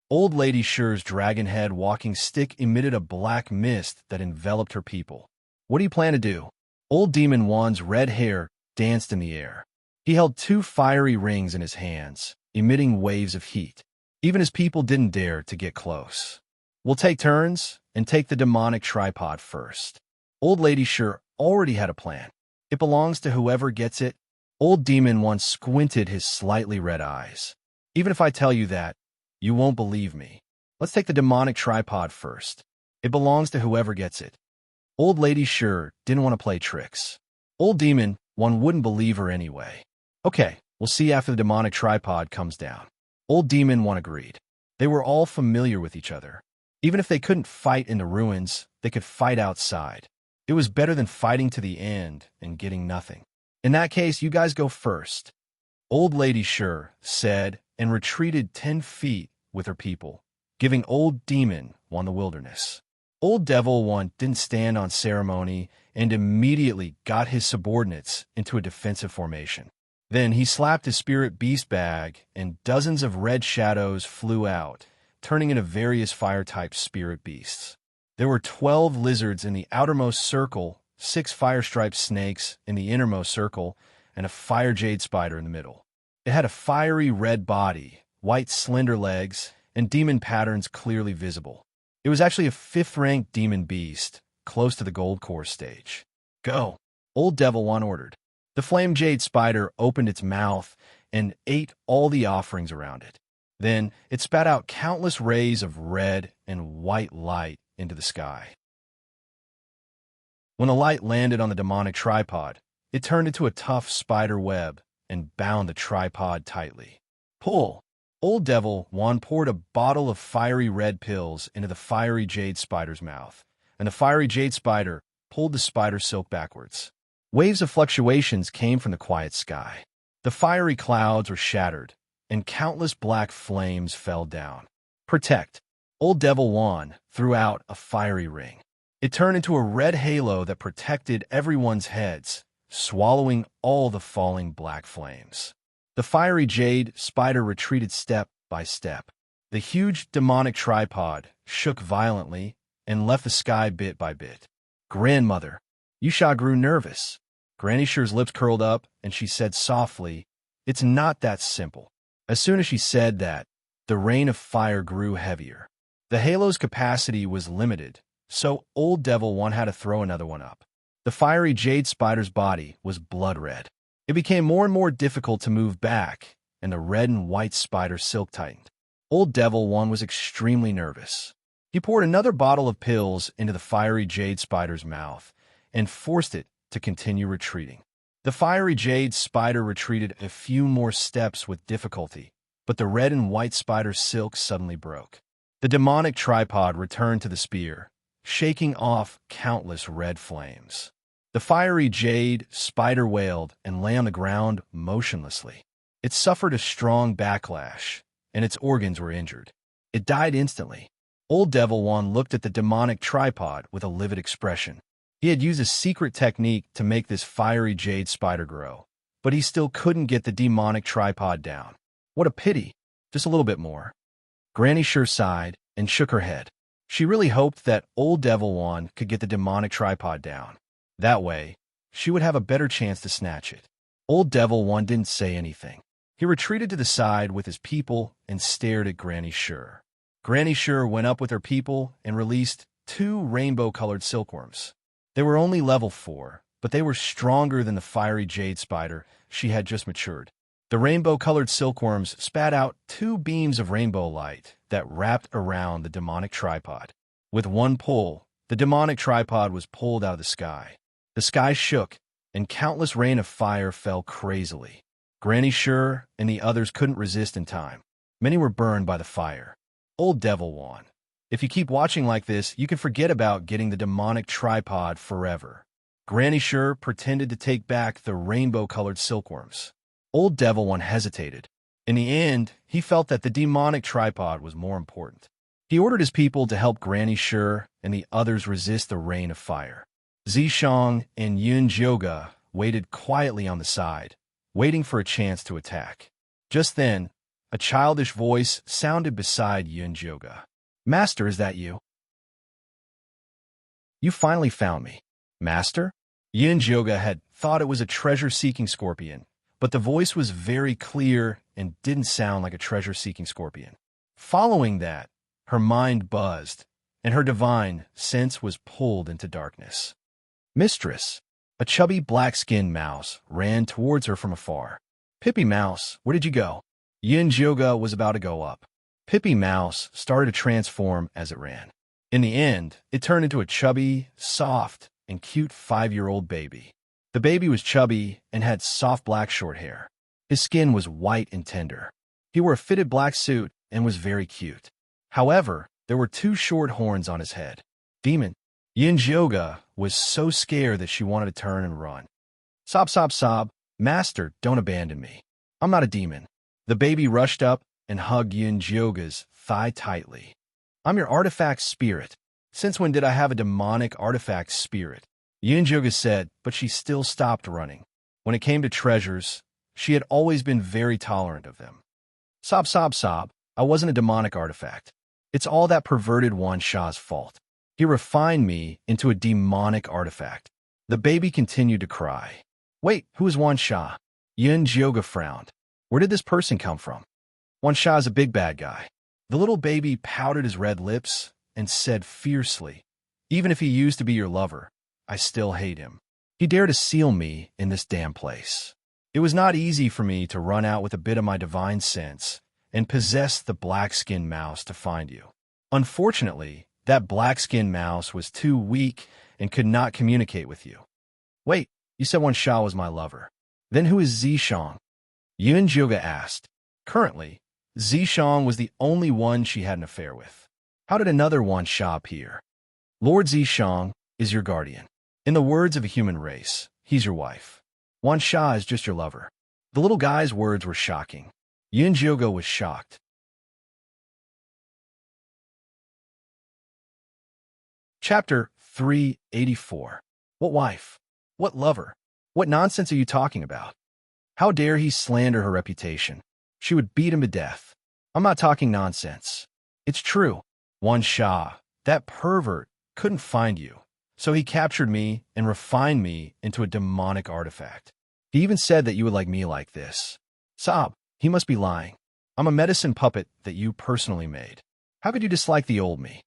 Old Lady Sure's dragon head walking stick emitted a black mist that enveloped her people. What do you plan to do? Old Demon Juan's red hair danced in the air. He held two fiery rings in his hands, emitting waves of heat. Even his people didn't dare to get close. We'll take turns and take the demonic tripod first. Old Lady Sure already had a plan. It belongs to whoever gets it. Old Demon once squinted his slightly red eyes. Even if I tell you that, you won't believe me. Let's take the demonic tripod first. It belongs to whoever gets it. Old Lady Sure didn't want to play tricks. Old Demon One wouldn't believe her anyway. Okay, we'll see after the demonic tripod comes down. Old Demon One agreed. They were all familiar with each other. Even if they couldn't fight in the ruins, they could fight outside. It was better than fighting to the end and getting nothing. In that case, you guys go first. Old Lady Sure said and retreated 10 feet with her people, giving Old Demon One the wilderness. Old Devil One didn't stand on ceremony and immediately got his subordinates into a defensive formation. Then he slapped his spirit beast bag and dozens of red shadows flew out, turning into various fire-type spirit beasts. There were 12 lizards in the outermost circle, 6 fire-striped snakes in the innermost circle, and a fire jade spider in the middle. It had a fiery red body, white slender legs, and demon patterns clearly visible. It was actually a 5th-ranked demon beast, close to the gold core stage. Go! Old Devil One ordered. The flame jade spider opened its mouth and ate all the offerings around it. Then it spat out countless rays of red and white light into the sky. When the light landed on the demonic tripod, it turned into a tough spider web and bound the tripod tightly. Pull! Old Devil One poured a bottle of fiery red pills into the fiery jade spider's mouth, and the fiery jade spider pulled the spider silk backwards. Waves of fluctuations came from the quiet sky. The fiery clouds were shattered, and countless black flames fell down. Protect! Old Devil One threw out a fiery ring. It turned into a red halo that protected everyone's heads, swallowing all the falling black flames. The fiery jade spider retreated step by step. The huge demonic tripod shook violently and left the sky bit by bit. Grandmother, Yusha grew nervous. Granny Sure's lips curled up, and she said softly, "It's not that simple." As soon as she said that, the rain of fire grew heavier. The halo's capacity was limited, so Old Devil One had to throw another one up. The fiery jade spider's body was blood red. It became more and more difficult to move back, and the red and white spider silk tightened. Old Devil One was extremely nervous. He poured another bottle of pills into the fiery jade spider's mouth and forced it to continue retreating. The fiery jade spider retreated a few more steps with difficulty, but the red and white spider's silk suddenly broke. The demonic tripod returned to the spear, shaking off countless red flames. The fiery jade spider wailed and lay on the ground motionlessly. It suffered a strong backlash, and its organs were injured. It died instantly. Old Devil One looked at the demonic tripod with a livid expression. He had used a secret technique to make this fiery jade spider grow, but he still couldn't get the demonic tripod down. What a pity. Just a little bit more. Granny Sure sighed and shook her head. She really hoped that Old Devil One could get the demonic tripod down. That way, she would have a better chance to snatch it. Old Devil One didn't say anything. He retreated to the side with his people and stared at Granny Sure. Granny Sure went up with her people and released 2 rainbow-colored silkworms. They were only level 4, but they were stronger than the fiery jade spider she had just matured. The rainbow-colored silkworms spat out 2 beams of rainbow light that wrapped around the demonic tripod. With one pull, the demonic tripod was pulled out of the sky. The sky shook, and countless rain of fire fell crazily. Granny Sure and the others couldn't resist in time. Many were burned by the fire. Old Devil One, if you keep watching like this, you can forget about getting the demonic tripod forever. Granny Sure pretended to take back the rainbow-colored silkworms. Old Devil One hesitated. In the end, he felt that the demonic tripod was more important. He ordered his people to help Granny Sure and the others resist the rain of fire. Zishang and Yun Jioga waited quietly on the side, waiting for a chance to attack. Just then, a childish voice sounded beside Yun Jioga. "Master, is that you? You finally found me." "Master?" Yun Jioga had thought it was a treasure-seeking scorpion, but the voice was very clear and didn't sound like a treasure-seeking scorpion. Following that, her mind buzzed, and her divine sense was pulled into darkness. "Mistress!" A chubby black-skinned mouse ran towards her from afar. "Pippy Mouse, where did you go?" Yun Jioga was about to go up. Pippy Mouse started to transform as it ran. In the end, it turned into a chubby, soft, and cute 5-year-old baby. The baby was chubby and had soft black short hair. His skin was white and tender. He wore a fitted black suit and was very cute. However, there were 2 short horns on his head. "Demon!" Yun Jioga was so scared that she wanted to turn and run. "Sob, sob, sob. Master, don't abandon me. I'm not a demon." The baby rushed up and hugged Yun Jioga's thigh tightly. "I'm your artifact spirit." "Since when did I have a demonic artifact spirit?" Yun Jioga said, but she still stopped running. When it came to treasures, she had always been very tolerant of them. "Sob, sob, sob. I wasn't a demonic artifact. It's all that perverted Wan Sha's fault. He refined me into a demonic artifact." The baby continued to cry. "Wait, who is Wan Sha?" Yun Jioga frowned. "Where did this person come from?" "Wan Sha is a big bad guy." The little baby pouted his red lips and said fiercely, "Even if he used to be your lover, I still hate him. He dared to seal me in this damn place. It was not easy for me to run out with a bit of my divine sense and possess the black-skinned mouse to find you. Unfortunately, that black-skinned mouse was too weak and could not communicate with you." "Wait, you said Wan Sha was my lover. Then who is Zishang?" Yun Jioga asked. Currently, Zishang was the only one she had an affair with. "How did another Wan Sha appear?" "Lord Zishang is your guardian. In the words of a human race, he's your wife. Wan Sha is just your lover." The little guy's words were shocking. Yun Jioga was shocked. Chapter 384. What wife? What lover? What nonsense are you talking about? How dare he slander her reputation? She would beat him to death. "I'm not talking nonsense. It's true. Wan Sha, that pervert, couldn't find you, so he captured me and refined me into a demonic artifact. He even said that you would like me like this." "Sob, he must be lying. I'm a medicine puppet that you personally made. How could you dislike the old me?"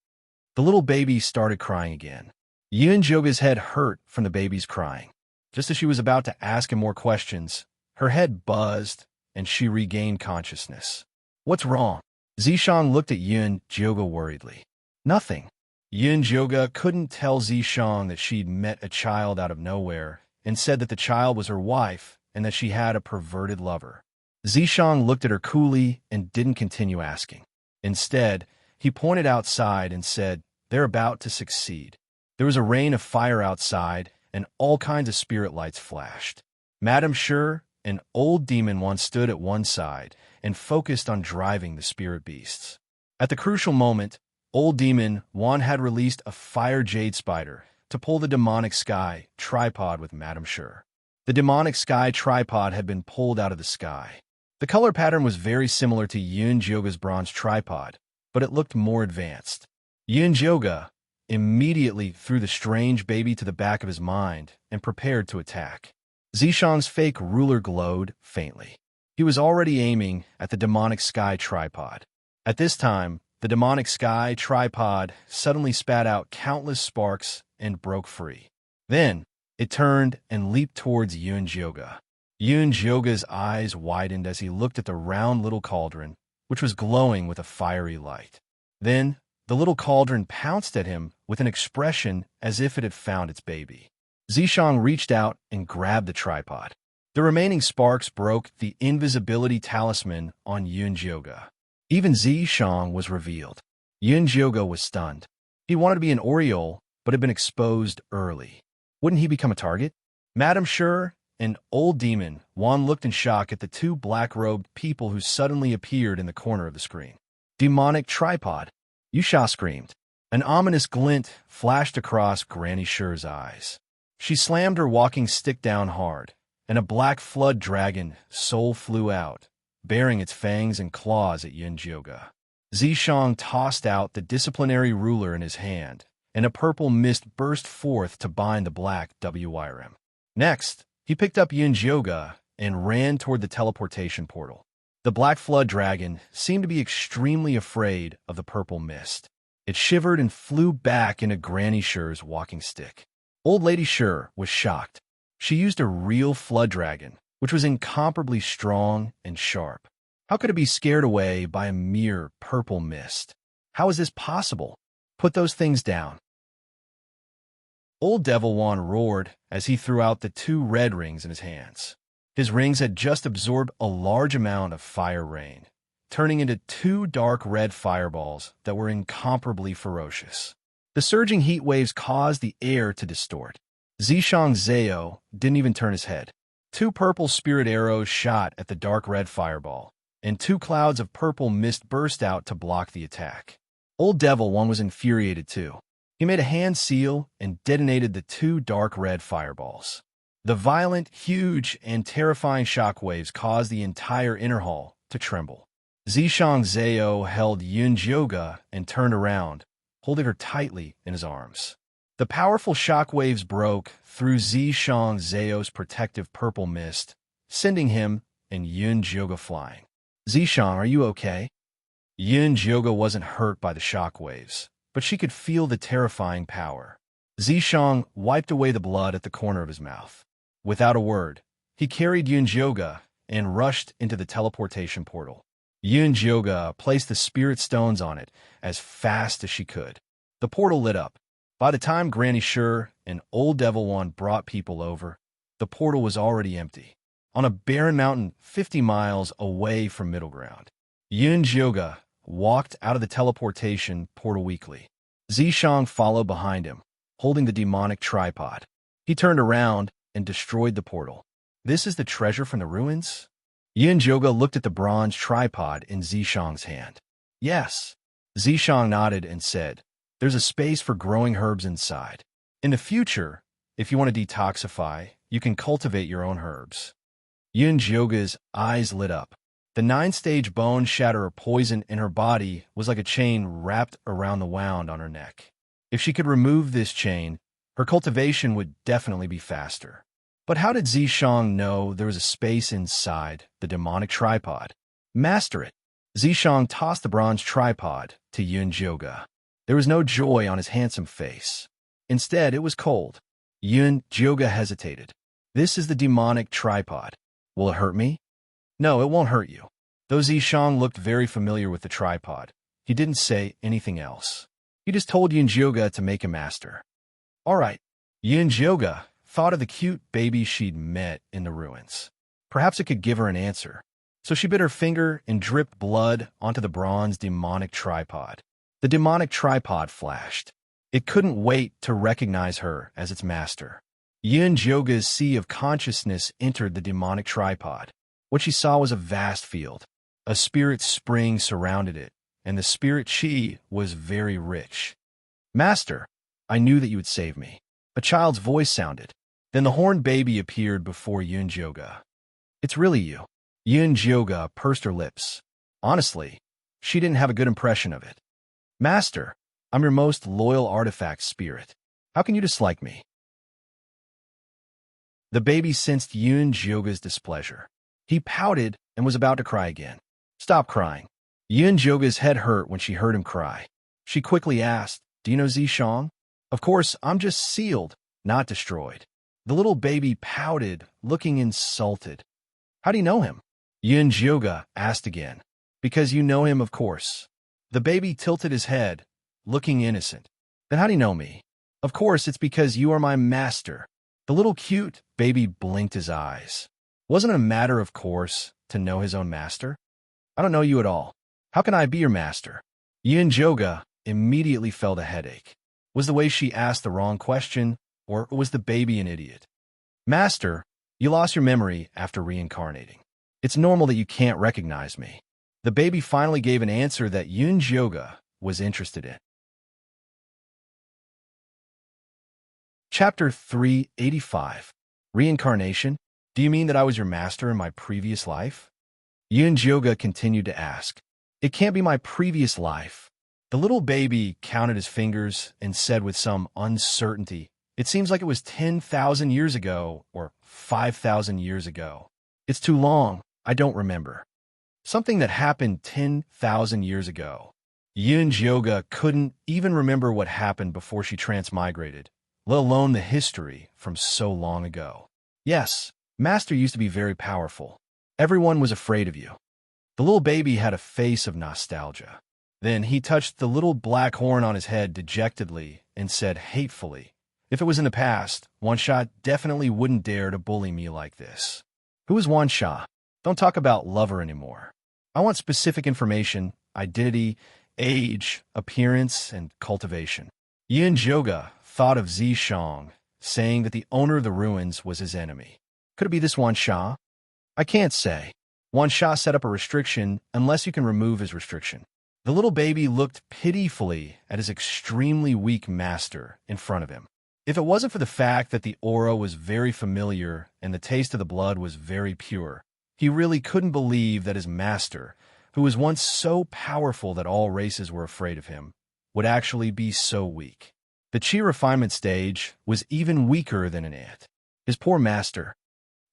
The little baby started crying again. Yun Jioga's head hurt from the baby's crying. Just as she was about to ask him more questions, her head buzzed and she regained consciousness. "What's wrong?" Zishang looked at Yun Jioga worriedly. "Nothing." Yun Jioga couldn't tell Zishang that she'd met a child out of nowhere and said that the child was her wife and that she had a perverted lover. Zishang looked at her coolly and didn't continue asking. Instead, he pointed outside and said, "They're about to succeed." There was a rain of fire outside, and all kinds of spirit lights flashed. Madame Sure, an old demon one, stood at one side and focused on driving the spirit beasts. At the crucial moment, Old Demon Wan had released a fire jade spider to pull the demonic sky tripod with Madame Sure. The demonic sky tripod had been pulled out of the sky. The color pattern was very similar to Yun Jioga's bronze tripod, but it looked more advanced. Yun Jioga immediately threw the strange baby to the back of his mind and prepared to attack. Zishang's fake ruler glowed faintly. He was already aiming at the demonic sky tripod. At this time, the demonic sky tripod suddenly spat out countless sparks and broke free. Then, it turned and leaped towards Yun Jioga. Yun Jioga's eyes widened as he looked at the round little cauldron, which was glowing with a fiery light. Then, the little cauldron pounced at him with an expression as if it had found its baby. Zishang reached out and grabbed the tripod. The remaining sparks broke the invisibility talisman on Yun Jioga. Even Zishang was revealed. Yun Jioga was stunned. He wanted to be an Oriole, but had been exposed early. Wouldn't he become a target? Madame Sure an old demon, Juan looked in shock at the two black-robed people who suddenly appeared in the corner of the screen. Demonic tripod, Yusha screamed. An ominous glint flashed across Granny Sher's eyes. She slammed her walking stick down hard, and a black flood dragon soul flew out, baring its fangs and claws at Yunjioga. Zishang tossed out the disciplinary ruler in his hand, and a purple mist burst forth to bind the black WYRM. Next, he picked up Yunjioga and ran toward the teleportation portal. The black flood dragon seemed to be extremely afraid of the purple mist. It shivered and flew back into Granny Sher's walking stick. Old Lady Sher was shocked. She used a real flood dragon, which was incomparably strong and sharp. How could it be scared away by a mere purple mist? How is this possible? Put those things down. Old Devil Juan roared as he threw out the two red rings in his hands. His rings had just absorbed a large amount of fire rain, turning into two dark red fireballs that were incomparably ferocious. The surging heat waves caused the air to distort. Zishang Zhao didn't even turn his head. Two purple spirit arrows shot at the dark red fireball, and two clouds of purple mist burst out to block the attack. Old Devil One was infuriated too. He made a hand seal and detonated the two dark red fireballs. The violent, huge, and terrifying shockwaves caused the entire inner hall to tremble. Zishang Zhao held Yunjioga and turned around, holding her tightly in his arms. The powerful shockwaves broke through Zishang Zhao's protective purple mist, sending him and Yunjioga flying. Zishang, are you okay? Yunjioga wasn't hurt by the shockwaves, but she could feel the terrifying power. Zishang wiped away the blood at the corner of his mouth. Without a word, he carried Yunjioga and rushed into the teleportation portal. Yunjioga placed the spirit stones on it as fast as she could. The portal lit up. By the time Granny Sher and Old Devil One brought people over, the portal was already empty, on a barren mountain 50 miles away from Middle Ground. Yunjioga walked out of the teleportation portal weakly. Zishang followed behind him, holding the demonic tripod. He turned around and destroyed the portal. This is the treasure from the ruins? Yunjioga looked at the bronze tripod in Zishang's hand. Yes. Zishang nodded and said, there's a space for growing herbs inside. In the future, if you want to detoxify, you can cultivate your own herbs. Yunjioga's eyes lit up. The 9-stage bone shatter of poison in her body was like a chain wrapped around the wound on her neck. If she could remove this chain, her cultivation would definitely be faster. But how did Zishang know there was a space inside the demonic tripod? Master it. Zishang tossed the bronze tripod to Yunjioga. There was no joy on his handsome face. Instead, it was cold. Yunjioga hesitated. This is the demonic tripod. Will it hurt me? No, it won't hurt you. Though Zishang looked very familiar with the tripod, he didn't say anything else. He just told Yunjioga to make a master. All right. Yunjioga thought of the cute baby she'd met in the ruins. Perhaps it could give her an answer. So she bit her finger and dripped blood onto the bronze demonic tripod. The demonic tripod flashed. It couldn't wait to recognize her as its master. Yunjioga's sea of consciousness entered the demonic tripod. What she saw was a vast field. A spirit spring surrounded it, and the spirit chi was very rich. Master, I knew that you would save me. A child's voice sounded. Then the horned baby appeared before Yunjioga. It's really you. Yunjioga pursed her lips. Honestly, she didn't have a good impression of it. Master, I'm your most loyal artifact spirit. How can you dislike me? The baby sensed Yunjioga's displeasure. He pouted and was about to cry again. Stop crying. Yunjioga's head hurt when she heard him cry. She quickly asked, do you know Zishang? Of course, I'm just sealed, not destroyed. The little baby pouted, looking insulted. How do you know him? Yunjioga asked again. Because you know him, of course. The baby tilted his head, looking innocent. Then how do you know me? Of course, it's because you are my master. The little cute baby blinked his eyes. Wasn't it a matter of course to know his own master? I don't know you at all. How can I be your master? Yunjioga immediately felt a headache. Was the way she asked the wrong question, or was the baby an idiot? Master, You lost your memory after reincarnating. It's normal that you can't recognize me. The baby finally gave an answer that Yoga was interested in. Chapter 385. Reincarnation? Do you mean that I was your master in my previous life? Yoga continued to ask. It can't be my previous life. The little baby counted his fingers and said with some uncertainty, it seems like it was 10,000 years ago or 5,000 years ago. It's too long. I don't remember. Something that happened 10,000 years ago. Yoga couldn't even remember what happened before she transmigrated, let alone the history from so long ago. Yes, Master used to be very powerful. Everyone was afraid of you. The little baby had a face of nostalgia. Then he touched the little black horn on his head dejectedly and said hatefully, if it was in the past, Wansha definitely wouldn't dare to bully me like this. Who is Wansha? Don't talk about lover anymore. I want specific information, identity, age, appearance, and cultivation. Yoga thought of Zishang, saying that the owner of the ruins was his enemy. Could it be this Wansha? I can't say. Wansha set up a restriction unless you can remove his restriction. The little baby looked pitifully at his extremely weak master in front of him. If it wasn't for the fact that the aura was very familiar and the taste of the blood was very pure, he really couldn't believe that his master, who was once so powerful that all races were afraid of him, would actually be so weak. The chi refinement stage was even weaker than an ant. His poor master.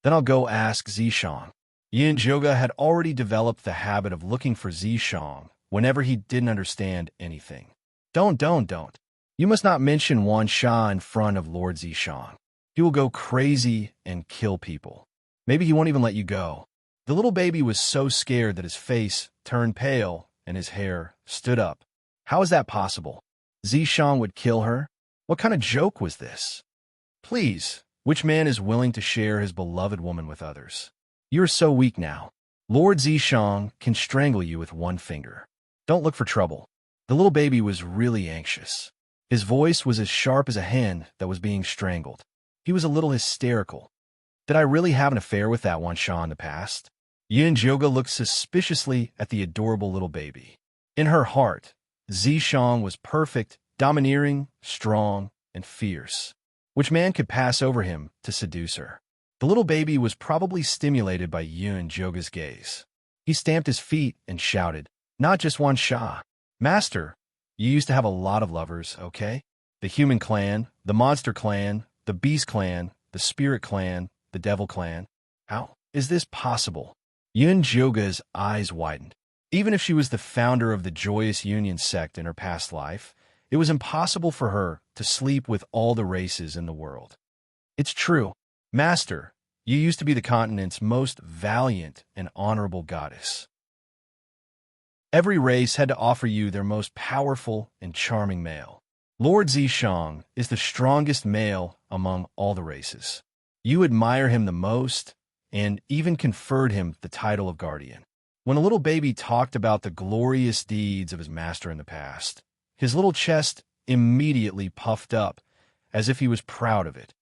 Then I'll go ask Zishang. Yoga had already developed the habit of looking for Zishang whenever he didn't understand anything. Don't. You must not mention Wansha in front of Lord Zishang. He will go crazy and kill people. Maybe he won't even let you go. The little baby was so scared that his face turned pale and his hair stood up. How is that possible? Zishang would kill her? What kind of joke was this? Please, which man is willing to share his beloved woman with others? You're so weak now. Lord Zishang can strangle you with one finger. Don't look for trouble. The little baby was really anxious. His voice was as sharp as a hen that was being strangled. He was a little hysterical. Did I really have an affair with that Wansha in the past? Yoga looked suspiciously at the adorable little baby. In her heart, Zishang was perfect, domineering, strong, and fierce. Which man could pass over him to seduce her? The little baby was probably stimulated by Yoga's gaze. He stamped his feet and shouted, not just Wansha. Master, you used to have a lot of lovers, okay? The human clan, the monster clan, the beast clan, the spirit clan, the devil clan. How is this possible? Yoga's eyes widened. Even if she was the founder of the Joyous Union sect in her past life, it was impossible for her to sleep with all the races in the world. It's true. Master, you used to be the continent's most valiant and honorable goddess. Every race had to offer you their most powerful and charming male. Lord Zishang is the strongest male among all the races. You admire him the most and even conferred him the title of guardian. When a little baby talked about the glorious deeds of his master in the past, his little chest immediately puffed up as if he was proud of it.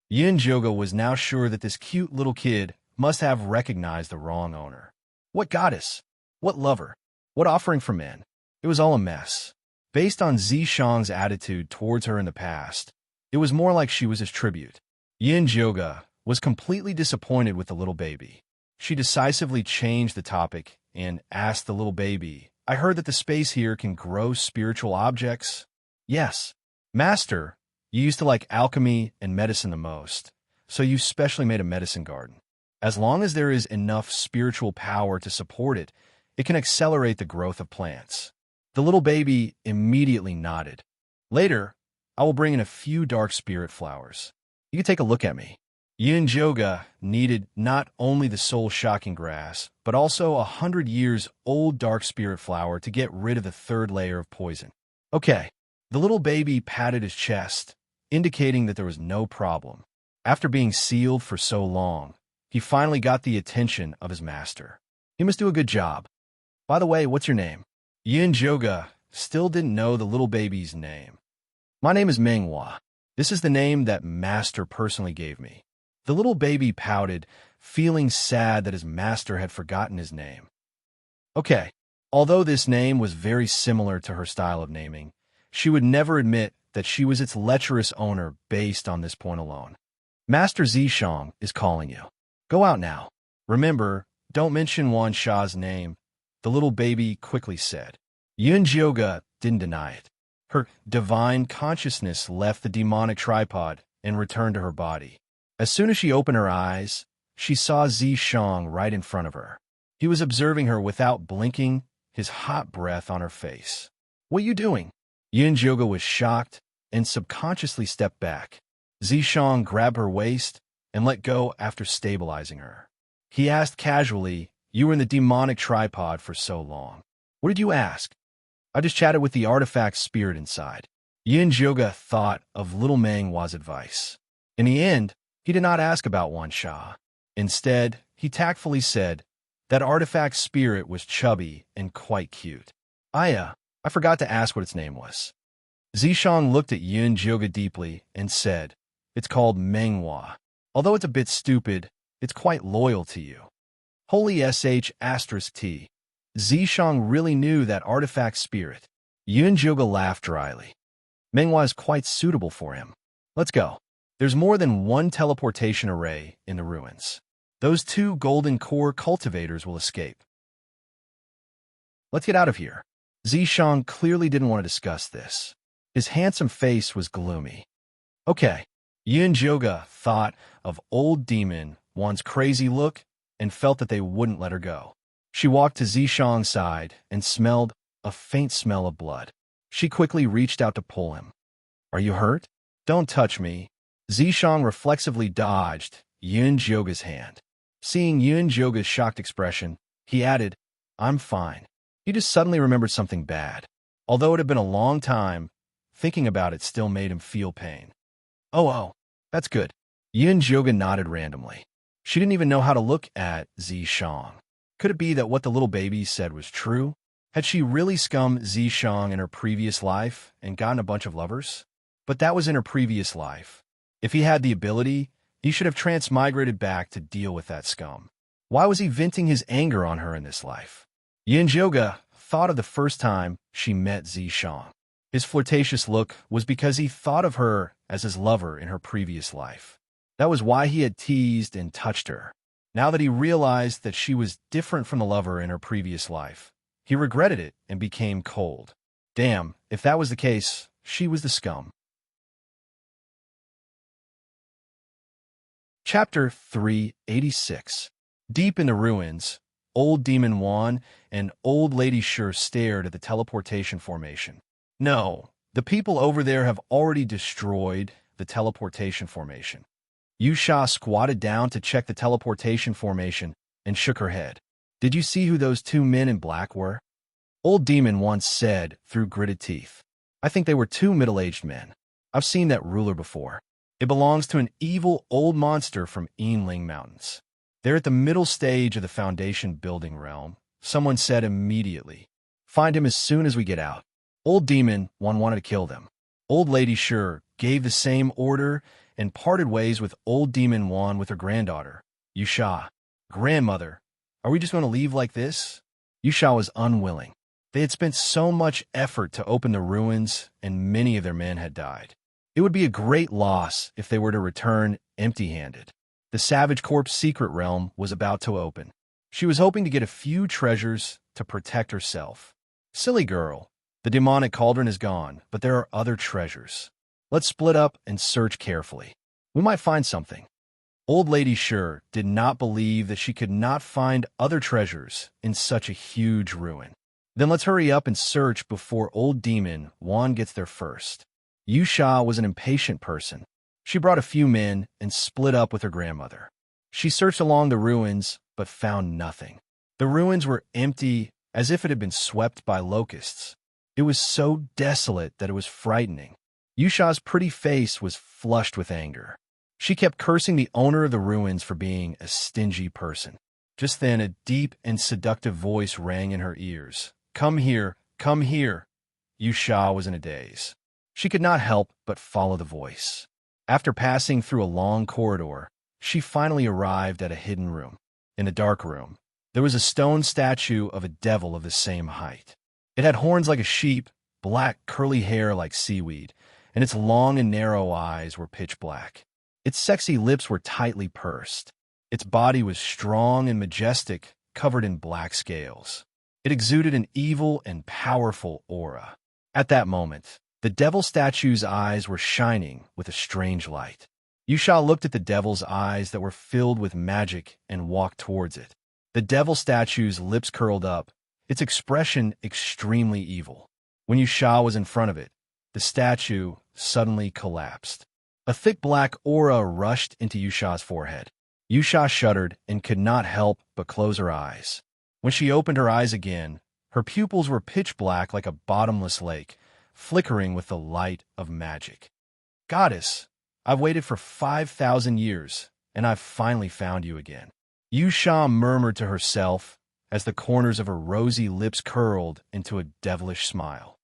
Yoga was now sure that this cute little kid must have recognized the wrong owner. What goddess? What lover? What offering for men? It was all a mess. Based on Zishang's attitude towards her in the past, it was more like she was his tribute. Yoga was completely disappointed with the little baby. She decisively changed the topic and asked the little baby, I heard that the space here can grow spiritual objects. Yes. Master, you used to like alchemy and medicine the most, so you specially made a medicine garden. As long as there is enough spiritual power to support it, it can accelerate the growth of plants. The little baby immediately nodded. Later, I will bring in a few dark spirit flowers. You can take a look at me. Yoga needed not only the soul-shocking grass, but also 100 years old dark spirit flower to get rid of the third layer of poison. Okay. The little baby patted his chest, indicating that there was no problem. After being sealed for so long, he finally got the attention of his master. He must do a good job. By the way, what's your name? Yoga still didn't know the little baby's name. My name is Menghua. This is the name that Master personally gave me. The little baby pouted, feeling sad that his master had forgotten his name. Okay, although this name was very similar to her style of naming, she would never admit that she was its lecherous owner based on this point alone. Master Zishang is calling you. Go out now. Remember, don't mention Wan Sha's name, the little baby quickly said. Yun Jioga didn't deny it. Her divine consciousness left the demonic tripod and returned to her body. As soon as she opened her eyes, she saw Zishang right in front of her. He was observing her without blinking, his hot breath on her face. What are you doing? Yun Jioga was shocked and subconsciously stepped back. Zishang grabbed her waist and let go after stabilizing her. He asked casually, "You were in the demonic tripod for so long. What did you ask?" "I just chatted with the artifact spirit inside." Yin Jioga thought of little Meng Hua's advice. In the end, he did not ask about Wan Sha. Instead, he tactfully said, "That artifact spirit was chubby and quite cute. I forgot to ask what its name was." Zishang looked at Yin Jioga deeply and said, "It's called Meng Hua. Although it's a bit stupid, it's quite loyal to you." Holy **T. Zishang really knew that artifact spirit. Yun Jioga laughed dryly. Meng Hua is quite suitable for him. Let's go. There's more than one teleportation array in the ruins. Those 2 golden core cultivators will escape. Let's get out of here. Zishang clearly didn't want to discuss this. His handsome face was gloomy. Okay. Yun Jioga thought of old demon Wan's crazy look and felt that they wouldn't let her go. She walked to Zishang's side and smelled a faint smell of blood. She quickly reached out to pull him. "Are you hurt?" "Don't touch me." Zishang reflexively dodged Yun Jioga's hand. Seeing Yun Jioga's shocked expression, he added, "I'm fine." He just suddenly remembered something bad. Although it had been a long time, thinking about it still made him feel pain. Oh, that's good. Yun Jioga nodded randomly. She didn't even know how to look at Zishang. Could it be that what the little baby said was true? Had she really scummed Zishang in her previous life and gotten a bunch of lovers? But that was in her previous life. If he had the ability, he should have transmigrated back to deal with that scum. Why was he venting his anger on her in this life? Yin Jioga thought of the first time she met Zishang. His flirtatious look was because he thought of her as his lover in her previous life. That was why he had teased and touched her. Now that he realized that she was different from the lover in her previous life, he regretted it and became cold. Damn, if that was the case, she was the scum. Chapter 386. Deep in the ruins, Old Demon Wan and Old Lady Sure stared at the teleportation formation. No, the people over there have already destroyed the teleportation formation. Yusha squatted down to check the teleportation formation and shook her head. "Did you see who those 2 men in black were?" Old Demon once said through gritted teeth. "I think they were 2 middle-aged men. I've seen that ruler before. It belongs to an evil old monster from Yinling Mountains. They're at the middle stage of the foundation building realm," someone said immediately. "Find him as soon as we get out." Old Demon wanted to kill them. Old Lady Sure gave the same order and parted ways with Old Demon Wan with her granddaughter, Yusha. "Grandmother, are we just going to leave like this?" Yusha was unwilling. They had spent so much effort to open the ruins, and many of their men had died. It would be a great loss if they were to return empty-handed. The Savage Corp's secret realm was about to open. She was hoping to get a few treasures to protect herself. Silly girl, the demonic cauldron is gone, but there are other treasures. Let's split up and search carefully. We might find something. Old Lady Sure did not believe that she could not find other treasures in such a huge ruin. Then let's hurry up and search before Old Demon Wan gets there first. Yusha was an impatient person. She brought a few men and split up with her grandmother. She searched along the ruins, but found nothing. The ruins were empty, as if it had been swept by locusts. It was so desolate that it was frightening. Yusha's pretty face was flushed with anger. She kept cursing the owner of the ruins for being a stingy person. Just then, a deep and seductive voice rang in her ears. "Come here, come here." Yusha was in a daze. She could not help but follow the voice. After passing through a long corridor, she finally arrived at a hidden room. In the dark room, there was a stone statue of a devil of the same height. It had horns like a sheep, black curly hair like seaweed, and its long and narrow eyes were pitch black. Its sexy lips were tightly pursed. Its body was strong and majestic, covered in black scales. It exuded an evil and powerful aura. At that moment, the devil statue's eyes were shining with a strange light. Yusha looked at the devil's eyes that were filled with magic and walked towards it. The devil statue's lips curled up, its expression extremely evil. When Yusha was in front of it, the statue suddenly collapsed. A thick black aura rushed into Yusha's forehead. Yusha shuddered and could not help but close her eyes. When she opened her eyes again, her pupils were pitch black like a bottomless lake, flickering with the light of magic. "Goddess, I've waited for 5,000 years, and I've finally found you again," Yusha murmured to herself as the corners of her rosy lips curled into a devilish smile.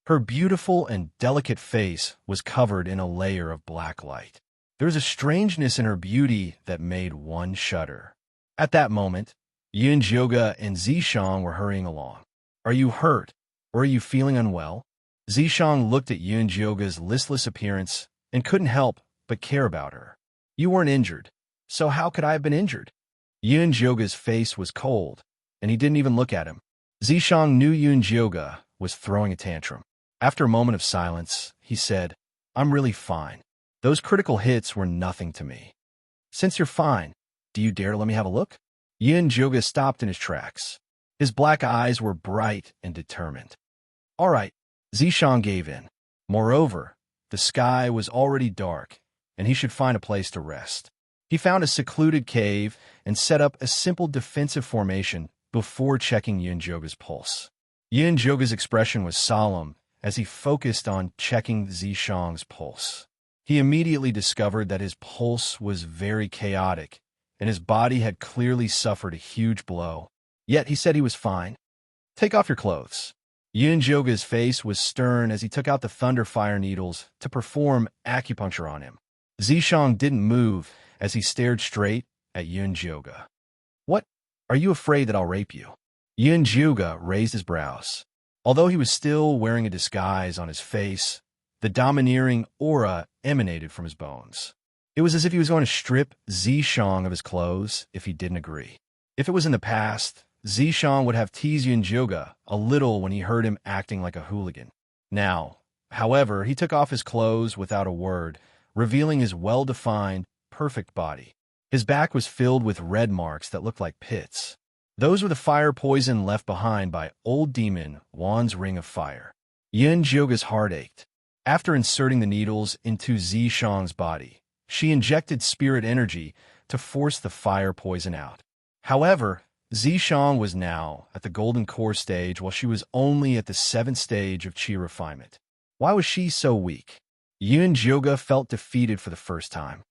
Her beautiful and delicate face was covered in a layer of black light. There was a strangeness in her beauty that made one shudder. At that moment, Yunjioga and Zishang were hurrying along. "Are you hurt, or are you feeling unwell?" Zishang looked at Yunjioga's listless appearance and couldn't help but care about her. "You weren't injured, so how could I have been injured?" Yunjioga's face was cold, and he didn't even look at him. Zishang knew Yunjioga was throwing a tantrum. After a moment of silence, he said, "I'm really fine. Those critical hits were nothing to me." "Since you're fine, do you dare to let me have a look?" Yunjioga stopped in his tracks. His black eyes were bright and determined. "All right." Zishang gave in. Moreover, the sky was already dark, and he should find a place to rest. He found a secluded cave and set up a simple defensive formation before checking Yunjioga's pulse. Yunjioga's expression was solemn as he focused on checking Zishang's pulse. He immediately discovered that his pulse was very chaotic, and his body had clearly suffered a huge blow. Yet he said he was fine. "Take off your clothes." Yunjioga's face was stern as he took out the thunder fire needles to perform acupuncture on him. Zishang didn't move as he stared straight at Yunjioga. "What? Are you afraid that I'll rape you?" Yunjioga raised his brows. Although he was still wearing a disguise on his face, the domineering aura emanated from his bones. It was as if he was going to strip Zishang of his clothes if he didn't agree. If it was in the past, Zishang would have teased Yunjioga a little when he heard him acting like a hooligan. Now, however, he took off his clothes without a word, revealing his well-defined, perfect body. His back was filled with red marks that looked like pits. Those were the fire poison left behind by old demon Wan's ring of fire. Yunjioga's heart ached. After inserting the needles into Zishang's body, she injected spirit energy to force the fire poison out. However, Zishang was now at the golden core stage while she was only at the 7th stage of chi refinement. Why was she so weak? Yunjioga felt defeated for the first time.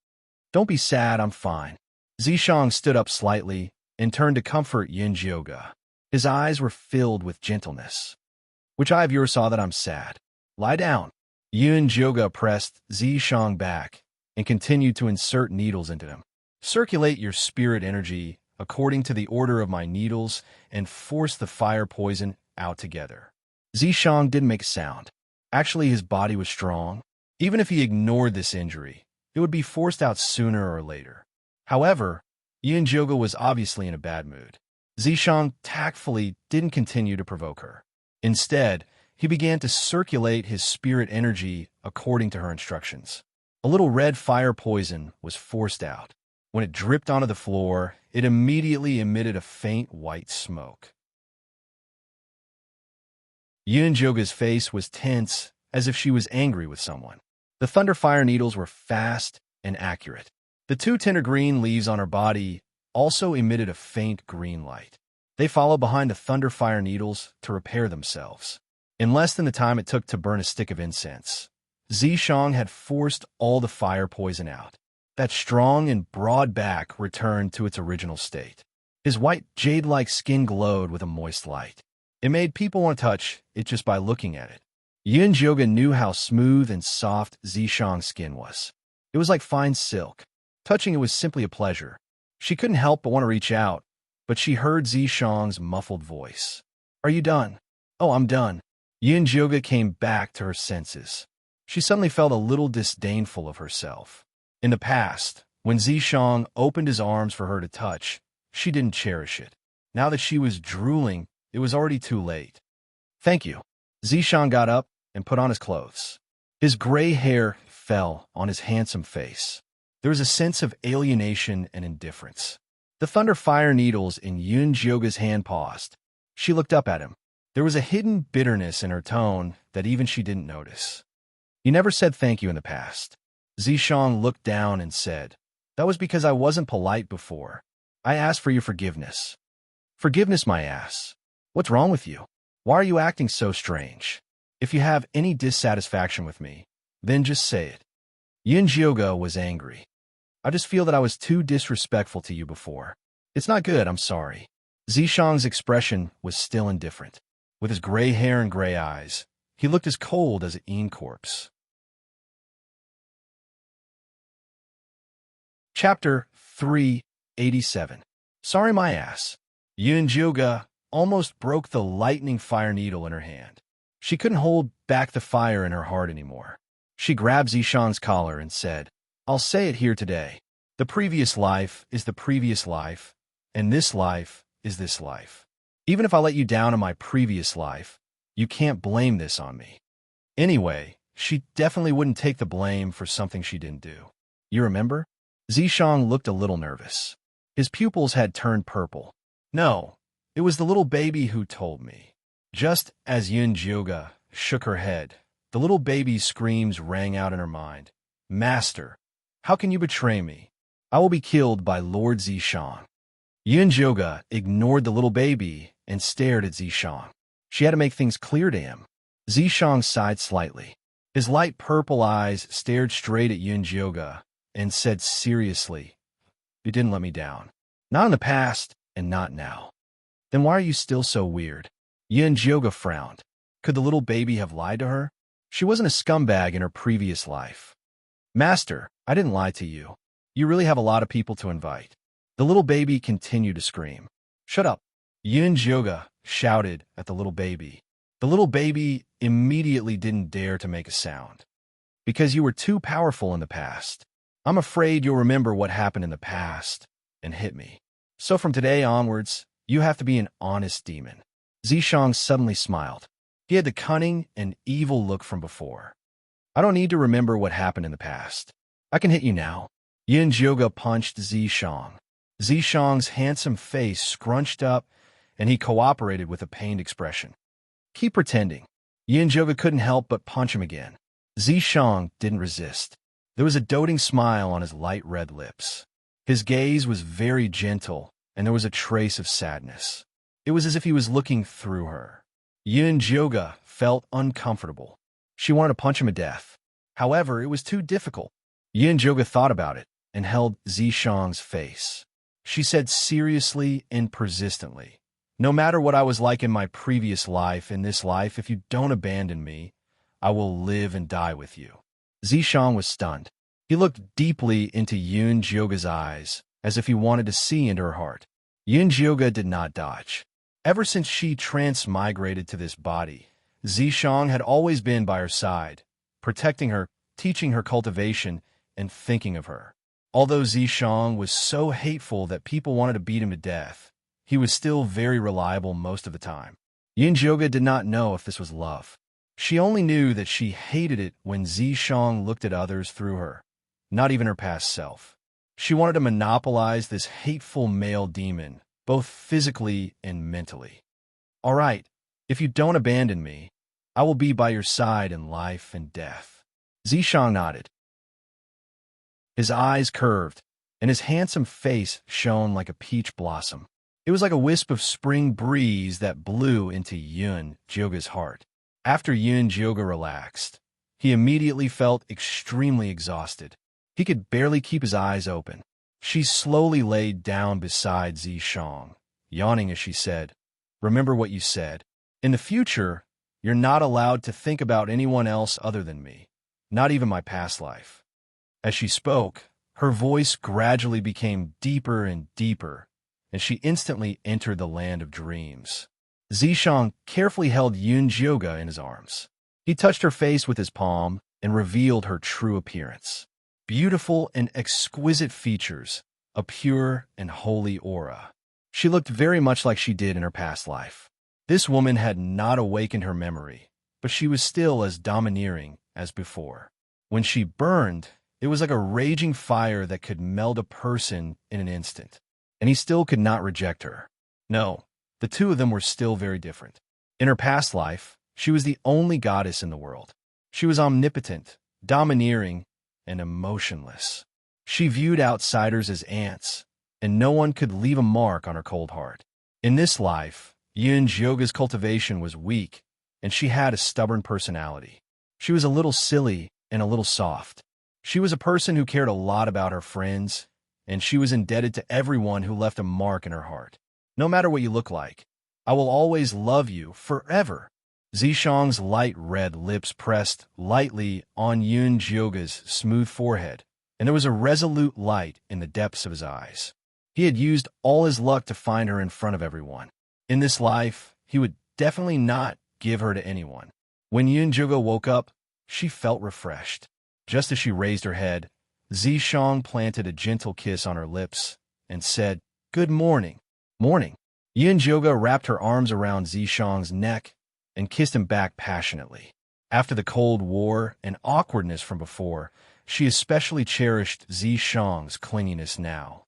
"Don't be sad, I'm fine." Zishang stood up slightly and turned to comfort Yunjioga. His eyes were filled with gentleness. "Which eye of yours saw that I'm sad? Lie down." Yunjioga pressed Zishang back and continued to insert needles into him. "Circulate your spirit energy according to the order of my needles and force the fire poison out together." Zishang didn't make a sound. Actually, his body was strong. Even if he ignored this injury, it would be forced out sooner or later. However, Yunjioga was obviously in a bad mood. Zishang tactfully didn't continue to provoke her. Instead, he began to circulate his spirit energy according to her instructions. A little red fire poison was forced out. When it dripped onto the floor, it immediately emitted a faint white smoke. Yunjioga's face was tense, as if she was angry with someone. The thunder fire needles were fast and accurate. The 2 tender green leaves on her body also emitted a faint green light. They followed behind the thunder fire needles to repair themselves. In less than the time it took to burn a stick of incense, Zishang had forced all the fire poison out. That strong and broad back returned to its original state. His white, jade-like skin glowed with a moist light. It made people want to touch it just by looking at it. Yunjioga knew how smooth and soft Zishang's skin was. It was like fine silk. Touching it was simply a pleasure. She couldn't help but want to reach out, but she heard Zishang's muffled voice. Are you done? Oh, I'm done. Yunjioga came back to her senses. She suddenly felt a little disdainful of herself. In the past, when Zishang opened his arms for her to touch, she didn't cherish it. Now that she was drooling, it was already too late. Thank you. Zishang got up and put on his clothes. His gray hair fell on his handsome face. There was a sense of alienation and indifference. The thunder fire needles in Yunjioga's hand paused. She looked up at him. There was a hidden bitterness in her tone that even she didn't notice. You never said thank you in the past. Zishang looked down and said, That was because I wasn't polite before. I asked for your forgiveness. Forgiveness, my ass. What's wrong with you? Why are you acting so strange? If you have any dissatisfaction with me, then just say it. Yunjioga was angry. I just feel that I was too disrespectful to you before. It's not good, I'm sorry. Zishang's expression was still indifferent. With his gray hair and gray eyes, he looked as cold as an corpse. Chapter 387. Sorry, my ass. Yunjioga almost broke the lightning fire needle in her hand. She couldn't hold back the fire in her heart anymore. She grabbed Zishang's collar and said, I'll say it here today. The previous life is the previous life, and this life is this life. Even if I let you down in my previous life, you can't blame this on me. Anyway, she definitely wouldn't take the blame for something she didn't do. You remember? Zishang looked a little nervous. His pupils had turned purple. No, it was the little baby who told me. Just as Yunjioga shook her head, the little baby's screams rang out in her mind. Master, how can you betray me? I will be killed by Lord Zishang. Yunjioga ignored the little baby and stared at Zishang. She had to make things clear to him. Zishang sighed slightly. His light purple eyes stared straight at Yunjioga and said seriously, You didn't let me down. Not in the past and not now. Then why are you still so weird? Yunjioga frowned. Could the little baby have lied to her? She wasn't a scumbag in her previous life. Master, I didn't lie to you. You really have a lot of people to invite. The little baby continued to scream. Shut up. Yunjioga shouted at the little baby. The little baby immediately didn't dare to make a sound. Because you were too powerful in the past. I'm afraid you'll remember what happened in the past and hit me. So from today onwards, you have to be an honest demon. Zishang suddenly smiled. He had the cunning and evil look from before. I don't need to remember what happened in the past. I can hit you now. Yunjioga punched Zishang. Zishang's handsome face scrunched up, and he cooperated with a pained expression. Keep pretending. Yunjioga couldn't help but punch him again. Zishang didn't resist. There was a doting smile on his light red lips. His gaze was very gentle, and there was a trace of sadness. It was as if he was looking through her. Yunjioga felt uncomfortable. She wanted to punch him to death. However, it was too difficult. Yunjioga thought about it and held Zishang's face. She said seriously and persistently, No matter what I was like in my previous life, in this life, if you don't abandon me, I will live and die with you. Zishang was stunned. He looked deeply into Yunjioga's eyes, as if he wanted to see into her heart. Yunjioga did not dodge. Ever since she transmigrated to this body, Zishang had always been by her side, protecting her, teaching her cultivation, and thinking of her. Although Zishang was so hateful that people wanted to beat him to death, he was still very reliable most of the time. Yunjioga did not know if this was love. She only knew that she hated it when Zishang looked at others through her, not even her past self. She wanted to monopolize this hateful male demon, both physically and mentally. All right, if you don't abandon me, I will be by your side in life and death. Zishang nodded. His eyes curved, and his handsome face shone like a peach blossom. It was like a wisp of spring breeze that blew into Yunjioga's heart. After Yunjioga relaxed, he immediately felt extremely exhausted. He could barely keep his eyes open. She slowly laid down beside Zishang, yawning as she said, Remember what you said. In the future, you're not allowed to think about anyone else other than me, not even my past life. As she spoke, her voice gradually became deeper and deeper, and she instantly entered the land of dreams. Zishang carefully held Yun Jioga in his arms. He touched her face with his palm and revealed her true appearance. Beautiful and exquisite features, a pure and holy aura. She looked very much like she did in her past life. This woman had not awakened her memory, but she was still as domineering as before. When she burned, it was like a raging fire that could melt a person in an instant, and he still could not reject her. No, the two of them were still very different. In her past life, she was the only goddess in the world. She was omnipotent, domineering, and emotionless. She viewed outsiders as ants, and no one could leave a mark on her cold heart. In this life, Yun Jioga's cultivation was weak, and she had a stubborn personality. She was a little silly and a little soft. She was a person who cared a lot about her friends, and she was indebted to everyone who left a mark in her heart. No matter what you look like, I will always love you forever. Zishang's light red lips pressed lightly on Yun Jioga's smooth forehead, and there was a resolute light in the depths of his eyes. He had used all his luck to find her in front of everyone. In this life, he would definitely not give her to anyone. When Yun Jioga woke up, she felt refreshed. Just as she raised her head, Zishang planted a gentle kiss on her lips and said, "Good morning." "Morning." Yun Jioga wrapped her arms around Zishang's neck and kissed him back passionately. After the Cold War and awkwardness from before, she especially cherished Zishang's clinginess now.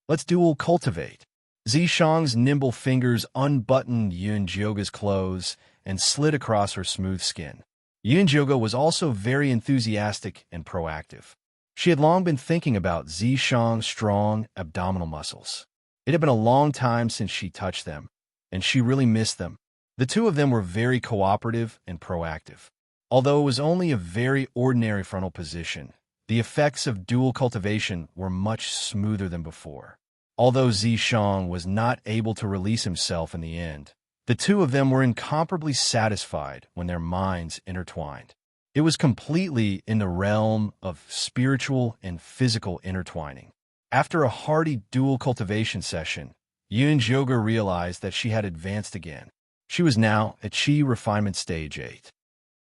"Let's dual cultivate." Zishang's nimble fingers unbuttoned Yun Jioga's clothes and slid across her smooth skin. Yun Jioga was also very enthusiastic and proactive. She had long been thinking about Zishang's strong abdominal muscles. It had been a long time since she touched them, and she really missed them. The two of them were very cooperative and proactive. Although it was only a very ordinary frontal position, the effects of dual cultivation were much smoother than before. Although Zishang was not able to release himself in the end, the two of them were incomparably satisfied when their minds intertwined. It was completely in the realm of spiritual and physical intertwining. After a hearty dual cultivation session, Yun Jioga realized that she had advanced again. She was now at Qi Refinement Stage 8.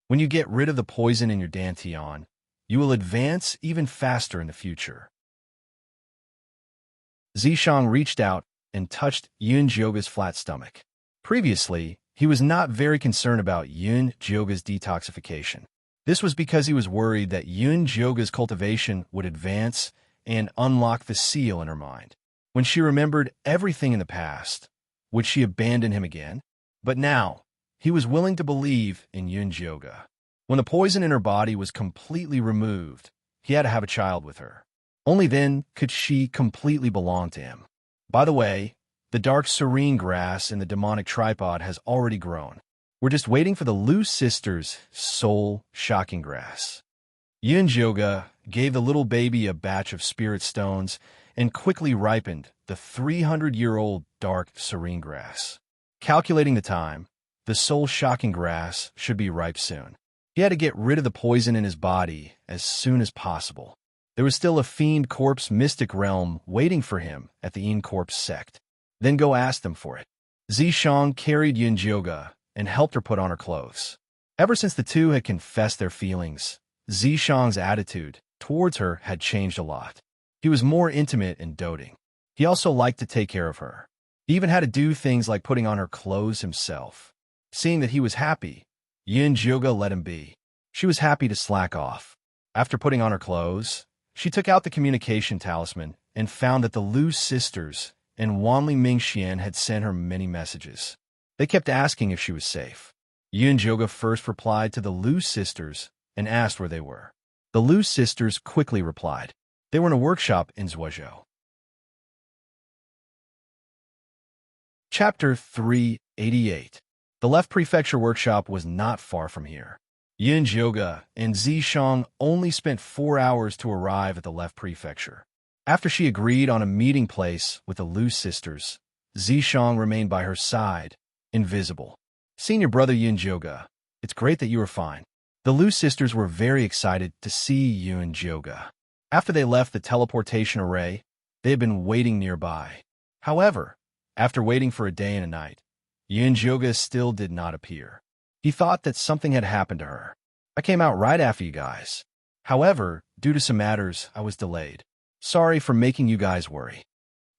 When you get rid of the poison in your dantian, you will advance even faster in the future. Zishang reached out and touched Yun Jioga's flat stomach. Previously, he was not very concerned about Yun Jioga's detoxification. This was because he was worried that Yun Jioga's cultivation would advance and unlock the seal in her mind. When she remembered everything in the past, would she abandon him again? But now, he was willing to believe in Yun Jioga. When the poison in her body was completely removed, he had to have a child with her. Only then could she completely belong to him. By the way, the dark serene grass in the demonic tripod has already grown. We're just waiting for the Lu sisters' soul shocking grass. Yun Jioga gave the little baby a batch of spirit stones and quickly ripened the 300-year-old dark serene grass. Calculating the time, the soul-shocking grass should be ripe soon. He had to get rid of the poison in his body as soon as possible. There was still a fiend corpse mystic realm waiting for him at the Yin Corpse sect. Then go ask them for it. Zishang carried Yun Jioga and helped her put on her clothes. Ever since the two had confessed their feelings, Zishang's attitude towards her had changed a lot. He was more intimate and doting. He also liked to take care of her. He even had to do things like putting on her clothes himself. Seeing that he was happy, Yun Jioga let him be. She was happy to slack off. After putting on her clothes, she took out the communication talisman and found that the Lu sisters and Wanli Mingxian had sent her many messages. They kept asking if she was safe. Yun Jioga first replied to the Lu sisters and asked where they were. The Lu sisters quickly replied. They were in a workshop in Zhuozhou. Chapter 388. The left prefecture workshop was not far from here. Yun Jioga and Zishang only spent 4 hours to arrive at the left prefecture. After she agreed on a meeting place with the Lu sisters, Zishang remained by her side, invisible. "Senior brother Yun Jioga, it's great that you are fine." The Lu sisters were very excited to see Yun Jioga. After they left the teleportation array, they had been waiting nearby. However, after waiting for a day and a night, Yunjioga still did not appear. He thought that something had happened to her. I came out right after you guys. However, due to some matters, I was delayed. Sorry for making you guys worry.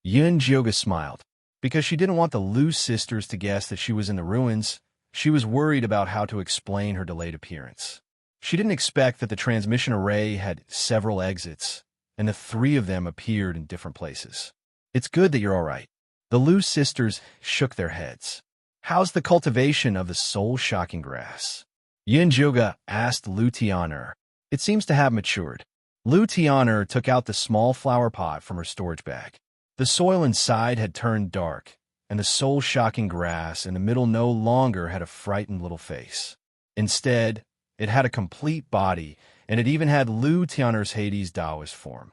Yunjioga smiled. Because she didn't want the Lu sisters to guess that she was in the ruins, she was worried about how to explain her delayed appearance. She didn't expect that the transmission array had several exits, and the three of them appeared in different places. It's good that you're all right. The Lu sisters shook their heads. How's the cultivation of the soul-shocking grass? Yunjioga asked Lu Tian'er. It seems to have matured. Lu Tian'er took out the small flower pot from her storage bag. The soil inside had turned dark, and the soul-shocking grass in the middle no longer had a frightened little face. Instead, it had a complete body, and it even had Lu Tian'er's Hades Taoist form.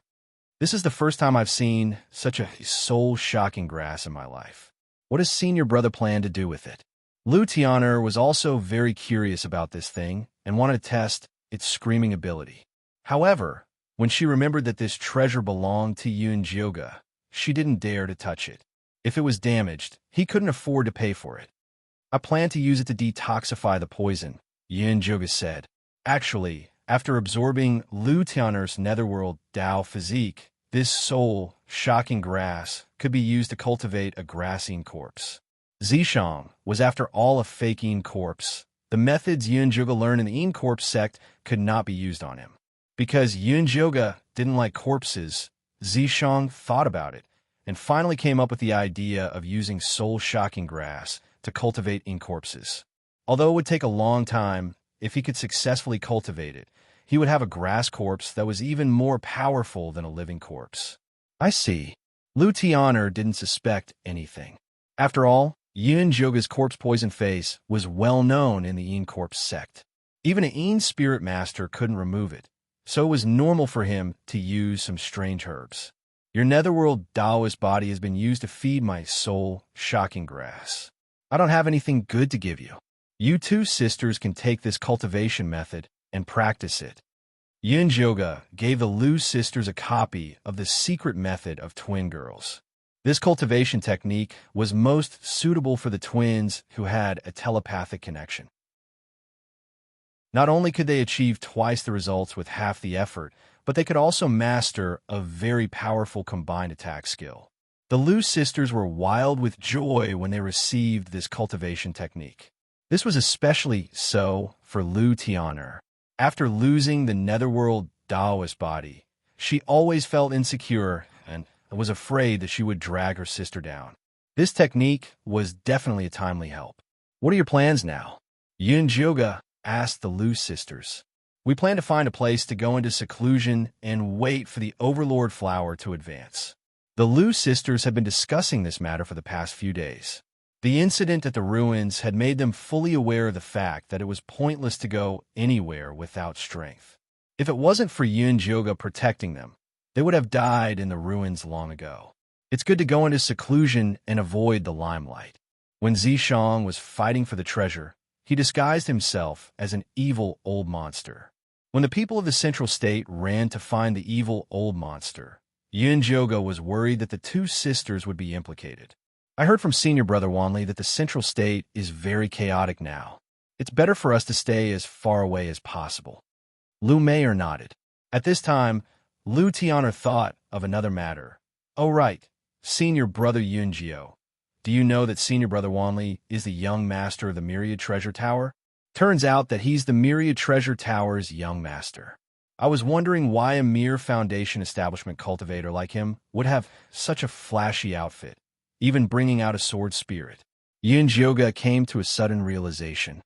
This is the first time I've seen such a soul-shocking grass in my life. What does senior brother plan to do with it? Lu Tian'er was also very curious about this thing and wanted to test its screaming ability. However, when she remembered that this treasure belonged to Yunjioga, she didn't dare to touch it. If it was damaged, he couldn't afford to pay for it. I plan to use it to detoxify the poison, Yunjioga said. Actually, after absorbing Lu Tian'er's netherworld Tao physique, this soul-shocking grass could be used to cultivate a grassine corpse. Zishang was after all a faking corpse. The methods Yunjioga learned in the Yin Corpse sect could not be used on him. Because Yunjioga didn't like corpses, Zishang thought about it and finally came up with the idea of using soul-shocking grass to cultivate ink corpses. Although it would take a long time, if he could successfully cultivate it, he would have a grass corpse that was even more powerful than a living corpse. I see. Lu Tian'er didn't suspect anything. After all, Yunjioga's corpse poison face was well known in the Yin Corpse sect. Even a Yin spirit master couldn't remove it, so it was normal for him to use some strange herbs. Your netherworld Taoist body has been used to feed my soul-shocking grass. I don't have anything good to give you. You two sisters can take this cultivation method and practice it. Yunjioga gave the Lu sisters a copy of the secret method of twin girls. This cultivation technique was most suitable for the twins who had a telepathic connection. Not only could they achieve twice the results with half the effort, but they could also master a very powerful combined attack skill. The Lu sisters were wild with joy when they received this cultivation technique. This was especially so for Lu Tian'er. After losing the netherworld Taoist body, she always felt insecure and was afraid that she would drag her sister down. This technique was definitely a timely help. What are your plans now? Yunjioga asked the Lu sisters. We plan to find a place to go into seclusion and wait for the Overlord flower to advance. The Lu sisters had been discussing this matter for the past few days. The incident at the ruins had made them fully aware of the fact that it was pointless to go anywhere without strength. If it wasn't for Yunjioga protecting them, they would have died in the ruins long ago. It's good to go into seclusion and avoid the limelight. When Zishang was fighting for the treasure, he disguised himself as an evil old monster. When the people of the Central State ran to find the evil old monster, Yunjioga was worried that the two sisters would be implicated. I heard from senior brother Wanli that the Central State is very chaotic now. It's better for us to stay as far away as possible. Lu Meier nodded. At this time, Lu Tian'er thought of another matter. Oh right, senior brother Yunjio. Do you know that senior brother Wanli is the young master of the Myriad Treasure Tower? Turns out that he's the Myriad Treasure Tower's young master. I was wondering why a mere foundation establishment cultivator like him would have such a flashy outfit, even bringing out a sword spirit. Yunjioga came to a sudden realization.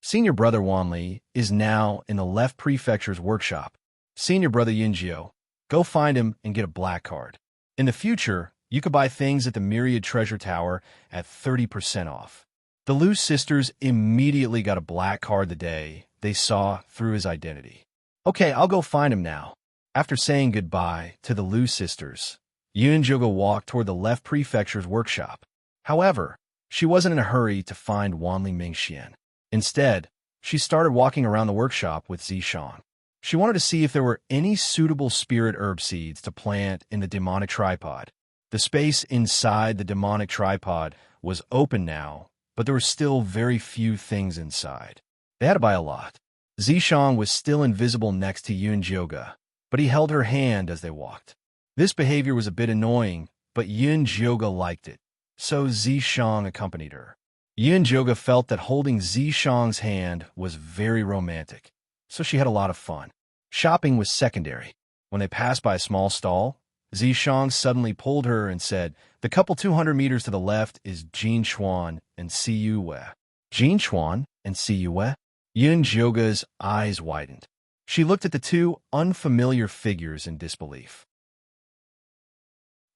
Senior brother Wanli is now in the left prefecture's workshop. Senior brother Yunjio, go find him and get a black card. In the future, you could buy things at the Myriad Treasure Tower at 30% off. The Lu sisters immediately got a black card the day they saw through his identity. Okay, I'll go find him now. After saying goodbye to the Lu sisters, Yunjioga walked toward the left prefecture's workshop. However, she wasn't in a hurry to find Wanli Mingxian. Instead, she started walking around the workshop with Zishang. She wanted to see if there were any suitable spirit herb seeds to plant in the demonic tripod. The space inside the demonic tripod was open now, but there were still very few things inside. They had to buy a lot. Zishang was still invisible next to Yun-Jyoga, but he held her hand as they walked. This behavior was a bit annoying, but Yun-Jyoga liked it, so Zishang accompanied her. Yun-Jyoga felt that holding Zishang's hand was very romantic, so she had a lot of fun. Shopping was secondary. When they passed by a small stall, Zishang suddenly pulled her and said, "The couple 200 meters to the left is Jinchuan and Siyue." Jinchuan and Siyue? Yun-Jyoga's eyes widened. She looked at the two unfamiliar figures in disbelief.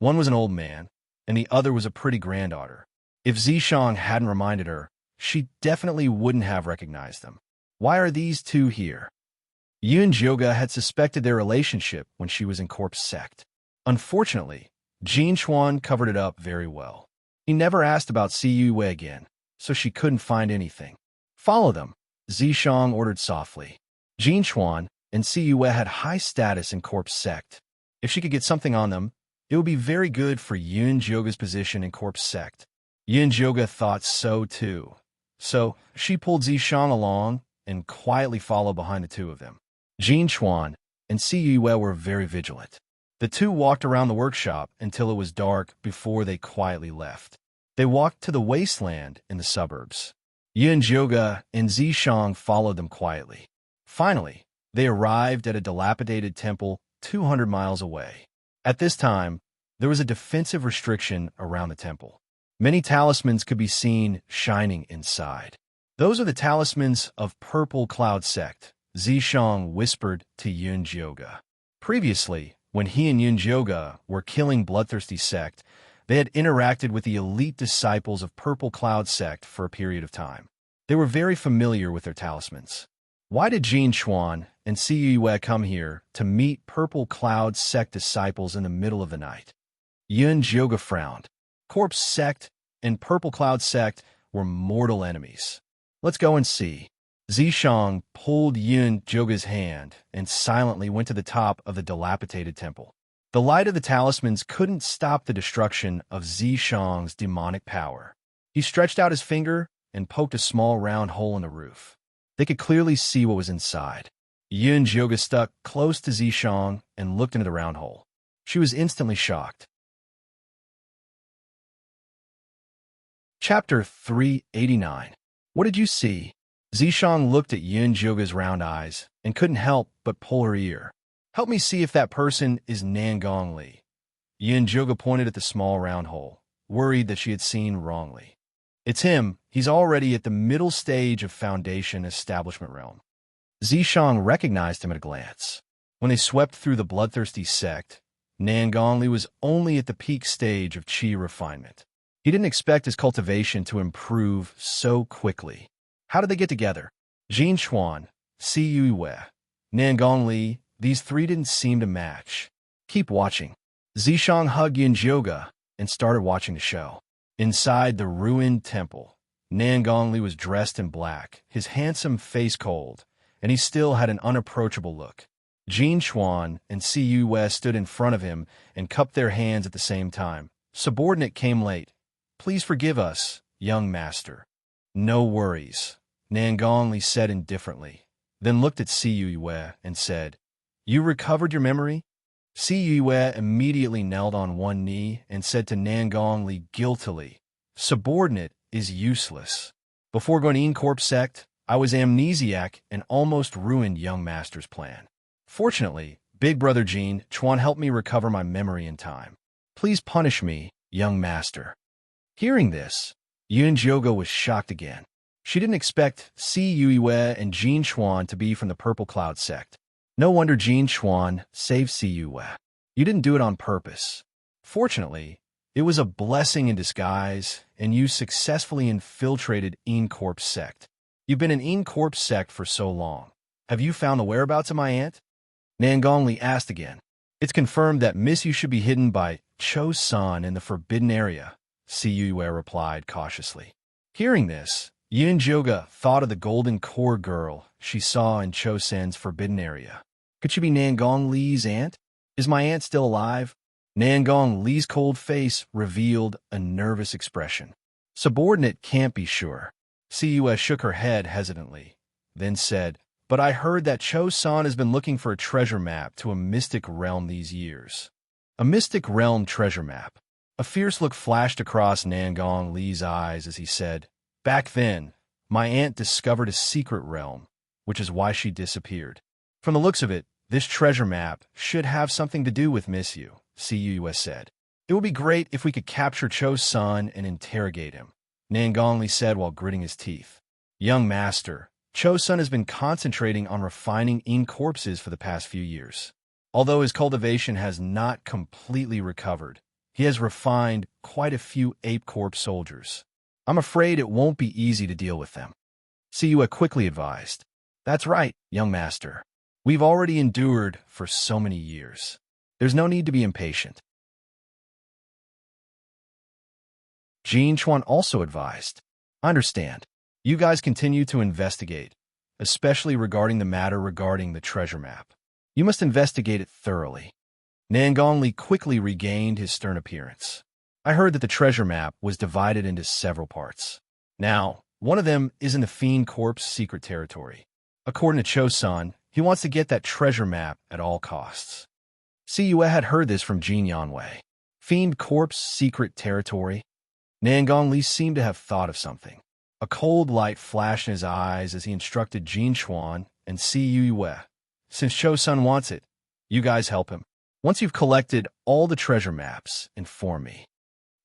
One was an old man, and the other was a pretty granddaughter. If Zishang hadn't reminded her, she definitely wouldn't have recognized them. Why are these two here? Yun-Jyoga had suspected their relationship when she was in Corpse Sect. Unfortunately, Jinchuan covered it up very well. He never asked about Siyue again, so she couldn't find anything. "Follow them," Zishang ordered softly. Jinchuan and Siyue had high status in Corpse Sect. If she could get something on them, it would be very good for Yun-Jyoga's position in Corpse Sect. Yun-Jyoga thought so too. So she pulled Zishang along and quietly followed behind the two of them. Jinchuan and Siyue were very vigilant. The two walked around the workshop until it was dark before they quietly left. They walked to the wasteland in the suburbs. Yun-Jyoga and Zishang followed them quietly. Finally, they arrived at a dilapidated temple 200 miles away. At this time, there was a defensive restriction around the temple. Many talismans could be seen shining inside. "Those are the talismans of Purple Cloud Sect," Zishang whispered to Yun-Jyoga. Previously, when he and Yun-Jyoga were killing Bloodthirsty Sect, they had interacted with the elite disciples of Purple Cloud Sect for a period of time. They were very familiar with their talismans. Why did Jinchuan and Siyue come here to meet Purple Cloud Sect disciples in the middle of the night? Yun-Jyoga frowned. Corpse Sect and Purple Cloud Sect were mortal enemies. "Let's go and see." Zishang pulled Yun-Jyoga's hand and silently went to the top of the dilapidated temple. The light of the talismans couldn't stop the destruction of Zishang's demonic power. He stretched out his finger and poked a small round hole in the roof. They could clearly see what was inside. Yun-Jyoga stuck close to Zishang and looked into the round hole. She was instantly shocked. Chapter 389. What did you see? Zishang looked at Yun-Jyoga's round eyes and couldn't help but pull her ear. "Help me see if that person is Nangong Li." Yun-Jyoga pointed at the small round hole, worried that she had seen wrongly. "It's him. He's already at the middle stage of Foundation Establishment Realm." Zishang recognized him at a glance. When they swept through the Bloodthirsty Sect, Nangong Li was only at the peak stage of Qi refinement. He didn't expect his cultivation to improve so quickly. How did they get together? Jinchuan, Siyue, Nangong Li, these three didn't seem to match. "Keep watching." Zishang hugged Yun-Jyoga and started watching the show. Inside the ruined temple, Nangong Li was dressed in black, his handsome face cold, and he still had an unapproachable look. Jinchuan and Siyue stood in front of him and cupped their hands at the same time. Subordinate came late. "Please forgive us, young master." "No worries," Nangong Li said indifferently, then looked at Siyue and said, "You recovered your memory?" Siyue immediately knelt on one knee and said to Nangong Li guiltily, "Subordinate is useless. Before going to Corp Sect, I was amnesiac and almost ruined young master's plan. Fortunately, Big Brother Jean Chuan helped me recover my memory in time. Please punish me, young master." Hearing this, Yun-Jyoga was shocked again. She didn't expect Siyue and Jinchuan to be from the Purple Cloud Sect. No wonder Jinchuan saved Siyue. You didn't do it on purpose. Fortunately, it was a blessing in disguise, and you successfully infiltrated Corp Sect. You've been in Corp Sect for so long. Have you found the whereabouts of my aunt? Nangong Li asked again. It's confirmed that Miss You should be hidden by Cho-san in the forbidden area, Siyue replied cautiously. Hearing this, Yun-Jyoga thought of the golden core girl she saw in Cho-san's forbidden area. Could she be Nangong Li's aunt? Is my aunt still alive? Nangong Li's cold face revealed a nervous expression. Subordinate can't be sure. Cus shook her head hesitantly, then said, but I heard that Cho-san has been looking for a treasure map to a mystic realm these years. A mystic realm treasure map. A fierce look flashed across Nangong Li's eyes as he said, back then, my aunt discovered a secret realm, which is why she disappeared. From the looks of it, this treasure map should have something to do with Miss Yu, Cus said. It would be great if we could capture Cho's son and interrogate him, Nangong Li said while gritting his teeth. Young master, Cho's son has been concentrating on refining corpses for the past few years. Although his cultivation has not completely recovered, he has refined quite a few ape corpse soldiers. I'm afraid it won't be easy to deal with them. Cua quickly advised. That's right, young master. We've already endured for so many years. There's no need to be impatient. Jean Chuan also advised. I understand. You guys continue to investigate, especially regarding the matter regarding the treasure map. You must investigate it thoroughly. Nangong Li quickly regained his stern appearance. I heard that the treasure map was divided into several parts. Now, one of them is in the Fiend Corp's secret territory. According to Cho-san, he wants to get that treasure map at all costs. Cua had heard this from Jin Yanwei. Fiend Corp's secret territory? Nangong Li seemed to have thought of something. A cold light flashed in his eyes as he instructed Jin Chuan and Cua. Since Cho-san wants it, you guys help him. Once you've collected all the treasure maps, inform me.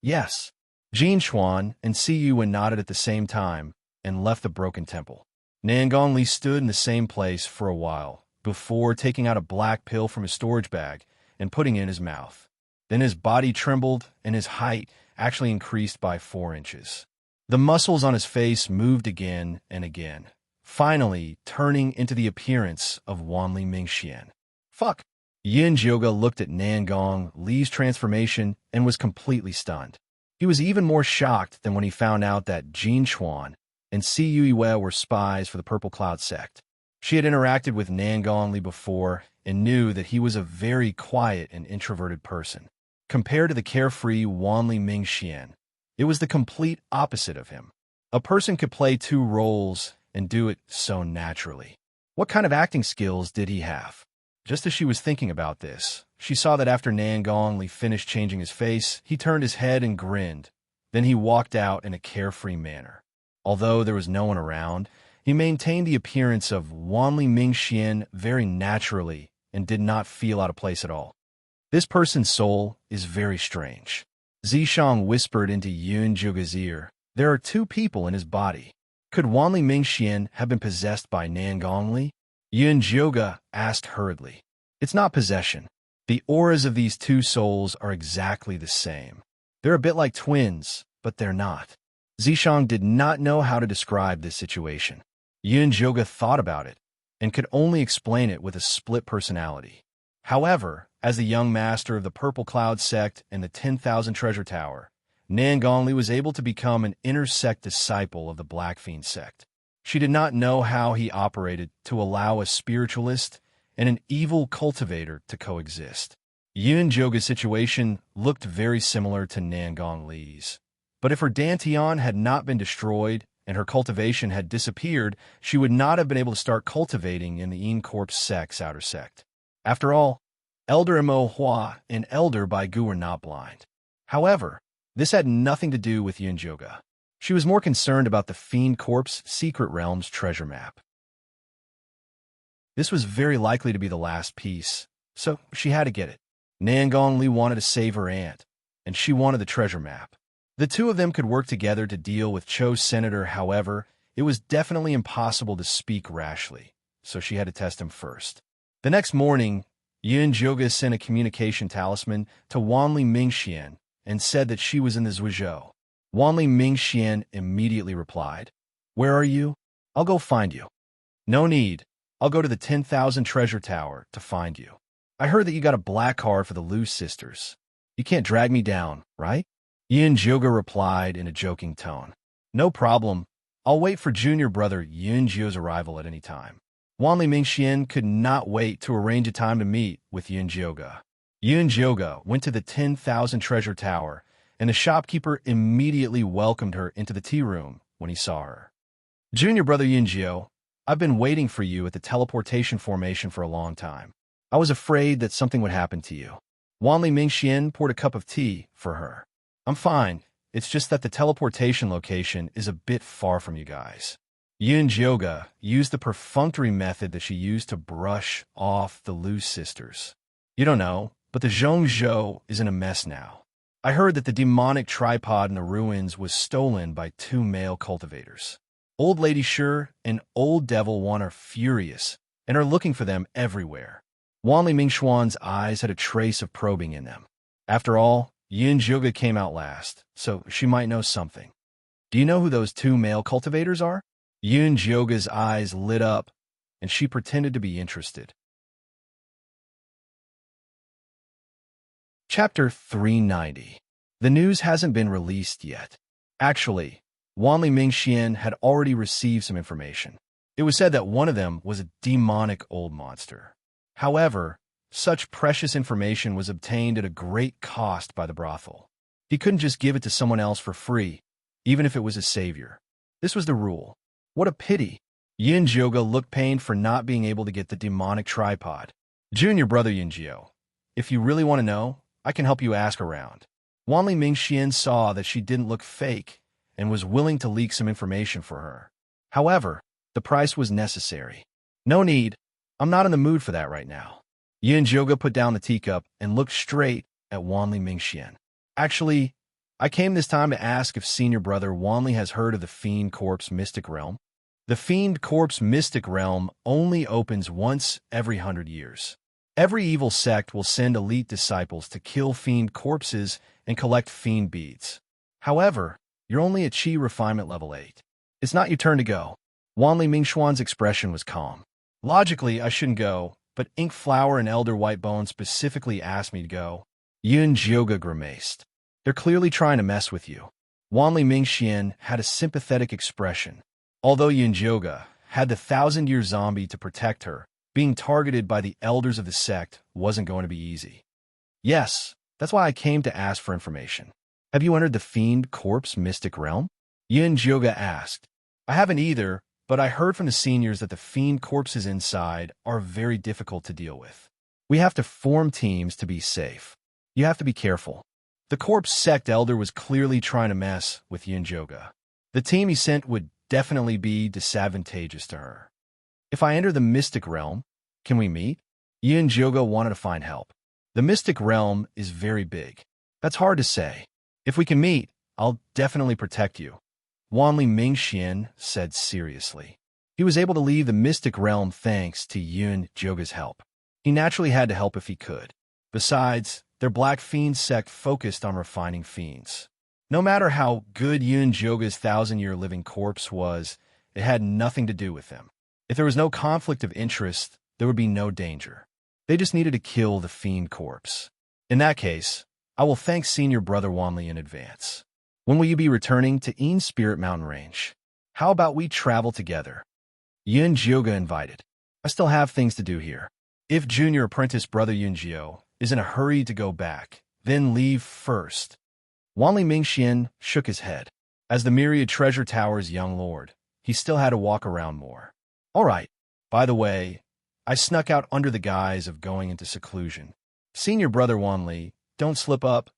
Yes. Jin Chuan and Cua nodded at the same time and left the broken temple. Nangong Li stood in the same place for a while before taking out a black pill from his storage bag and putting it in his mouth. Then his body trembled and his height actually increased by 4 inches. The muscles on his face moved again and again, finally turning into the appearance of Wanli Mingxian. Fuck! Yin Jioga looked at Nangong Li's transformation and was completely stunned. He was even more shocked than when he found out that Jin Chuan and Cua were spies for the Purple Cloud sect. She had interacted with Nangong Li before and knew that he was a very quiet and introverted person. Compared to the carefree Wanli Mingxian, it was the complete opposite of him. A person could play 2 roles and do it so naturally. What kind of acting skills did he have? Just as she was thinking about this, she saw that after Nangong Li finished changing his face, he turned his head and grinned. Then he walked out in a carefree manner. Although there was no one around, he maintained the appearance of Wanli Mingxian very naturally and did not feel out of place at all. This person's soul is very strange. Zishang whispered into Yun Zhuge's ear. There are 2 people in his body. Could Wanli Mingxian have been possessed by Nangong Li? Yun Zhuge asked hurriedly. It's not possession. The auras of these 2 souls are exactly the same. They're a bit like twins, but they're not. Zishang did not know how to describe this situation. Yun Zhuge thought about it and could only explain it with a split personality. However, as the young master of the Purple Cloud sect and the 10,000 Treasure Tower, Nangong Li was able to become an inter-sect disciple of the Black Fiend sect. She did not know how he operated to allow a spiritualist and an evil cultivator to coexist. Yun Zhuge's situation looked very similar to Nangong Li's. But if her Dantian had not been destroyed and her cultivation had disappeared, she would not have been able to start cultivating in the Corp's sect's outer sect. After all, Elder Mo Hua and Elder Baigu were not blind. However, this had nothing to do with Yun Zhuge. She was more concerned about the Fiend Corp's secret realm's treasure map. This was very likely to be the last piece, so she had to get it. Nangong Li wanted to save her aunt, and she wanted the treasure map. The 2 of them could work together to deal with Cho's senator. However, it was definitely impossible to speak rashly, so she had to test him first. The next morning, Yun Zhuge sent a communication talisman to Wanli Mingxian and said that she was in the Zhuizhou. Wanli Mingxian immediately replied, Where are you? I'll go find you. No need. I'll go to the 10,000 Treasure Tower to find you. I heard that you got a black card for the Lu sisters. You can't drag me down, right? Yun Zhuge replied in a joking tone. No problem. I'll wait for junior brother Yun Zhu's arrival at any time. Wanli Mingxian could not wait to arrange a time to meet with Yun Jioga. Yun Jioga went to the 10,000 treasure tower, and the shopkeeper immediately welcomed her into the tea room when he saw her. Junior brother Yunjio, I've been waiting for you at the teleportation formation for a long time. I was afraid that something would happen to you. Wanli Mingxian poured a cup of tea for her. I'm fine. It's just that the teleportation location is a bit far from you guys. Yun Jioga used the perfunctory method that she used to brush off the loose sisters. You don't know, but the Zhongzhou is in a mess now. I heard that the demonic tripod in the ruins was stolen by 2 male cultivators. Old Lady Sure and Old Devil One are furious and are looking for them everywhere. Wanli Mingxuan's eyes had a trace of probing in them. After all, Yun Jioga came out last, so she might know something. Do you know who those 2 male cultivators are? Yun Jioga's eyes lit up, and she pretended to be interested. Chapter 390. The news hasn't been released yet. Actually, Wanli Mingxian had already received some information. It was said that one of them was a demonic old monster. However, such precious information was obtained at a great cost by the brothel. He couldn't just give it to someone else for free, even if it was a savior. This was the rule. What a pity. Yun Jioga looked pained for not being able to get the demonic tripod. Junior brother Yunjio, if you really want to know, I can help you ask around. Wanli Mingxian saw that she didn't look fake and was willing to leak some information for her. However, the price was necessary. No need. I'm not in the mood for that right now. Yun Jioga put down the teacup and looked straight at Wanli Mingxian. Actually, I came this time to ask if senior brother Wanli has heard of the Fiend Corp's Mystic Realm. The Fiend Corp's Mystic Realm only opens once every 100 years. Every evil sect will send elite disciples to kill fiend corpses and collect fiend beads. However, you're only at Qi refinement level 8. It's not your turn to go. Wanli Mingxuan's expression was calm. Logically, I shouldn't go, but Ink Flower and Elder Whitebone specifically asked me to go. Yun Jioga grimaced. They're clearly trying to mess with you. Wanli Mingxian had a sympathetic expression. Although Yun Jioga had the 1,000-year zombie to protect her, being targeted by the elders of the sect wasn't going to be easy. Yes, that's why I came to ask for information. Have you entered the Fiend Corp's Mystic Realm? Yun Jioga asked. I haven't either, but I heard from the seniors that the fiend corpses inside are very difficult to deal with. We have to form teams to be safe. You have to be careful. The corpse sect elder was clearly trying to mess with Yun Jioga. The team he sent would definitely be disadvantageous to her. If I enter the Mystic Realm, can we meet? Yun Jioga wanted to find help. The Mystic Realm is very big. That's hard to say. If we can meet, I'll definitely protect you. Wanli Mingxian said seriously. He was able to leave the Mystic Realm thanks to Yun Jioga's help. He naturally had to help if he could. Besides, their Black Fiend sect focused on refining fiends. No matter how good Yun Jioga's 1,000-year living corpse was, it had nothing to do with them. If there was no conflict of interest, there would be no danger. They just needed to kill the fiend corpse. In that case, I will thank senior brother Wanli in advance. When will you be returning to Een Spirit Mountain Range? How about we travel together? Yun Jioga invited. I still have things to do here. If junior apprentice brother Yunjio is in a hurry to go back, then leave first. Wanli Mingxian shook his head. As the Myriad Treasure Tower's young lord, he still had to walk around more. All right. By the way, I snuck out under the guise of going into seclusion. Senior brother Wanli, don't slip up,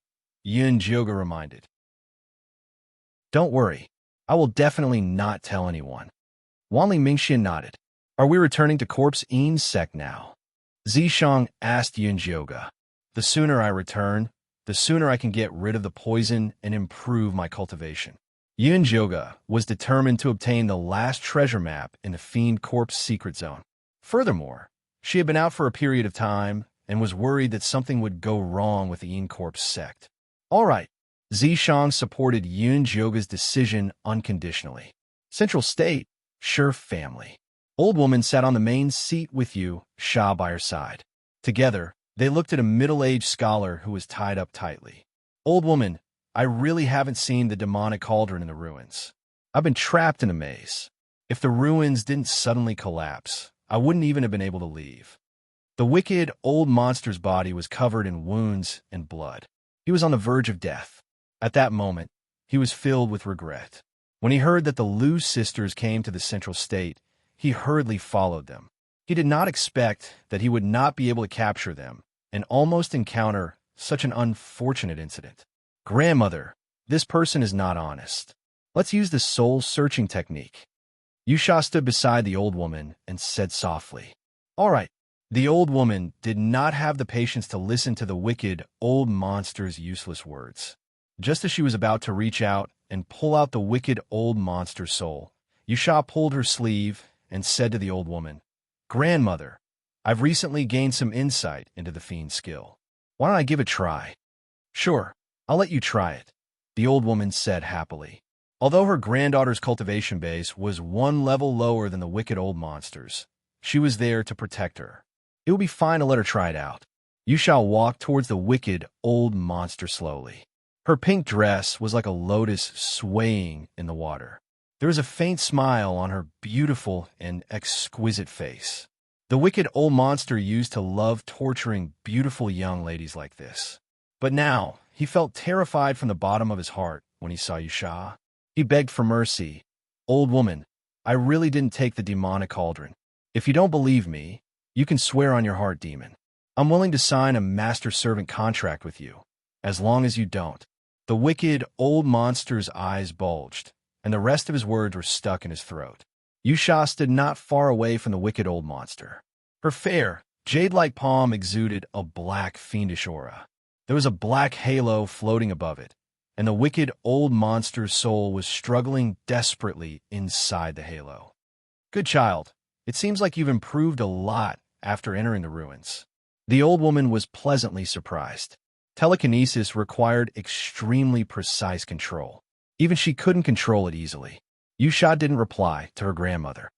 Yun Jioga reminded. Don't worry. I will definitely not tell anyone. Wanli Mingxian nodded. Are we returning to Corpse Een sect now? Zishang asked Yun Jioga. The sooner I return, the sooner I can get rid of the poison and improve my cultivation. Yun Jioga was determined to obtain the last treasure map in the Fiend Corpse secret zone. Furthermore, she had been out for a period of time and was worried that something would go wrong with the Een Corpse sect. All right. Zishang supported Yun Jioga's decision unconditionally. Central State, sure family. Old woman sat on the main seat with Yu Sha by her side. Together, they looked at a middle-aged scholar who was tied up tightly. Old woman, I really haven't seen the demonic cauldron in the ruins. I've been trapped in a maze. If the ruins didn't suddenly collapse, I wouldn't even have been able to leave. The wicked old monster's body was covered in wounds and blood. He was on the verge of death. At that moment, he was filled with regret. When he heard that the Lu sisters came to the central state, he hurriedly followed them. He did not expect that he would not be able to capture them and almost encounter such an unfortunate incident. Grandmother, this person is not honest. Let's use the soul-searching technique. Yusha stood beside the old woman and said softly, "All right." The old woman did not have the patience to listen to the wicked old monster's useless words. Just as she was about to reach out and pull out the wicked old monster's soul, Yusha pulled her sleeve and said to the old woman, "Grandmother, I've recently gained some insight into the fiend's skill. Why don't I give it a try?" "Sure, I'll let you try it," the old woman said happily. Although her granddaughter's cultivation base was one level lower than the wicked old monster's, she was there to protect her. It would be fine to let her try it out. Yusha walked towards the wicked old monster slowly. Her pink dress was like a lotus swaying in the water. There was a faint smile on her beautiful and exquisite face. The wicked old monster used to love torturing beautiful young ladies like this. But now, he felt terrified from the bottom of his heart when he saw Yusha. He begged for mercy. "Old woman, I really didn't take the demonic cauldron. If you don't believe me, you can swear on your heart, demon. I'm willing to sign a master-servant contract with you, as long as you don't." The wicked old monster's eyes bulged, and the rest of his words were stuck in his throat. Yusha stood not far away from the wicked old monster. Her fair, jade-like palm exuded a black, fiendish aura. There was a black halo floating above it, and the wicked old monster's soul was struggling desperately inside the halo. "Good child. It seems like you've improved a lot after entering the ruins." The old woman was pleasantly surprised. Telekinesis required extremely precise control. Even she couldn't control it easily. Yusha didn't reply to her grandmother.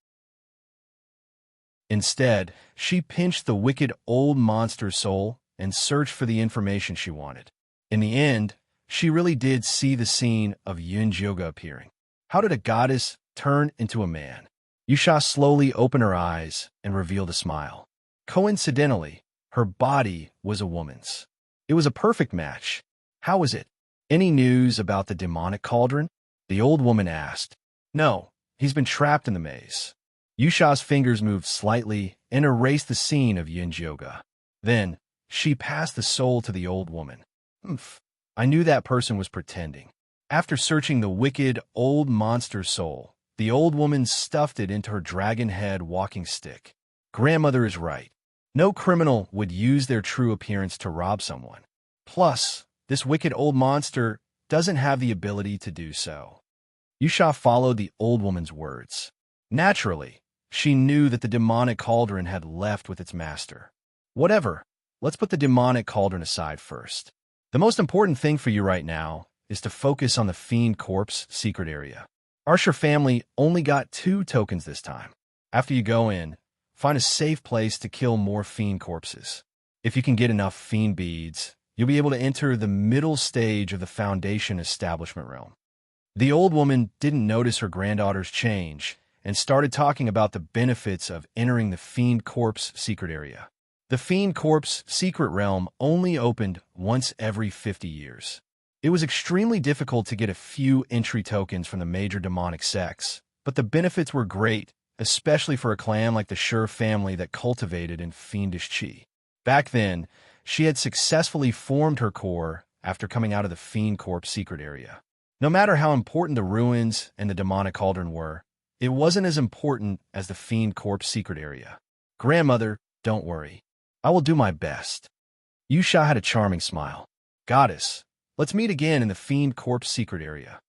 Instead, she pinched the wicked old monster's soul and searched for the information she wanted. In the end, she really did see the scene of Yunjioga appearing. How did a goddess turn into a man? Yusha slowly opened her eyes and revealed a smile. Coincidentally, her body was a woman's. It was a perfect match. "How is it? Any news about the demonic cauldron?" the old woman asked. "No, he's been trapped in the maze." Yusha's fingers moved slightly and erased the scene of Yunjioga. Then, she passed the soul to the old woman. "Humph, I knew that person was pretending." After searching the wicked old monster's soul, the old woman stuffed it into her dragon head walking stick. Grandmother is right. No criminal would use their true appearance to rob someone. Plus, this wicked old monster doesn't have the ability to do so. Yusha followed the old woman's words. Naturally, she knew that the demonic cauldron had left with its master. Whatever, let's put the demonic cauldron aside first. The most important thing for you right now is to focus on the fiend corpse secret area. Arsher family only got 2 tokens this time. After you go in, find a safe place to kill more fiend corpses. If you can get enough fiend beads, you'll be able to enter the middle stage of the Foundation Establishment realm. The old woman didn't notice her granddaughter's change and started talking about the benefits of entering the fiend corpse secret area. The fiend corpse secret realm only opened once every 50 years. It was extremely difficult to get a few entry tokens from the major demonic sects, but the benefits were great, especially for a clan like the Sure family that cultivated in fiendish chi. Back then, she had successfully formed her core after coming out of the Fiend Corp's secret area. No matter how important the ruins and the demonic cauldron were, it wasn't as important as the Fiend Corp's secret area. "Grandmother, don't worry. I will do my best." Yusha had a charming smile. "Goddess, let's meet again in the Fiend Corp's secret area."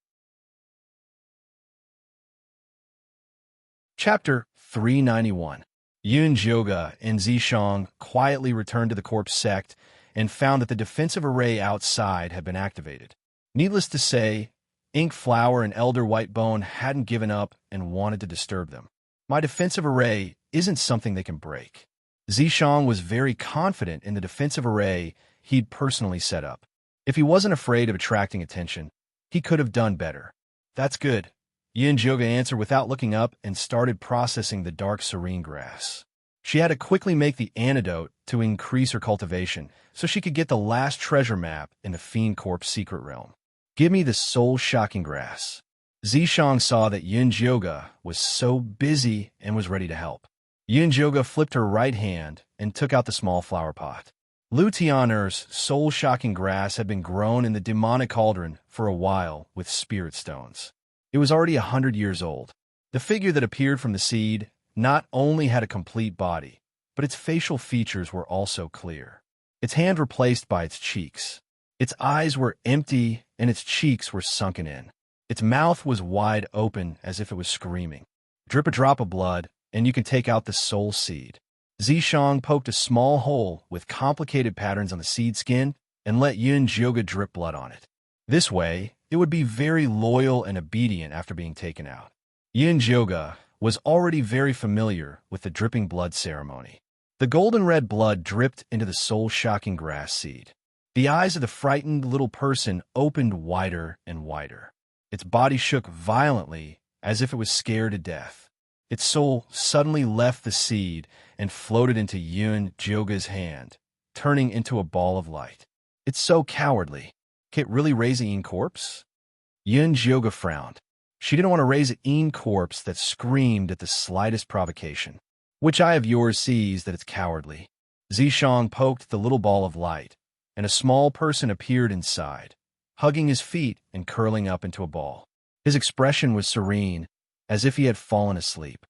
Chapter 391. Yun Jioga and Zishang quietly returned to the corpse sect and found that the defensive array outside had been activated. Needless to say, Ink Flower and Elder Whitebone hadn't given up and wanted to disturb them. "My defensive array isn't something they can break." Zishang was very confident in the defensive array he'd personally set up. If he wasn't afraid of attracting attention, he could have done better. "That's good," Yin Jioga answered without looking up and started processing the dark serene grass. She had to quickly make the antidote to increase her cultivation so she could get the last treasure map in the Fiend Corp's secret realm. Give me the soul-shocking grass. Zishang saw that Yunjioga was so busy and was ready to help. Yunjioga flipped her right hand and took out the small flower pot. Lu Tianer's soul-shocking grass had been grown in the demonic cauldron for a while with spirit stones. It was already 100 years old. The figure that appeared from the seed not only had a complete body, but its facial features were also clear. Its hand replaced by its cheeks. Its eyes were empty and its cheeks were sunken in. Its mouth was wide open as if it was screaming. Drip a drop of blood, and you can take out the soul seed. Zishang poked a small hole with complicated patterns on the seed skin and let Yunjioga drip blood on it. This way, it would be very loyal and obedient after being taken out. Yunjioga was already very familiar with the dripping blood ceremony. The golden red blood dripped into the soul-shocking grass seed. The eyes of the frightened little person opened wider and wider. Its body shook violently as if it was scared to death. Its soul suddenly left the seed and floated into Yunjioga's hand, turning into a ball of light. It's so cowardly. Can it really raise a corpse? Yunjioga frowned. She didn't want to raise a corpse that screamed at the slightest provocation. Which eye of yours sees that it's cowardly? Zishang poked the little ball of light, and a small person appeared inside, hugging his feet and curling up into a ball. His expression was serene, as if he had fallen asleep.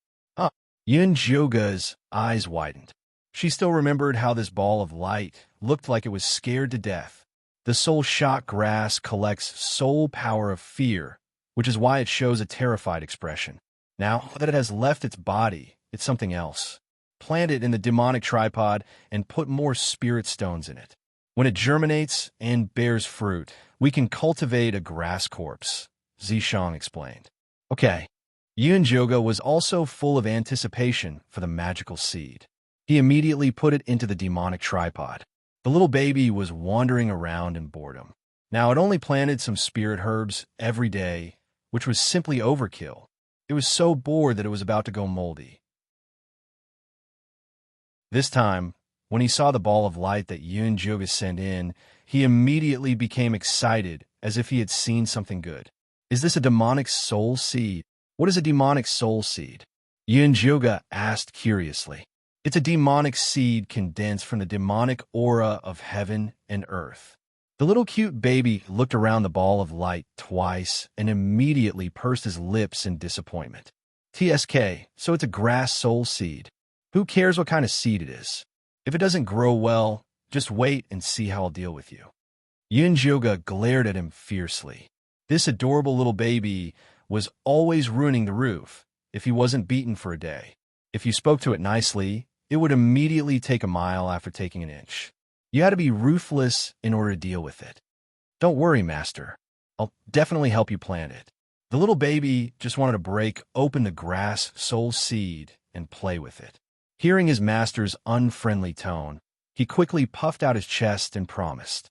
Yunjioga's eyes widened. She still remembered how this ball of light looked like it was scared to death. The soul-shock grass collects soul power of fear, which is why it shows a terrified expression. Now that it has left its body, it's something else. Plant it in the demonic tripod and put more spirit stones in it. When it germinates and bears fruit, we can cultivate a grass corpse, Zishang explained. Okay. Yunjioga was also full of anticipation for the magical seed. He immediately put it into the demonic tripod. The little baby was wandering around in boredom. Now, it only planted some spirit herbs every day, which was simply overkill. It was so bored that it was about to go moldy. This time, when he saw the ball of light that Yunjioga sent in, he immediately became excited as if he had seen something good. Is this a demonic soul seed? What is a demonic soul seed? Yunjioga asked curiously. It's a demonic seed condensed from the demonic aura of heaven and earth. The little cute baby looked around the ball of light twice and immediately pursed his lips in disappointment. TSK, so it's a grass soul seed. Who cares what kind of seed it is? If it doesn't grow well, just wait and see how I'll deal with you. Yunjioga glared at him fiercely. This adorable little baby was always ruining the roof if he wasn't beaten for a day. If you spoke to it nicely, it would immediately take a mile after taking an inch. You had to be ruthless in order to deal with it. Don't worry, master. I'll definitely help you plant it. The little baby just wanted to break open the grass soul seed and play with it. Hearing his master's unfriendly tone, he quickly puffed out his chest and promised.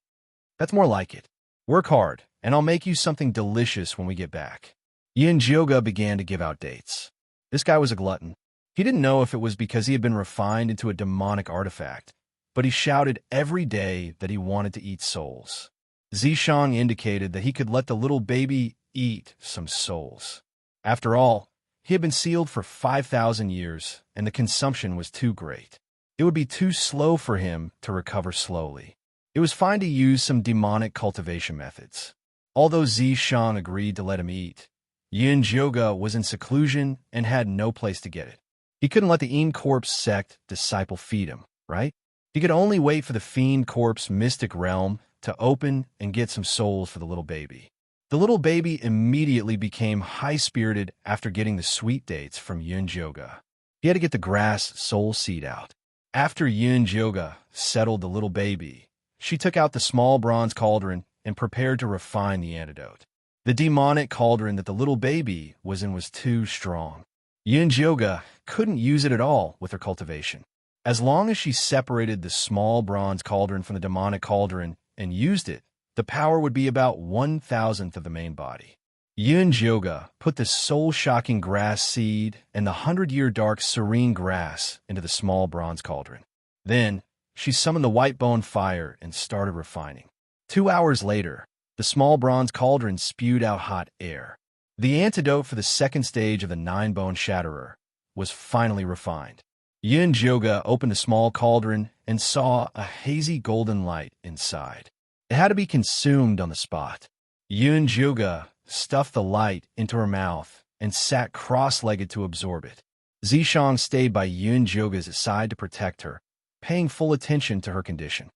That's more like it. Work hard, and I'll make you something delicious when we get back. Yunjioga began to give out dates. This guy was a glutton. He didn't know if it was because he had been refined into a demonic artifact, but he shouted every day that he wanted to eat souls. Zishang indicated that he could let the little baby eat some souls. After all, he had been sealed for 5,000 years, and the consumption was too great. It would be too slow for him to recover slowly. It was fine to use some demonic cultivation methods. Although Zishang agreed to let him eat, Yunjioga was in seclusion and had no place to get it. He couldn't let the Corpse sect disciple feed him, right? He could only wait for the Fiend Corpse mystic realm to open and get some souls for the little baby. The little baby immediately became high-spirited after getting the sweet dates from Yunjioga. He had to get the grass soul seed out. After Yunjioga settled the little baby, she took out the small bronze cauldron and prepared to refine the antidote. The demonic cauldron that the little baby was in was too strong. Yunjioga couldn't use it at all with her cultivation. As long as she separated the small bronze cauldron from the demonic cauldron and used it, the power would be about 1,000th of the main body. Yun Jyoga put the soul-shocking grass seed and the 100-year dark serene grass into the small bronze cauldron. Then, she summoned the white bone fire and started refining. 2 hours later, the small bronze cauldron spewed out hot air. The antidote for the second stage of the nine-bone shatterer was finally refined. Yun Jyoga opened the small cauldron and saw a hazy golden light inside. It had to be consumed on the spot. Yun Jyoga stuffed the light into her mouth and sat cross-legged to absorb it. Zishang stayed by Yun Jyoga's side to protect her, paying full attention to her condition.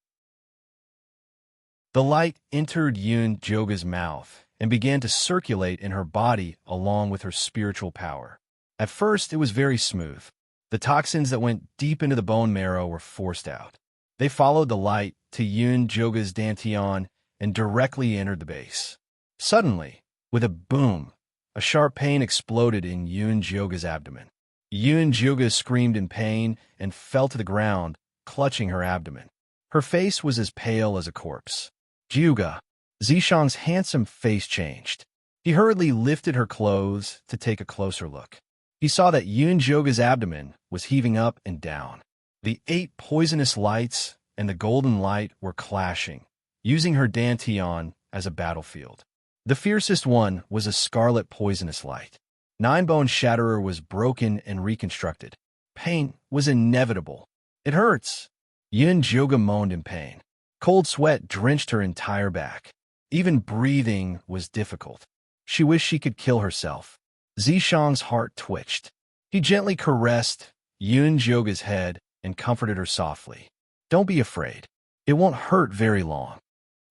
The light entered Yun Jyoga's mouth and began to circulate in her body along with her spiritual power. At first, it was very smooth. The toxins that went deep into the bone marrow were forced out. They followed the light to Yun Jyoga's dantian and directly entered the base. Suddenly, with a boom, a sharp pain exploded in Yun Jyoga's abdomen. Yun Jyoga screamed in pain and fell to the ground, clutching her abdomen. Her face was as pale as a corpse. Jyoga, Zishang's handsome face changed. He hurriedly lifted her clothes to take a closer look. He saw that Yun Jyoga's abdomen was heaving up and down. The 8 poisonous lights and the golden light were clashing, using her dantian as a battlefield. The fiercest one was a scarlet poisonous light. Nine-bone shatterer was broken and reconstructed. Pain was inevitable. It hurts. Yun Jyoga moaned in pain. Cold sweat drenched her entire back. Even breathing was difficult. She wished she could kill herself. Zishang's heart twitched. He gently caressed Yun Jyoga's head and comforted her softly. Don't be afraid. It won't hurt very long.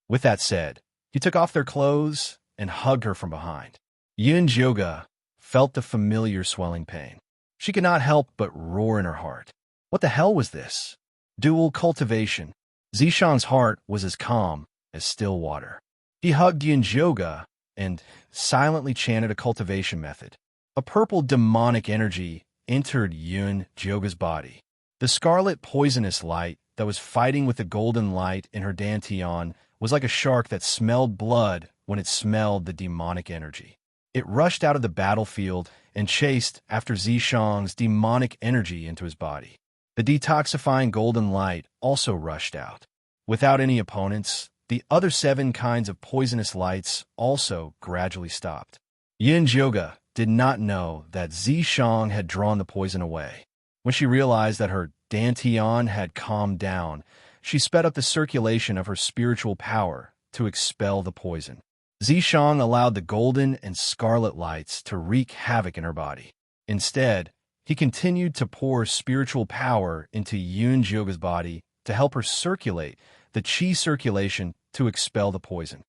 With that said, he took off their clothes and hugged her from behind. Yun Jyoga felt the familiar swelling pain. She could not help but roar in her heart. What the hell was this? Dual cultivation. Zishang's heart was as calm as still water. He hugged Yun Jyoga and silently chanted a cultivation method. A purple demonic energy entered Yun Jyoga's body. The scarlet poisonous light that was fighting with the golden light in her dantian was like a shark that smelled blood when it smelled the demonic energy. It rushed out of the battlefield and chased after Zishang's demonic energy into his body. The detoxifying golden light also rushed out. Without any opponents, the other 7 kinds of poisonous lights also gradually stopped. Yun Jyoga did not know that Zishang had drawn the poison away. When she realized that her dantian had calmed down, she sped up the circulation of her spiritual power to expel the poison. Zishang allowed the golden and scarlet lights to wreak havoc in her body. Instead, he continued to pour spiritual power into Yun Jyoga's body to help her circulate the chi circulation to expel the poison.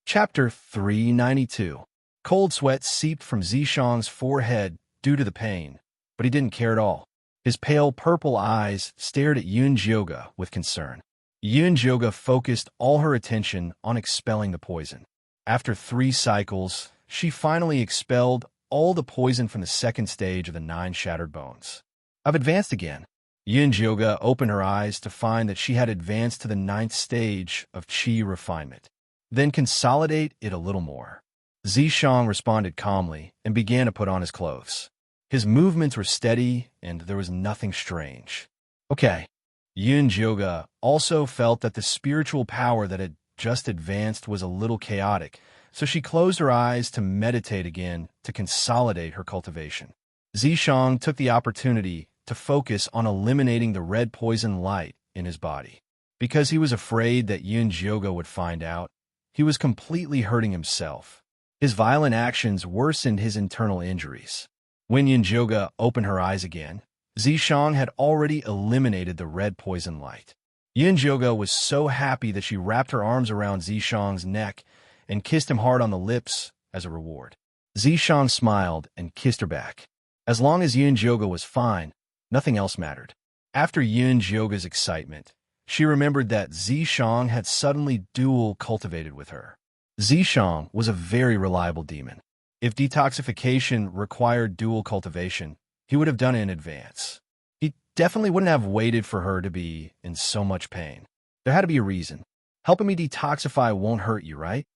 Chapter 392. Cold sweat seeped from Zishang's forehead due to the pain, but he didn't care at all. His pale purple eyes stared at Yun Jyoga with concern. Yun Jyoga focused all her attention on expelling the poison. After 3 cycles, she finally expelled all the poison from the second stage of the 9 shattered bones. I've advanced again. Yun Jyoga opened her eyes to find that she had advanced to the 9th stage of chi refinement. Then consolidate it a little more. Zishang responded calmly and began to put on his clothes. His movements were steady and there was nothing strange. Okay. Yun Jyoga also felt that the spiritual power that had just advanced was a little chaotic, so she closed her eyes to meditate again to consolidate her cultivation. Zishang took the opportunity to focus on eliminating the red poison light in his body. Because he was afraid that Yun Jyoga would find out, he was completely hurting himself. His violent actions worsened his internal injuries. When Yun Jyoga opened her eyes again, Zishang had already eliminated the red poison light. Yun Jyoga was so happy that she wrapped her arms around Zishang's neck and kissed him hard on the lips as a reward. Zishang smiled and kissed her back. As long as Yun Jyoga was fine, nothing else mattered. After Yun Jyoga's excitement, she remembered that Zishang had suddenly dual cultivated with her. Zishang was a very reliable demon. If detoxification required dual cultivation, he would have done it in advance. He definitely wouldn't have waited for her to be in so much pain. There had to be a reason. Helping me detoxify won't hurt you, right?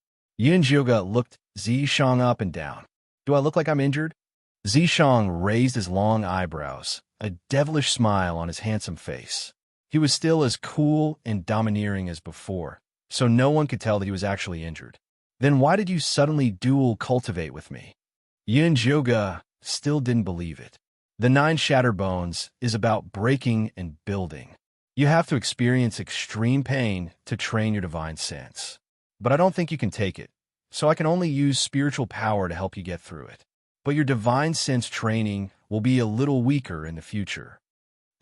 Yunjioga looked Zishang up and down. Do I look like I'm injured? Zishang raised his long eyebrows, a devilish smile on his handsome face. He was still as cool and domineering as before, so no one could tell that he was actually injured. Then why did you suddenly dual cultivate with me? Yunjioga still didn't believe it. The 9 Shattered Bones is about breaking and building. You have to experience extreme pain to train your divine sense. But I don't think you can take it, so I can only use spiritual power to help you get through it. But your divine sense training will be a little weaker in the future.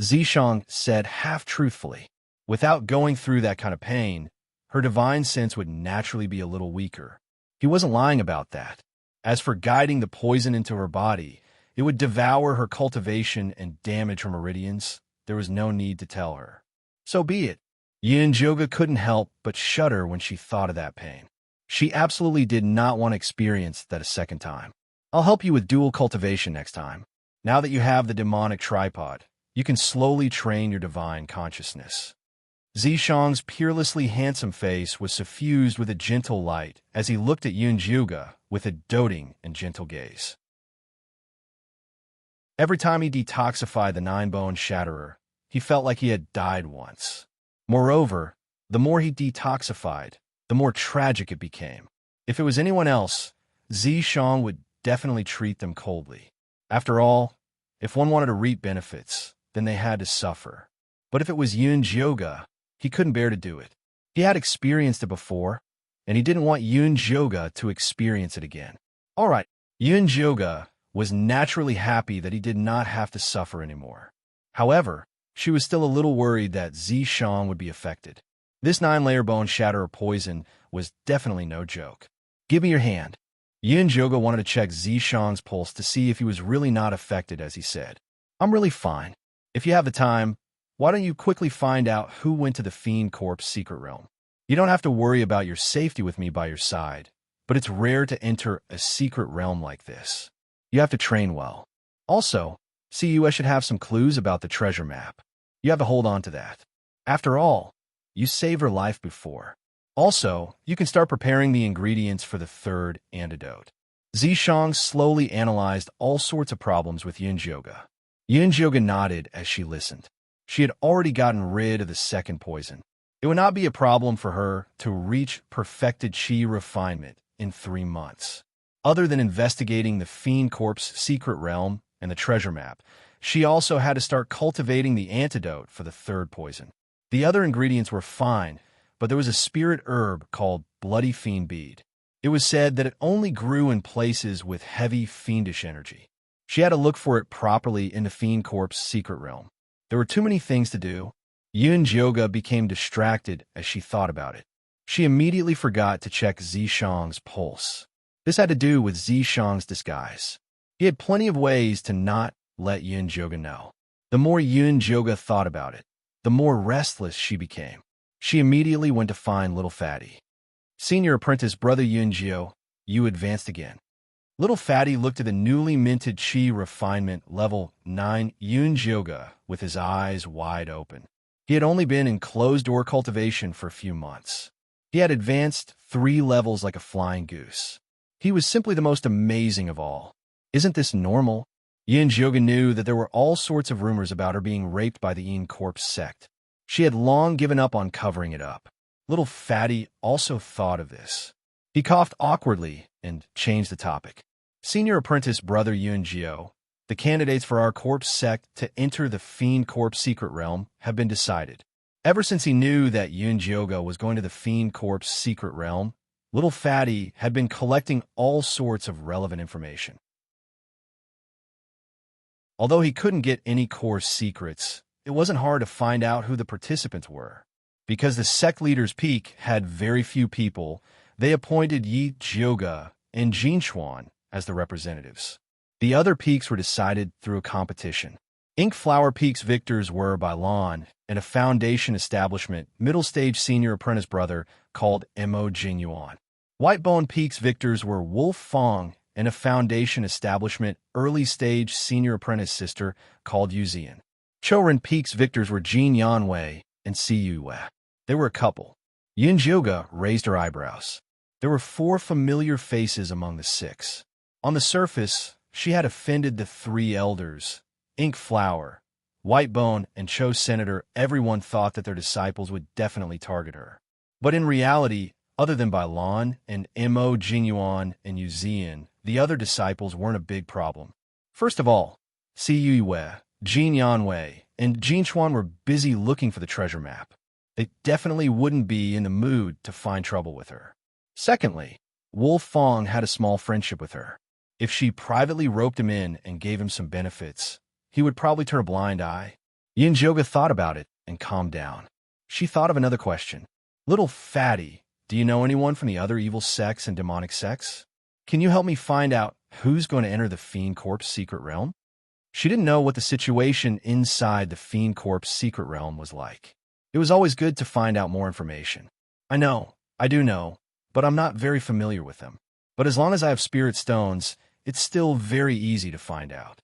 Zishang said half-truthfully. Without going through that kind of pain, her divine sense would naturally be a little weaker. He wasn't lying about that. As for guiding the poison into her body, it would devour her cultivation and damage her meridians. There was no need to tell her. So be it. Yunjioga couldn't help but shudder when she thought of that pain. She absolutely did not want to experience that a second time. I'll help you with dual cultivation next time. Now that you have the demonic tripod, you can slowly train your divine consciousness. Zishang's peerlessly handsome face was suffused with a gentle light as he looked at Yunjioga with a doting and gentle gaze. Every time he detoxified the 9-bone shatterer, he felt like he had died once. Moreover, the more he detoxified, the more tragic it became. If it was anyone else, Zishang would definitely treat them coldly. After all, if one wanted to reap benefits, then they had to suffer. But if it was Yunjioga, he couldn't bear to do it. He had experienced it before, and he didn't want Yunjioga to experience it again. All right, Yunjioga was naturally happy that he did not have to suffer anymore. However, she was still a little worried that Zishang would be affected. This 9-layer bone shatterer poison was definitely no joke. Give me your hand. Yunjioga wanted to check Zishang's pulse to see if he was really not affected, as he said. I'm really fine. If you have the time, why don't you quickly find out who went to the Fiend Corp's secret realm? You don't have to worry about your safety with me by your side, but it's rare to enter a secret realm like this. You have to train well. Also, CUS should have some clues about the treasure map. You have to hold on to that. After all, you saved her life before. Also, you can start preparing the ingredients for the 3rd antidote. Zishang slowly analyzed all sorts of problems with Yunjioga. Yunjioga nodded as she listened. She had already gotten rid of the 2nd poison. It would not be a problem for her to reach perfected chi refinement in 3 months. Other than investigating the Fiend Corp's secret realm and the treasure map, she also had to start cultivating the antidote for the 3rd poison. The other ingredients were fine, but there was a spirit herb called Bloody Fiend Bead. It was said that it only grew in places with heavy fiendish energy. She had to look for it properly in the Fiend Corp's secret realm. There were too many things to do. Yunjioga became distracted as she thought about it. She immediately forgot to check Zishang's pulse. This had to do with Zishang's disguise. He had plenty of ways to not let Yunjioga know. The more Yunjioga thought about it, the more restless she became. She immediately went to find Little Fatty. Senior Apprentice Brother Yunjio, you advanced again. Little Fatty looked at the newly minted Chi Refinement Level 9 Yunjioga with his eyes wide open. He had only been in closed-door cultivation for a few months. He had advanced 3 levels like a flying goose. He was simply the most amazing of all. Isn't this normal? Yunjioga knew that there were all sorts of rumors about her being raped by the Fiend Corp's sect. She had long given up on covering it up. Little Fatty also thought of this. He coughed awkwardly and changed the topic. Senior Apprentice Brother Yunjio, the candidates for our corpse sect to enter the Fiend Corp's secret realm have been decided. Ever since he knew that Yunjioga was going to the Fiend Corp's secret realm, Little Fatty had been collecting all sorts of relevant information. Although he couldn't get any core secrets, it wasn't hard to find out who the participants were. Because the sect leader's peak had very few people, they appointed Yi Jioga and Jin Chuan as the representatives. The other peaks were decided through a competition. Ink Flower Peak's victors were Bailon and a foundation establishment, middle stage senior apprentice brother called Mo Jinyuan. Whitebone Peak's victors were Wolf Fong and a foundation establishment, early stage senior apprentice sister called Yuzian. Chorin Peak's victors were Jin Yanwei and Si Yue. There were a couple. Yunjioga raised her eyebrows. There were 4 familiar faces among the 6. On the surface, she had offended the 3 elders, Ink Flower, Whitebone, and Cho Senator. Everyone thought that their disciples would definitely target her. But in reality, other than Bailan and Mo Jinyuan and Yuzian, the other disciples weren't a big problem. First of all, Si Yue, Jin Yanwei, and Jin Chuan were busy looking for the treasure map. They definitely wouldn't be in the mood to find trouble with her. Secondly, Wolf Fong had a small friendship with her. If she privately roped him in and gave him some benefits, he would probably turn a blind eye. Yin Jioga thought about it and calmed down. She thought of another question. Little fatty, do you know anyone from the other evil sects and demonic sects? Can you help me find out who's going to enter the Fiend Corp's secret realm? She didn't know what the situation inside the Fiend Corp's secret realm was like. It was always good to find out more information. I do know, but I'm not very familiar with them. But as long as I have spirit stones, it's still very easy to find out.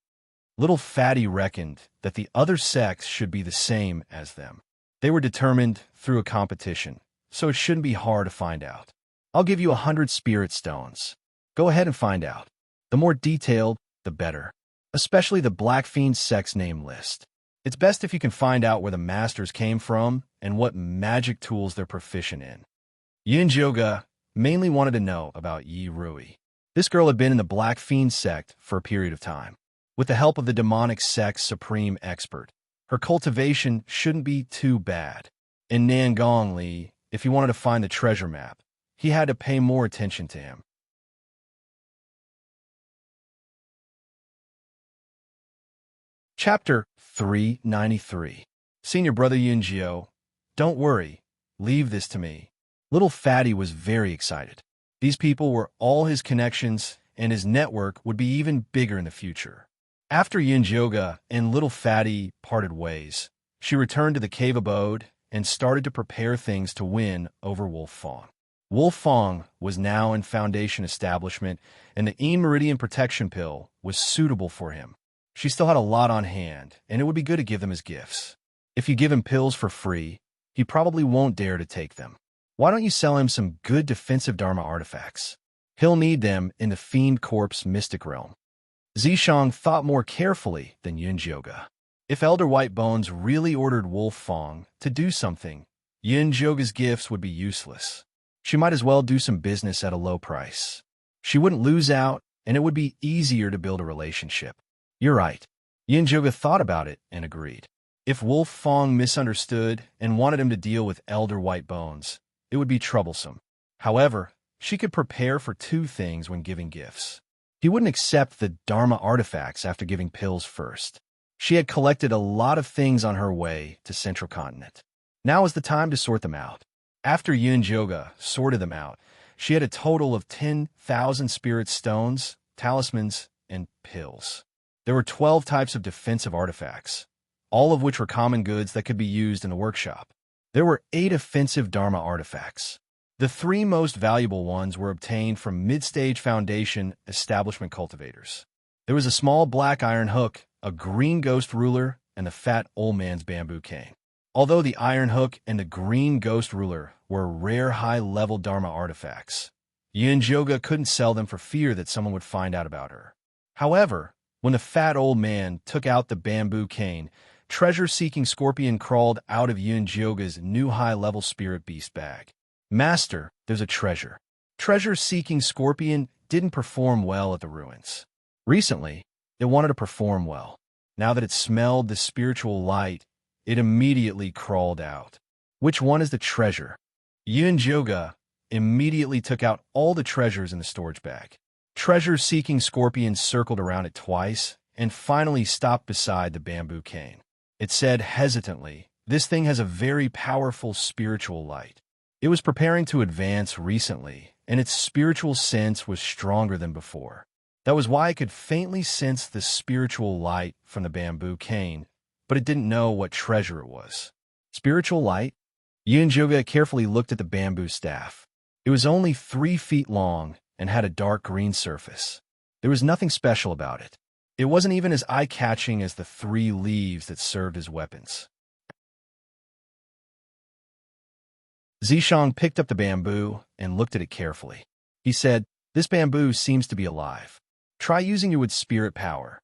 Little Fatty reckoned that the other sects should be the same as them. They were determined through a competition, so it shouldn't be hard to find out. I'll give you 100 spirit stones. Go ahead and find out. The more detailed, the better. Especially the Black Fiend sect's name list. It's best if you can find out where the masters came from and what magic tools they're proficient in. Yin Jioga mainly wanted to know about Yi Rui. This girl had been in the Black Fiend sect for a period of time. With the help of the demonic sect's supreme expert, her cultivation shouldn't be too bad. In Nangong Li, if he wanted to find the treasure map, he had to pay more attention to him. Chapter 393. Senior Brother Yunjio, don't worry, leave this to me. Little Fatty was very excited. These people were all his connections, and his network would be even bigger in the future. After Yunjioga and Little Fatty parted ways, she returned to the cave abode and started to prepare things to win over Wolf Fong. Wolf Fong was now in Foundation establishment, and the Meridian Protection Pill was suitable for him. She still had a lot on hand, and it would be good to give them as gifts. If you give him pills for free, he probably won't dare to take them. Why don't you sell him some good defensive Dharma artifacts? He'll need them in the Fiend Corp's mystic realm. Zishang thought more carefully than Yunjioga. If Elder Whitebones really ordered Wolf Fong to do something, Yunjioga's gifts would be useless. She might as well do some business at a low price. She wouldn't lose out, and it would be easier to build a relationship. You're right. Yunjioga thought about it and agreed. If Wolf Fong misunderstood and wanted him to deal with Elder Whitebones, it would be troublesome. However, she could prepare for 2 things when giving gifts. He wouldn't accept the Dharma artifacts after giving pills first. She had collected a lot of things on her way to Central Continent. Now was the time to sort them out. After Yunjioga sorted them out, she had a total of 10,000 spirit stones, talismans, and pills. There were 12 types of defensive artifacts, all of which were common goods that could be used in the workshop. There were 8 offensive Dharma artifacts. The 3 most valuable ones were obtained from mid-stage Foundation establishment cultivators. There was a small black iron hook, a green ghost ruler, and the fat old man's bamboo cane. Although the iron hook and the green ghost ruler were rare high-level Dharma artifacts, Yunjioga couldn't sell them for fear that someone would find out about her. However, when the fat old man took out the bamboo cane, treasure-seeking Scorpion crawled out of Yunjioga's new high-level spirit beast bag. Master, there's a treasure. Treasure-seeking Scorpion didn't perform well at the ruins. Recently, it wanted to perform well. Now that it smelled the spiritual light, it immediately crawled out. Which one is the treasure? Yunjioga immediately took out all the treasures in the storage bag. Treasure-seeking Scorpion circled around it twice and finally stopped beside the bamboo cane. It said hesitantly, "This thing has a very powerful spiritual light." It was preparing to advance recently, and its spiritual sense was stronger than before. That was why it could faintly sense the spiritual light from the bamboo cane, but it didn't know what treasure it was. Spiritual light? Yunjioga carefully looked at the bamboo staff. It was only 3 feet long and had a dark green surface. There was nothing special about it. It wasn't even as eye-catching as the 3 leaves that served as weapons. Zishang picked up the bamboo and looked at it carefully. He said, "This bamboo seems to be alive. Try using your wood spirit power."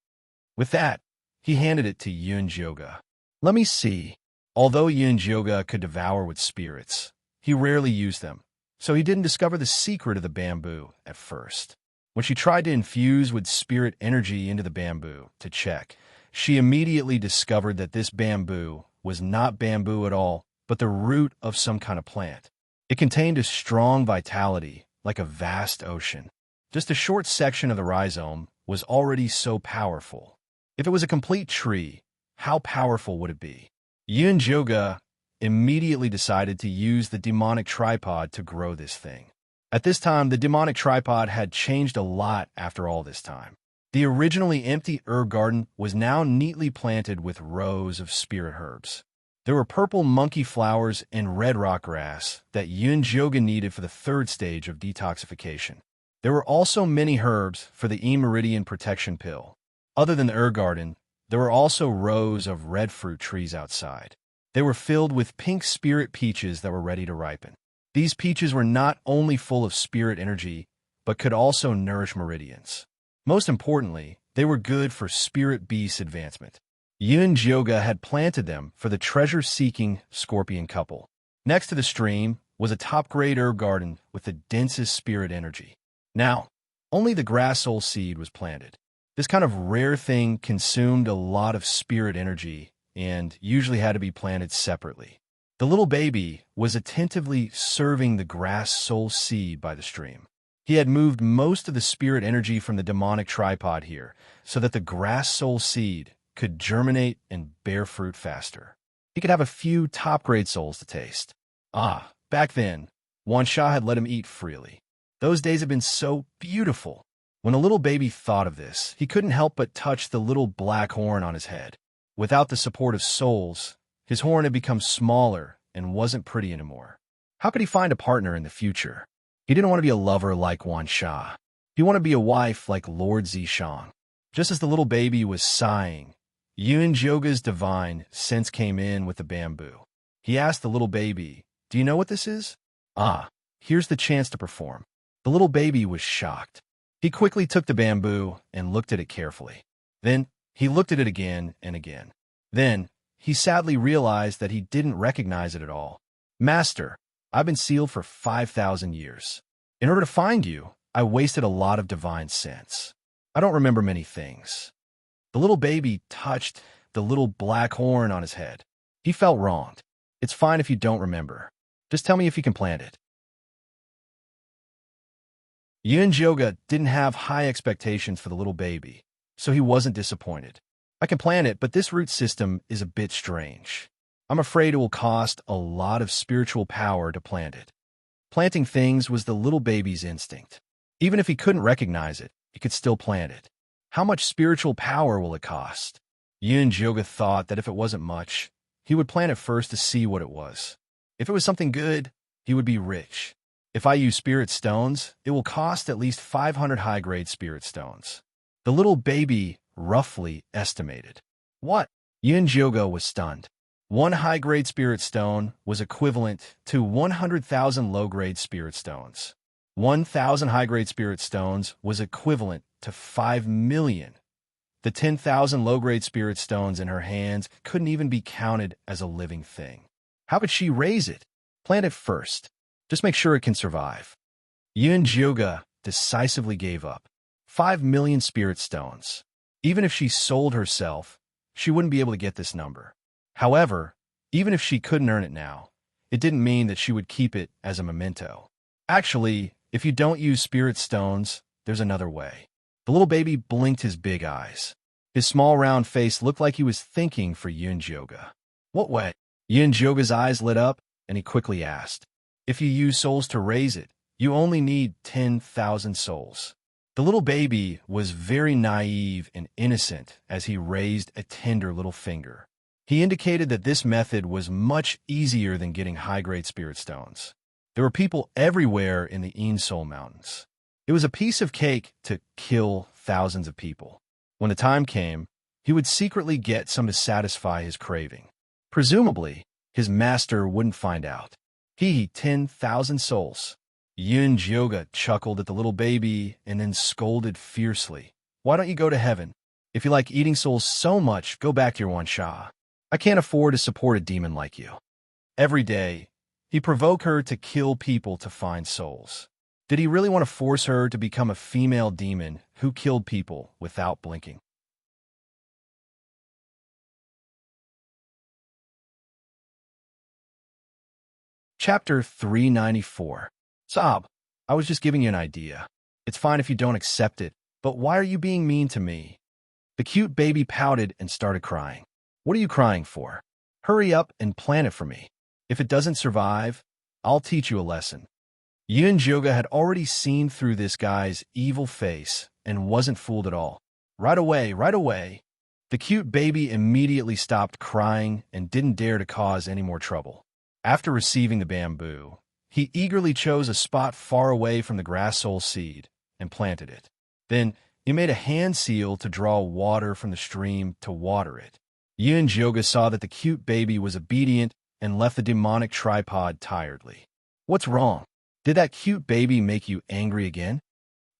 With that, he handed it to Yunjioga. "Let me see." Although Yunjioga could devour wood spirits, he rarely used them, so he didn't discover the secret of the bamboo at first. When she tried to infuse wood spirit energy into the bamboo to check, she immediately discovered that this bamboo was not bamboo at all, but the root of some kind of plant. It contained a strong vitality, like a vast ocean. Just a short section of the rhizome was already so powerful. If it was a complete tree, how powerful would it be? Yunjioga immediately decided to use the demonic tripod to grow this thing. At this time, the demonic tripod had changed a lot after all this time. The originally empty herb garden was now neatly planted with rows of spirit herbs. There were purple monkey flowers and red rock grass that Yunjioga needed for the third stage of detoxification. There were also many herbs for the E-Meridian protection pill. Other than the herb garden, there were also rows of red fruit trees outside. They were filled with pink spirit peaches that were ready to ripen. These peaches were not only full of spirit energy, but could also nourish meridians. Most importantly, they were good for spirit beast advancement. Yunjioga had planted them for the treasure-seeking scorpion couple. Next to the stream was a top-grade herb garden with the densest spirit energy. Now, only the grass soul seed was planted. This kind of rare thing consumed a lot of spirit energy and usually had to be planted separately. The little baby was attentively serving the grass soul seed by the stream. He had moved most of the spirit energy from the demonic tripod here so that the grass soul seed could germinate and bear fruit faster. He could have a few top-grade souls to taste. Back then, Wansha had let him eat freely. Those days had been so beautiful. When the little baby thought of this, he couldn't help but touch the little black horn on his head. Without the support of souls, his horn had become smaller and wasn't pretty anymore. How could he find a partner in the future? He didn't want to be a lover like Wansha. He wanted to be a wife like Lord Zishang. Just as the little baby was sighing, Yunjioga's divine sense came in with the bamboo. He asked the little baby, "Do you know what this is?" Here's the chance to perform." The little baby was shocked. He quickly took the bamboo and looked at it carefully. Then he looked at it again and again. Then he sadly realized that he didn't recognize it at all. "Master, I've been sealed for 5,000 years. In order to find you, I wasted a lot of divine sense. I don't remember many things." The little baby touched the little black horn on his head. He felt wronged. "It's fine if you don't remember. Just tell me if you can plant it." Yunjioga didn't have high expectations for the little baby, so he wasn't disappointed. "I can plant it, but this root system is a bit strange. I'm afraid it will cost a lot of spiritual power to plant it." Planting things was the little baby's instinct. Even if he couldn't recognize it, he could still plant it. How much spiritual power will it cost? Yunjioga thought that if it wasn't much, he would plant it first to see what it was. If it was something good, he would be rich. If I use spirit stones, it will cost at least 500 high-grade spirit stones. The little baby roughly estimated. What? Yunjioga was stunned. One high-grade spirit stone was equivalent to 100,000 low-grade spirit stones. 1,000 high-grade spirit stones was equivalent to 5 million. The 10,000 low-grade spirit stones in her hands couldn't even be counted as a living thing. How could she raise it? Plant it first. Just make sure it can survive. Yunjioga decisively gave up. 5 million spirit stones. Even if she sold herself, she wouldn't be able to get this number. However, even if she couldn't earn it now, it didn't mean that she would keep it as a memento. Actually, if you don't use spirit stones, there's another way. The little baby blinked his big eyes. His small round face looked like he was thinking for Yunjioga. What way? Yunjioga's eyes lit up, and he quickly asked. If you use souls to raise it, you only need 10,000 souls. The little baby was very naive and innocent as he raised a tender little finger. He indicated that this method was much easier than getting high-grade spirit stones. There were people everywhere in the Soul Mountains. It was a piece of cake to kill thousands of people. When the time came, he would secretly get some to satisfy his craving. Presumably, his master wouldn't find out. He, 10,000 souls. Yun Jyoga chuckled at the little baby and then scolded fiercely. Why don't you go to heaven? If you like eating souls so much, go back to your one sha. I can't afford to support a demon like you. Every day, he provoked her to kill people to find souls. Did he really want to force her to become a female demon who killed people without blinking? Chapter 394. Sob, I was just giving you an idea. It's fine if you don't accept it, but why are you being mean to me? The cute baby pouted and started crying. What are you crying for? Hurry up and plan it for me. If it doesn't survive, I'll teach you a lesson. Yun Jyoga had already seen through this guy's evil face and wasn't fooled at all. Right away, right away. The cute baby immediately stopped crying and didn't dare to cause any more trouble. After receiving the bamboo, he eagerly chose a spot far away from the grass soul seed and planted it. Then he made a hand seal to draw water from the stream to water it. Yun Jyoga saw that the cute baby was obedient and left the demonic tripod tiredly. What's wrong? Did that cute baby make you angry again?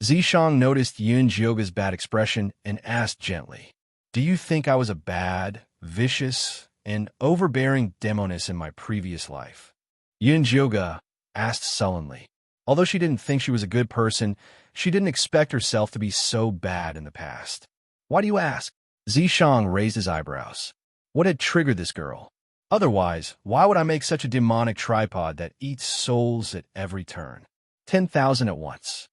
Zishang noticed Yun Jyoga's bad expression and asked gently, Do you think I was a bad, vicious, and overbearing demoness in my previous life? Yun Jyoga asked sullenly. Although she didn't think she was a good person, she didn't expect herself to be so bad in the past. Why do you ask? Zishang raised his eyebrows. What had triggered this girl? Otherwise, why would I make such a demonic tripod that eats souls at every turn? 10,000 at once.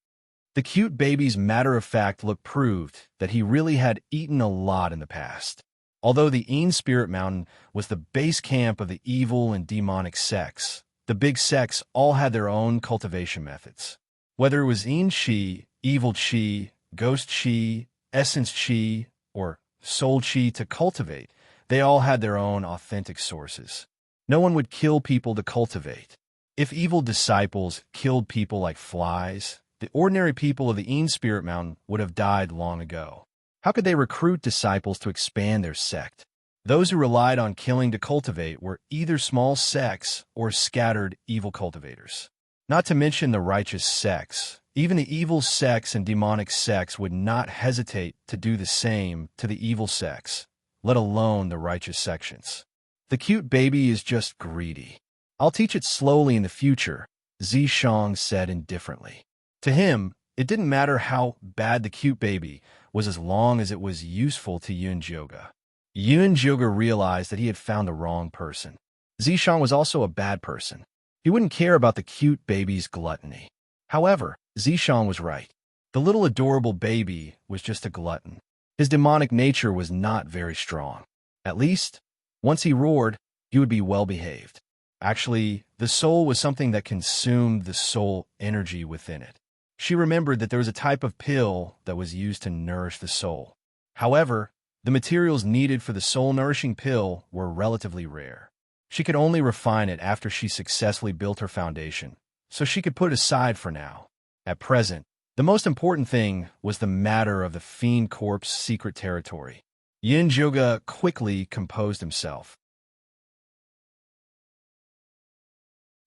The cute baby's matter-of-fact look proved that he really had eaten a lot in the past. Although the Een Spirit Mountain was the base camp of the evil and demonic sects, the big sects all had their own cultivation methods. Whether it was Een Chi, Evil Chi, Ghost Chi, Essence Chi, or Soul Chi to cultivate, they all had their own authentic sources. No one would kill people to cultivate. If evil disciples killed people like flies, the ordinary people of the Een Spirit Mountain would have died long ago. How could they recruit disciples to expand their sect? Those who relied on killing to cultivate were either small sects or scattered evil cultivators. Not to mention the righteous sects. Even the evil sects and demonic sects would not hesitate to do the same to the evil sects, let alone the righteous sections. The cute baby is just greedy. I'll teach it slowly in the future, Zishang said indifferently. To him, it didn't matter how bad the cute baby was as long as it was useful to Yun Jyoga. Yun Jyoga realized that he had found the wrong person. Zishang was also a bad person. He wouldn't care about the cute baby's gluttony. However, Zishang was right. The little adorable baby was just a glutton. His demonic nature was not very strong. At least, once he roared, he would be well-behaved. Actually, the soul was something that consumed the soul energy within it. She remembered that there was a type of pill that was used to nourish the soul. However, the materials needed for the soul-nourishing pill were relatively rare. She could only refine it after she successfully built her foundation, so she could put it aside for now. At present, the most important thing was the matter of the Fiend Corp's secret territory. Yun Jyoga quickly composed himself.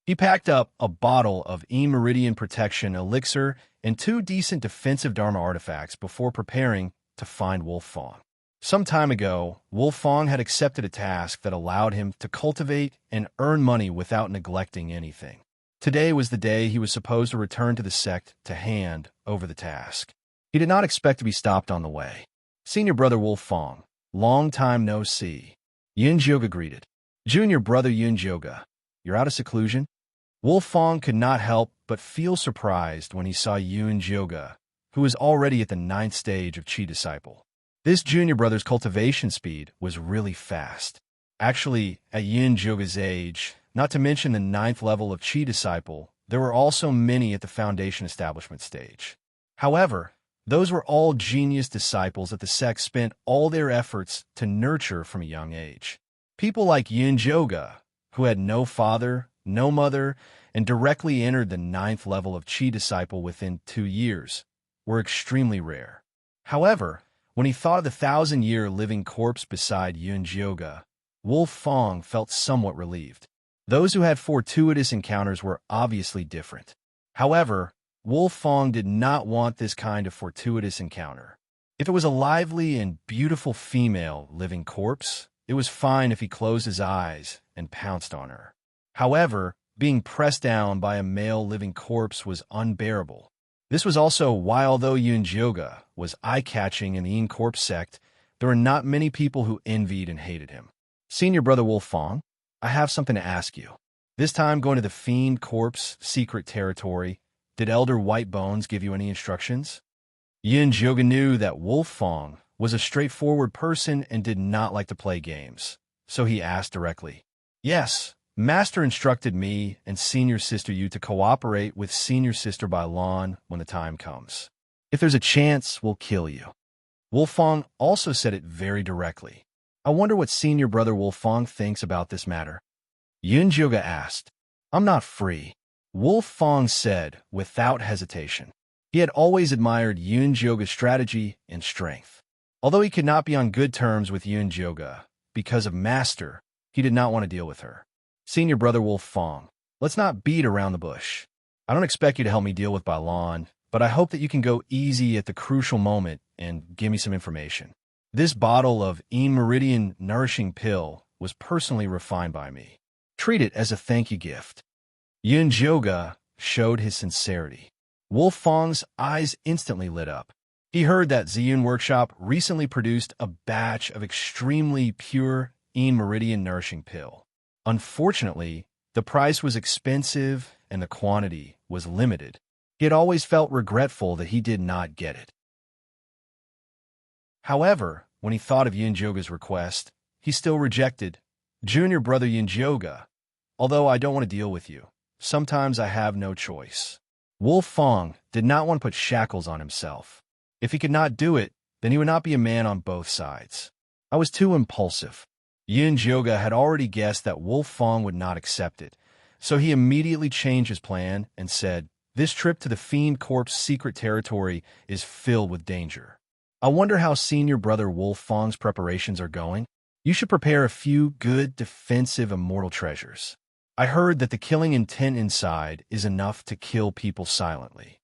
He packed up a bottle of E-Meridian Protection Elixir and 2 decent defensive Dharma artifacts before preparing to find Wolf Fong. Some time ago, Wolf Fong had accepted a task that allowed him to cultivate and earn money without neglecting anything. Today was the day he was supposed to return to the sect to hand over the task. He did not expect to be stopped on the way. Senior brother Wolf Fong, long time no see. Yun Jyoga greeted. Junior brother Yun Jyoga, you're out of seclusion? Wolf Fong could not help but feel surprised when he saw Yun Jyoga, who was already at the 9th stage of Chi Disciple. This junior brother's cultivation speed was really fast. Actually, at Yun Jyoga's age, not to mention the 9th level of Chi Disciple, there were also many at the Foundation Establishment stage. However, those were all genius disciples that the sect spent all their efforts to nurture from a young age. People like Yun Jyoga, who had no father, no mother, and directly entered the 9th level of Chi Disciple within 2 years, were extremely rare. However, when he thought of the 1,000-year living corpse beside Yun Jyoga, Wolf Fong felt somewhat relieved. Those who had fortuitous encounters were obviously different. However, Wolf Fong did not want this kind of fortuitous encounter. If it was a lively and beautiful female living corpse, it was fine if he closed his eyes and pounced on her. However, being pressed down by a male living corpse was unbearable. This was also why, although Yunjioga was eye-catching in the In Corpse sect, there were not many people who envied and hated him. Senior Brother Wolf Fong, I have something to ask you. This time going to the Fiend Corpse secret territory, did Elder White Bones give you any instructions? Yunjioga knew that Wolf Fong was a straightforward person and did not like to play games, so he asked directly. Yes, Master instructed me and Senior Sister Yu to cooperate with Senior Sister Bailon when the time comes. If there's a chance, we'll kill you. Wolf Fong also said it very directly. I wonder what Senior Brother Wolf Fong thinks about this matter. Yunjioga asked. I'm not free. Wolf Fong said without hesitation. He had always admired Yunjioga's strategy and strength. Although he could not be on good terms with Yunjioga because of Master, he did not want to deal with her. Senior Brother Wolf Fong, let's not beat around the bush. I don't expect you to help me deal with Bailon, but I hope that you can go easy at the crucial moment and give me some information. This bottle of Meridian Nourishing Pill was personally refined by me. Treat it as a thank you gift. Yunjioga showed his sincerity. Wolf Fong's eyes instantly lit up. He heard that Ziyun Workshop recently produced a batch of extremely pure Meridian Nourishing Pill. Unfortunately, the price was expensive and the quantity was limited. He had always felt regretful that he did not get it. However, when he thought of Yunjioga's request, he still rejected. Junior Brother Yunjioga, although I don't want to deal with you, sometimes I have no choice. Wolf Fong did not want to put shackles on himself. If he could not do it, then he would not be a man on both sides. I was too impulsive. Yunjioga had already guessed that Wolf Fong would not accept it, so he immediately changed his plan and said, this trip to the Fiend Corpse secret territory is filled with danger. I wonder how Senior Brother Wolf Fong's preparations are going. You should prepare a few good, defensive, immortal treasures. I heard that the killing intent inside is enough to kill people silently.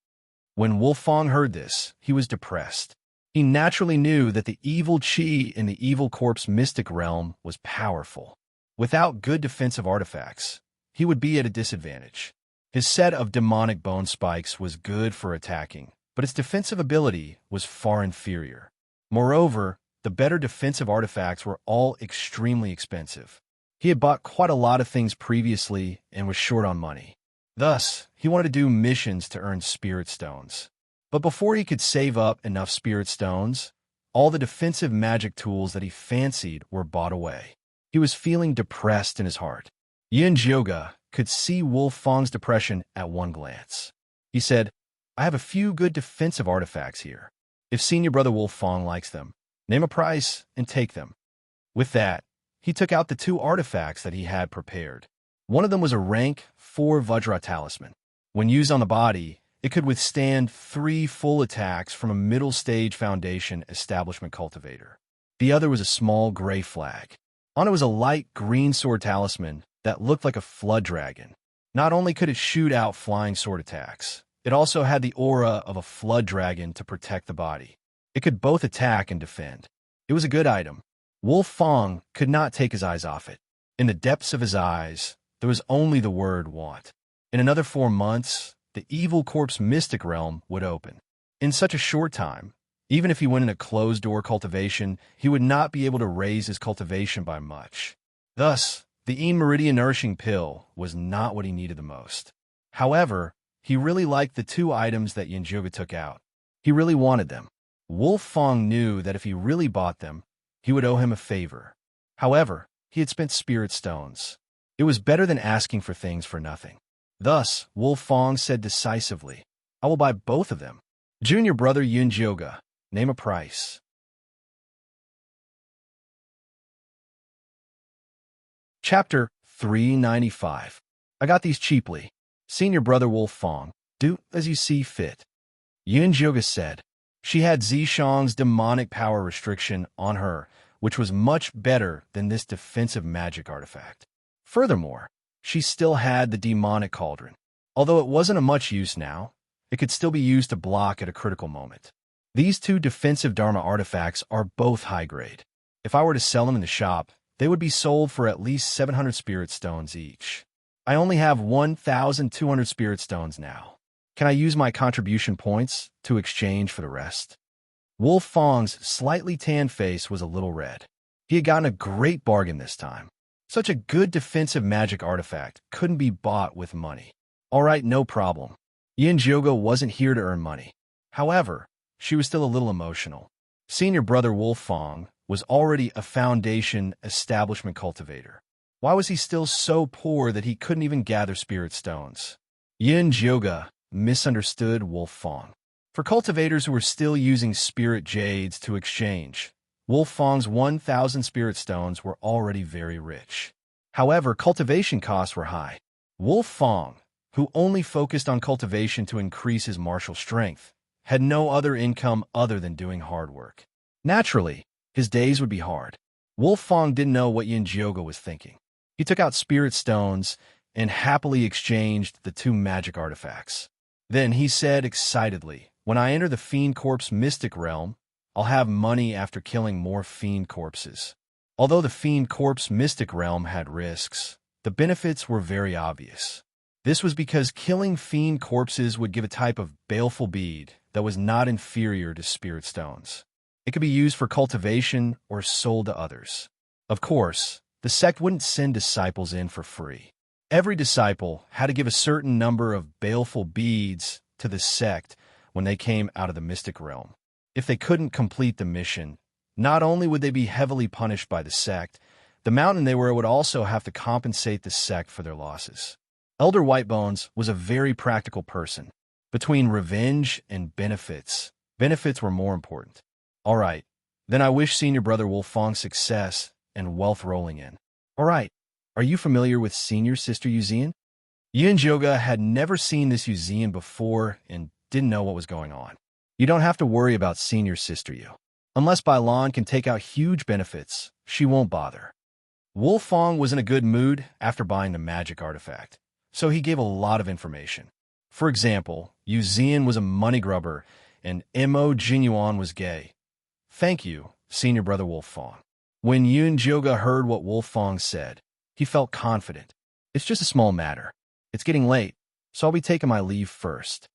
When Wolf Fong heard this, he was depressed. He naturally knew that the evil chi in the evil corpse mystic realm was powerful. Without good defensive artifacts, he would be at a disadvantage. His set of demonic bone spikes was good for attacking, but its defensive ability was far inferior. Moreover, the better defensive artifacts were all extremely expensive. He had bought quite a lot of things previously and was short on money. Thus, he wanted to do missions to earn spirit stones. But before he could save up enough spirit stones, all the defensive magic tools that he fancied were bought away. He was feeling depressed in his heart. Yunjioga could see Wolf Fong's depression at one glance. He said, I have a few good defensive artifacts here. If Senior Brother Wolf Fong likes them, name a price and take them. With that, he took out the 2 artifacts that he had prepared. One of them was a rank 4 Vajra talisman. When used on the body, it could withstand 3 full attacks from a middle-stage Foundation establishment cultivator. The other was a small gray flag. On it was a light green sword talisman that looked like a flood dragon. Not only could it shoot out flying sword attacks, it also had the aura of a flood dragon to protect the body. It could both attack and defend. It was a good item. Wolf Fong could not take his eyes off it. In the depths of his eyes, there was only the word want. In another 4 months, the evil corpse mystic realm would open. In such a short time, even if he went in a closed-door cultivation, he would not be able to raise his cultivation by much. Thus, the Meridian Nourishing Pill was not what he needed the most. However, he really liked the 2 items that Yunjioga took out. He really wanted them. Wolf Fong knew that if he really bought them, he would owe him a favor. However, he had spent spirit stones. It was better than asking for things for nothing. Thus, Wolf Fong said decisively, I will buy both of them. Junior Brother Yunjioga, name a price. Chapter 395. I got these cheaply. Senior Brother Wolf Fong, do as you see fit. Yunjioga said. She had Zishang's demonic power restriction on her, which was much better than this defensive magic artifact. Furthermore, She still had the demonic cauldron. Although it wasn't of much use now, it could still be used to block at a critical moment. These two defensive Dharma artifacts are both high grade. If I were to sell them in the shop, they would be sold for at least 700 spirit stones each. I only have 1,200 spirit stones now. Can I use my contribution points to exchange for the rest? Wolf Fong's slightly tanned face was a little red. He had gotten a great bargain this time. Such a good defensive magic artifact couldn't be bought with money. All right, no problem. Yin Jioga wasn't here to earn money. However, she was still a little emotional. Senior brother Wolf Fong was already a foundation establishment cultivator. Why was he still so poor that he couldn't even gather spirit stones? Yin Jioga misunderstood Wolf Fong. For cultivators who were still using spirit jades to exchange, Wolf Fong's 1,000 spirit stones were already very rich. However, cultivation costs were high. Wolf Fong, who only focused on cultivation to increase his martial strength, had no other income other than doing hard work. Naturally, his days would be hard. Wolf Fong didn't know what Yin Jioga was thinking. He took out spirit stones and happily exchanged the two magic artifacts. Then he said excitedly, "When I enter the Fiend Corpse Mystic Realm, I'll have money after killing more Fiend Corpses." Although the Fiend Corpse Mystic Realm had risks, the benefits were very obvious. This was because killing Fiend Corpses would give a type of baleful bead that was not inferior to spirit stones. It could be used for cultivation or sold to others. Of course, the sect wouldn't send disciples in for free. Every disciple had to give a certain number of baleful beads to the sect when they came out of the mystic realm. If they couldn't complete the mission, not only would they be heavily punished by the sect, the mountain they were would also have to compensate the sect for their losses. Elder Whitebones was a very practical person. Between revenge and benefits, benefits were more important. All right, then I wish Senior Brother Wolf Fong success and wealth rolling in. All right, are you familiar with Senior Sister Yuzian? Yin Jioga had never seen this Yuzian before and didn't know what was going on. You don't have to worry about Senior Sister Yu. Unless Bai Lan can take out huge benefits, she won't bother. Wolf Fong was in a good mood after buying the magic artifact, so he gave a lot of information. For example, Yuzian was a money grubber and Mo Jinyuan was gay. Thank you, Senior Brother Wolf Fong. When Yin Jioga heard what Wolf Fong said, he felt confident. It's just a small matter. It's getting late, so I'll be taking my leave first.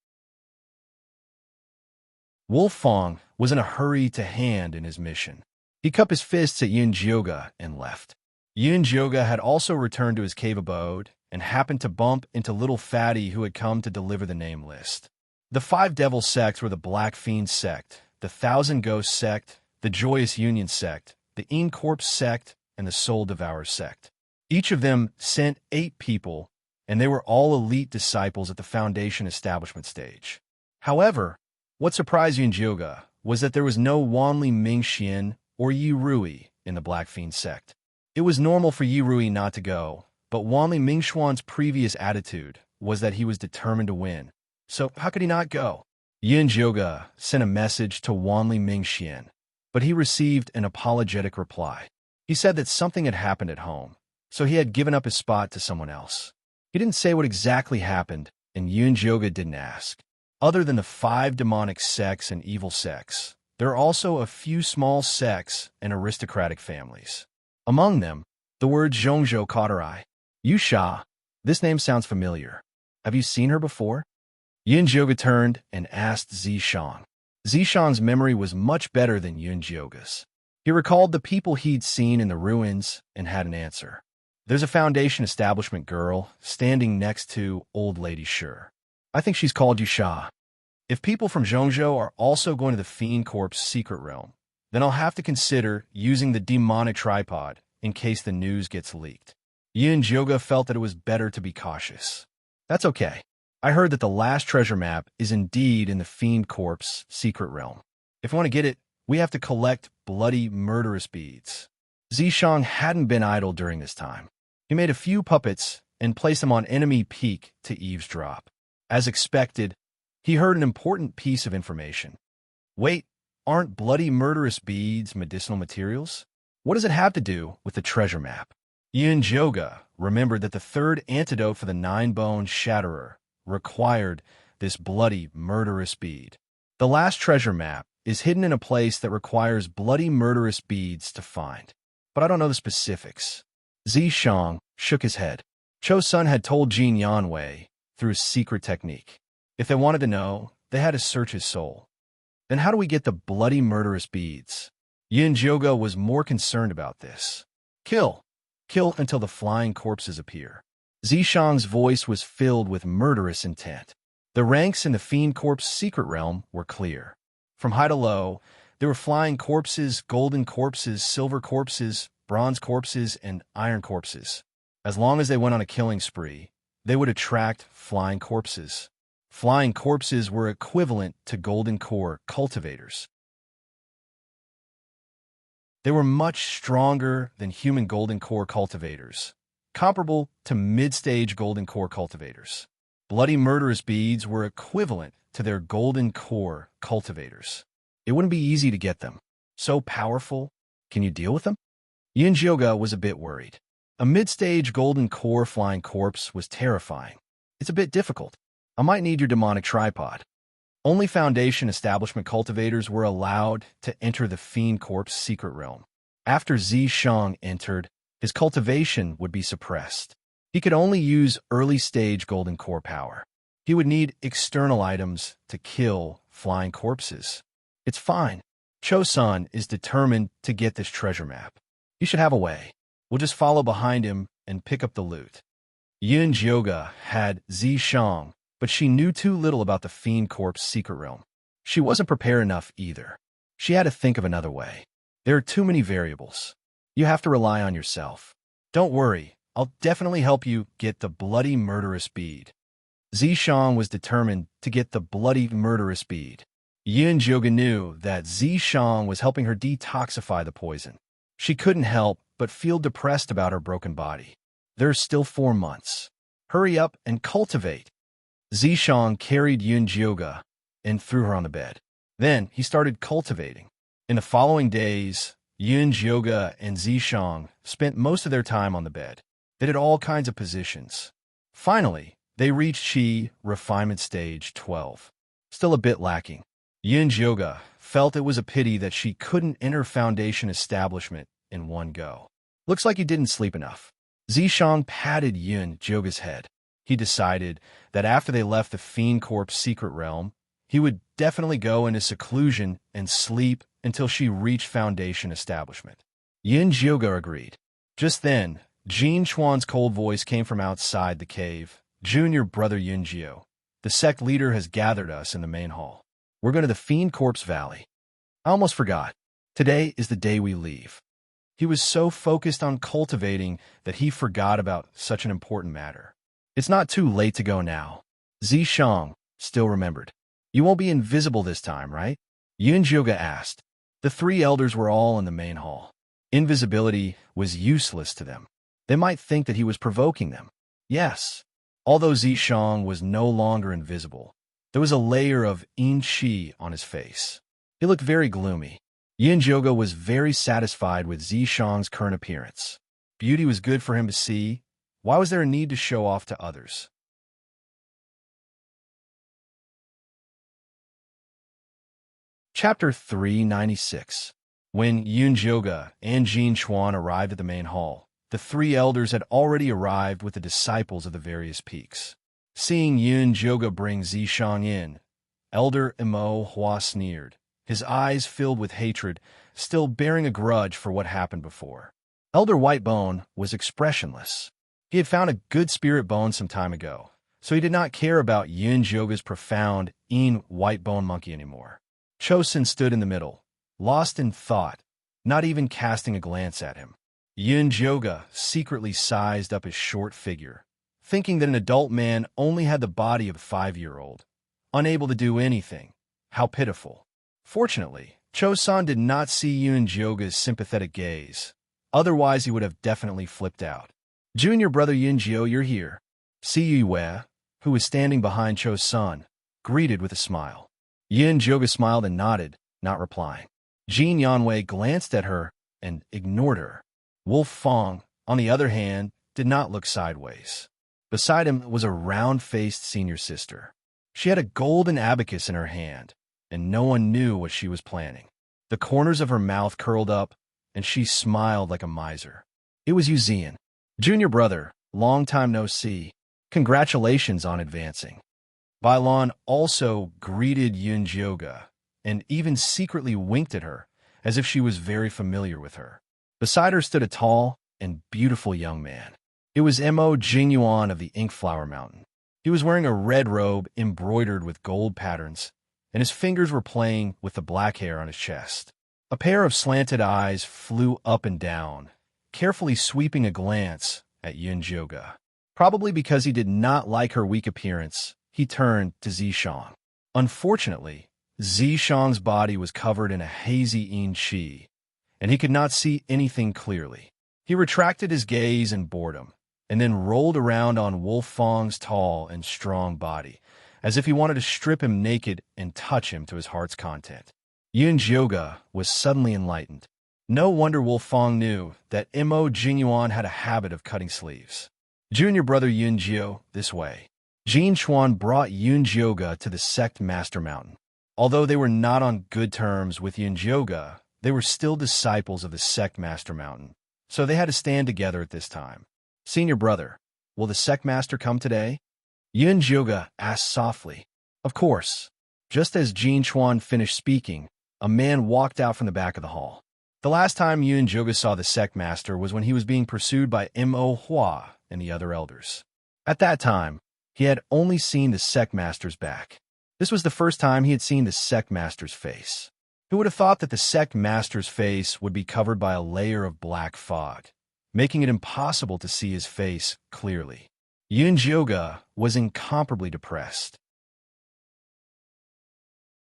Wolf Fong was in a hurry to hand in his mission. He cupped his fists at Yin Jioga and left. Yin Jioga had also returned to his cave abode and happened to bump into Little Fatty who had come to deliver the name list. The 5 devil sects were the Black Fiend sect, the Thousand Ghost sect, the Joyous Union sect, the Een Corpse sect, and the Soul Devourer sect. Each of them sent 8 people, and they were all elite disciples at the Foundation establishment stage. However, what surprised Yin Jioga was that there was no Wanli Mingxian or Yi Rui in the Black Fiend sect. It was normal for Yi Rui not to go, but Wanli Mingxuan's previous attitude was that he was determined to win. So how could he not go? Yin Jioga sent a message to Wanli Mingxian, but he received an apologetic reply. He said that something had happened at home, so he had given up his spot to someone else. He didn't say what exactly happened, and Yin Jioga didn't ask. Other than the 5 demonic sects and evil sects, there are also a few small sects and aristocratic families. Among them, the word Zhongzhou caught her eye. Yusha, this name sounds familiar. Have you seen her before? Yin Jioga turned and asked Zishang. Zishang's memory was much better than Yin Jioga's. He recalled the people he'd seen in the ruins and had an answer. There's a Foundation establishment girl standing next to Old Lady Sure. I think she's called Yusha. If people from Zhongzhou are also going to the Fiend Corp's secret realm, then I'll have to consider using the demonic tripod in case the news gets leaked. Yin Jioga felt that it was better to be cautious. That's okay. I heard that the last treasure map is indeed in the Fiend Corp's secret realm. If we want to get it, we have to collect bloody, murderous beads. Zishang hadn't been idle during this time. He made a few puppets and placed them on enemy peak to eavesdrop. As expected, he heard an important piece of information. Wait, aren't bloody, murderous beads medicinal materials? What does it have to do with the treasure map? Yin Jioga remembered that the third antidote for the nine-bone shatterer required this bloody, murderous bead. The last treasure map is hidden in a place that requires bloody, murderous beads to find. But I don't know the specifics. Zishang shook his head. Cho-sun had told Jin Yanwei through his secret technique. If they wanted to know, they had to search his soul. Then how do we get the bloody, murderous beads? Yin Jioga was more concerned about this. Kill. Kill until the flying corpses appear. Zishang's voice was filled with murderous intent. The ranks in the Fiend Corp's secret realm were clear. From high to low, there were flying corpses, golden corpses, silver corpses, bronze corpses, and iron corpses. As long as they went on a killing spree, they would attract flying corpses. Flying corpses were equivalent to golden core cultivators. They were much stronger than human golden core cultivators, comparable to mid-stage golden core cultivators. Bloody murderous beads were equivalent to their golden core cultivators. It wouldn't be easy to get them. So powerful. Can you deal with them? Yin Jioga was a bit worried. A mid-stage golden core flying corpse was terrifying. It's a bit difficult. I might need your demonic tripod. Only Foundation establishment cultivators were allowed to enter the Fiend Corp's secret realm. After Zishang entered, his cultivation would be suppressed. He could only use early-stage golden core power. He would need external items to kill flying corpses. It's fine. Cho-sun is determined to get this treasure map. He should have a way. We'll just follow behind him and pick up the loot. Yin Jioga had Zishang, but she knew too little about the Fiend Corp's secret realm. She wasn't prepared enough either. She had to think of another way. There are too many variables. You have to rely on yourself. Don't worry, I'll definitely help you get the bloody murderous bead. Zishang was determined to get the bloody murderous bead. Yin Jioga knew that Zishang was helping her detoxify the poison. She couldn't help but feel depressed about her broken body. There's still 4 months. Hurry up and cultivate. Zishang carried Yin Jioga and threw her on the bed. Then he started cultivating. In the following days, Yin Jioga and Zishang spent most of their time on the bed. They did all kinds of positions. Finally, they reached Qi Refinement Stage 12. Still a bit lacking. Yin Jioga felt it was a pity that she couldn't enter Foundation establishment in one go. Looks like you didn't sleep enough. Zishang patted Yin Jioga's head. He decided that after they left the Fiend Corp's secret realm, he would definitely go into seclusion and sleep until she reached Foundation establishment. Yin Jioga agreed. Just then, Jin Chuan's cold voice came from outside the cave. Junior brother Yin Jio, the sect leader has gathered us in the main hall. We're going to the Fiend Corp's Valley. I almost forgot. Today is the day we leave. He was so focused on cultivating that he forgot about such an important matter. It's not too late to go now. Zishang still remembered. You won't be invisible this time, right? Yin Jioga asked. The 3 elders were all in the main hall. Invisibility was useless to them. They might think that he was provoking them. Yes. Although Zishang was no longer invisible, there was a layer of yin qi on his face. He looked very gloomy. Yin Jioga was very satisfied with Zishang's current appearance. Beauty was good for him to see. Why was there a need to show off to others? Chapter 396. When Yin Jioga and Jin Chuan arrived at the main hall, the 3 elders had already arrived with the disciples of the various peaks. Seeing Yin Jioga bring Zishang in, Elder Imo Hua sneered, his eyes filled with hatred, still bearing a grudge for what happened before. Elder Whitebone was expressionless. He had found a good spirit bone some time ago, so he did not care about Yin Jioga's profound Yin Whitebone monkey anymore. Chosun stood in the middle, lost in thought, not even casting a glance at him. Yin Jioga secretly sized up his short figure, thinking that an adult man only had the body of a 5-year-old, unable to do anything. How pitiful. Fortunately, Chosun did not see Yin Jioga's sympathetic gaze. Otherwise, he would have definitely flipped out. Junior brother Yin Jio, you're here. Si Yue, who was standing behind Chosun, greeted with a smile. Yin Jioga smiled and nodded, not replying. Jin Yanwei glanced at her and ignored her. Wolf Fong, on the other hand, did not look sideways. Beside him was a round-faced senior sister. She had a golden abacus in her hand, and no one knew what she was planning. The corners of her mouth curled up, and she smiled like a miser. It was Yuzian. Junior brother, long time no see. Congratulations on advancing. Bailan also greeted Yunjioga, and even secretly winked at her, as if she was very familiar with her. Beside her stood a tall and beautiful young man. It was Mo Jinyuan of the Inkflower Mountain. He was wearing a red robe embroidered with gold patterns, and his fingers were playing with the black hair on his chest. A pair of slanted eyes flew up and down, carefully sweeping a glance at Yunjioga. Probably because he did not like her weak appearance, he turned to Zishang. Unfortunately, Zishang's body was covered in a hazy yin qi, and he could not see anything clearly. He retracted his gaze in boredom, and then rolled around on Wolf Fong's tall and strong body, as if he wanted to strip him naked and touch him to his heart's content. Yunjioga was suddenly enlightened. No wonder Wolf Fong knew that Mo Jinyuan had a habit of cutting sleeves. Junior brother Yunjio, this way. Jin Chuan brought Yunjioga to the sect Master Mountain. Although they were not on good terms with Yunjioga, they were still disciples of the sect Master Mountain, so they had to stand together at this time. Senior brother, will the sect master come today? Yunjioga asked softly. Of course. Just as Jin Chuan finished speaking, a man walked out from the back of the hall. The last time Yunjioga saw the sect master was when he was being pursued by Mo Hua and the other elders. At that time, he had only seen the sect master's back. This was the first time he had seen the sect master's face. Who would have thought that the sect master's face would be covered by a layer of black fog, making it impossible to see his face clearly? Yunjioga was incomparably depressed.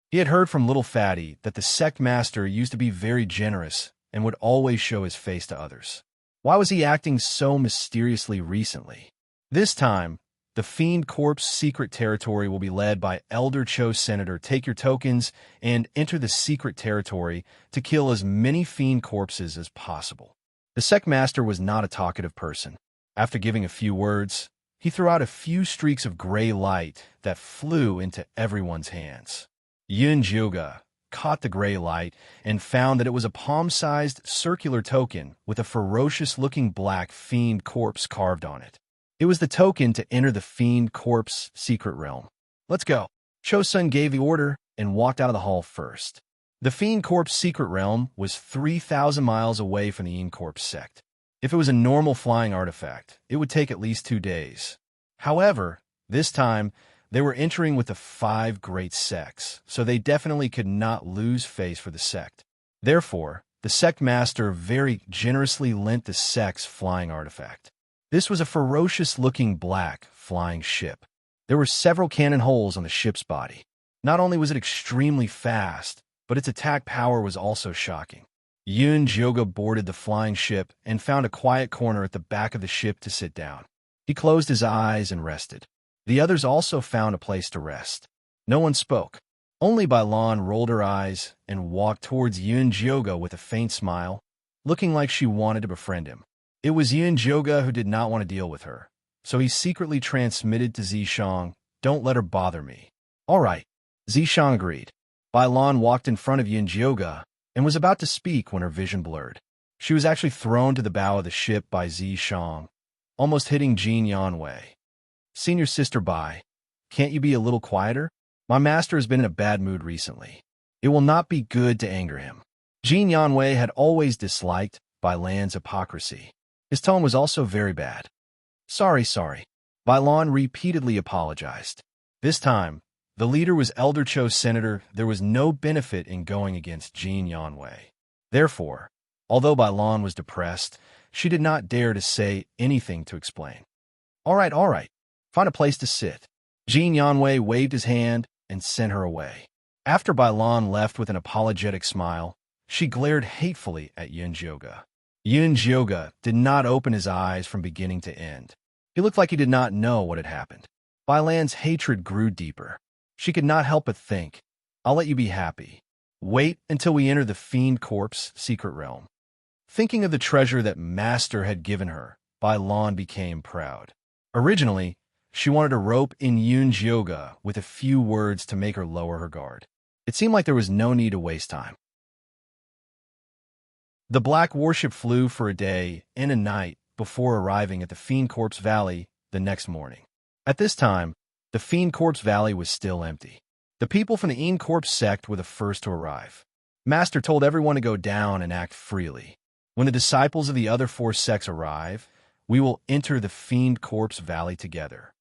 He had heard from Little Fatty that the sect master used to be very generous and would always show his face to others. Why was he acting so mysteriously recently? This time, the Fiend Corp's secret territory will be led by Elder Cho Senator. Take your tokens and enter the secret territory to kill as many Fiend Corpses as possible. The sect master was not a talkative person. After giving a few words, he threw out a few streaks of gray light that flew into everyone's hands. Yunjioga caught the gray light and found that it was a palm-sized circular token with a ferocious-looking black fiend corpse carved on it. It was the token to enter the fiend corpse secret realm. Let's go. Cho-sun gave the order and walked out of the hall first. The fiend corpse secret realm was 3,000 miles away from the Yin Corpse sect. If it was a normal flying artifact, it would take at least 2 days. However, this time, they were entering with the 5 great sects, so they definitely could not lose face for the sect. Therefore, the sect master very generously lent the sect's flying artifact. This was a ferocious-looking black flying ship. There were several cannon holes on the ship's body. Not only was it extremely fast, but its attack power was also shocking. Yunjioga boarded the flying ship and found a quiet corner at the back of the ship to sit down. He closed his eyes and rested. The others also found a place to rest. No one spoke. Only Bailan rolled her eyes and walked towards Yunjioga with a faint smile, looking like she wanted to befriend him. It was Yunjioga who did not want to deal with her, so he secretly transmitted to Zishang, "Don't let her bother me." "All right," Zishang agreed. Bailan walked in front of Yunjioga and was about to speak when her vision blurred. She was actually thrown to the bow of the ship by Zishang, almost hitting Jin Yanwei. "Senior sister Bai, can't you be a little quieter? My master has been in a bad mood recently. It will not be good to anger him." Jin Yanwei had always disliked Bailan's hypocrisy. His tone was also very bad. Sorry. Bailan repeatedly apologized. This time, the leader was Elder Cho's senator. There was no benefit in going against Jin Yanwei. Therefore, although Bailan was depressed, she did not dare to say anything to explain. All right. Find a place to sit." Jin Yanwei waved his hand and sent her away. After Bailan left with an apologetic smile, she glared hatefully at Yunjioga. Yunjioga did not open his eyes from beginning to end. He looked like he did not know what had happened. Bailan's hatred grew deeper. She could not help but think, "I'll let you be happy. Wait until we enter the Fiend Corp's secret realm." Thinking of the treasure that Master had given her, Bailan became proud. Originally, she wanted to rope in Yoga with a few words to make her lower her guard. It seemed like there was no need to waste time. The Black Warship flew for a day and a night before arriving at the Fiend Corpse Valley the next morning. At this time, the Fiend Corpse Valley was still empty. The people from the Fiend Corpse sect were the first to arrive. Master told everyone to go down and act freely. When the disciples of the other 4 sects arrive, we will enter the Fiend Corpse Valley together.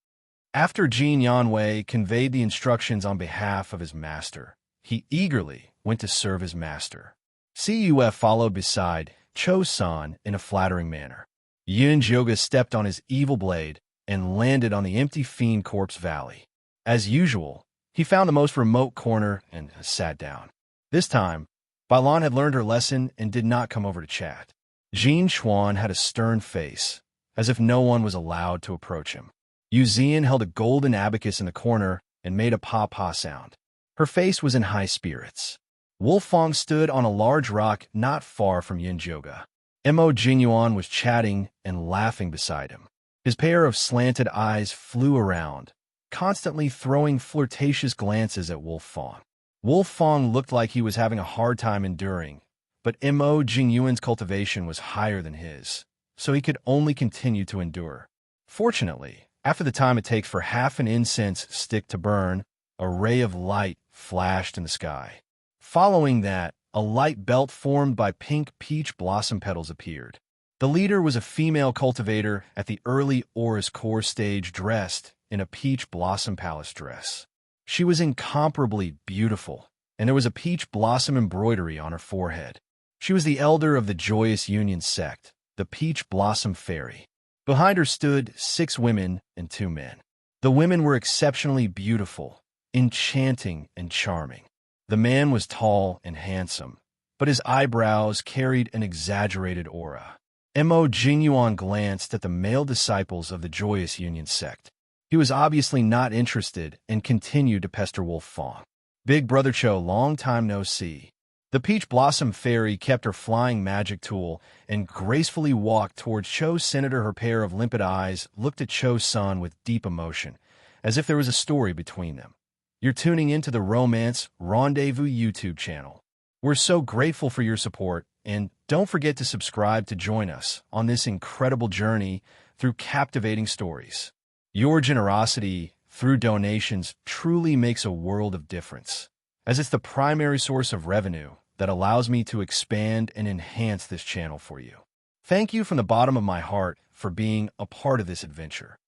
After Jin Yanwei conveyed the instructions on behalf of his master, he eagerly went to serve his master. Cuf followed beside Cho-san in a flattering manner. Yoga stepped on his evil blade and landed on the empty Fiend Corpse Valley. As usual, he found the most remote corner and sat down. This time, Bailan had learned her lesson and did not come over to chat. Jin Xuan had a stern face, as if no one was allowed to approach him. Yu Zian held a golden abacus in the corner and made a pa-pa sound. Her face was in high spirits. Wolfong stood on a large rock not far from Yoga. Mo Jinyuan was chatting and laughing beside him. His pair of slanted eyes flew around, constantly throwing flirtatious glances at Wolfong. Wolfong looked like he was having a hard time enduring, but Mo Jinyuan's cultivation was higher than his, so he could only continue to endure. Fortunately, after the time it takes for half an incense stick to burn, a ray of light flashed in the sky. Following that, a light belt formed by pink peach blossom petals appeared. The leader was a female cultivator at the early Aurus core stage dressed in a peach blossom palace dress. She was incomparably beautiful, and there was a peach blossom embroidery on her forehead. She was the elder of the Joyous Union sect, the Peach Blossom Fairy. Behind her stood 6 women and 2 men. The women were exceptionally beautiful, enchanting, and charming. The man was tall and handsome, but his eyebrows carried an exaggerated aura. Mo Jinyuan glanced at the male disciples of the Joyous Union sect. He was obviously not interested and continued to pester Wolfong. Big Brother Cho, long time no see. The Peach Blossom Fairy kept her flying magic tool and gracefully walked towards Cho's senator. Her pair of limpid eyes looked at Cho's son with deep emotion, as if there was a story between them. You're tuning into the Romance Rendezvous YouTube channel. We're so grateful for your support, and don't forget to subscribe to join us on this incredible journey through captivating stories. Your generosity through donations truly makes a world of difference, as it's the primary source of revenue that allows me to expand and enhance this channel for you. Thank you from the bottom of my heart for being a part of this adventure.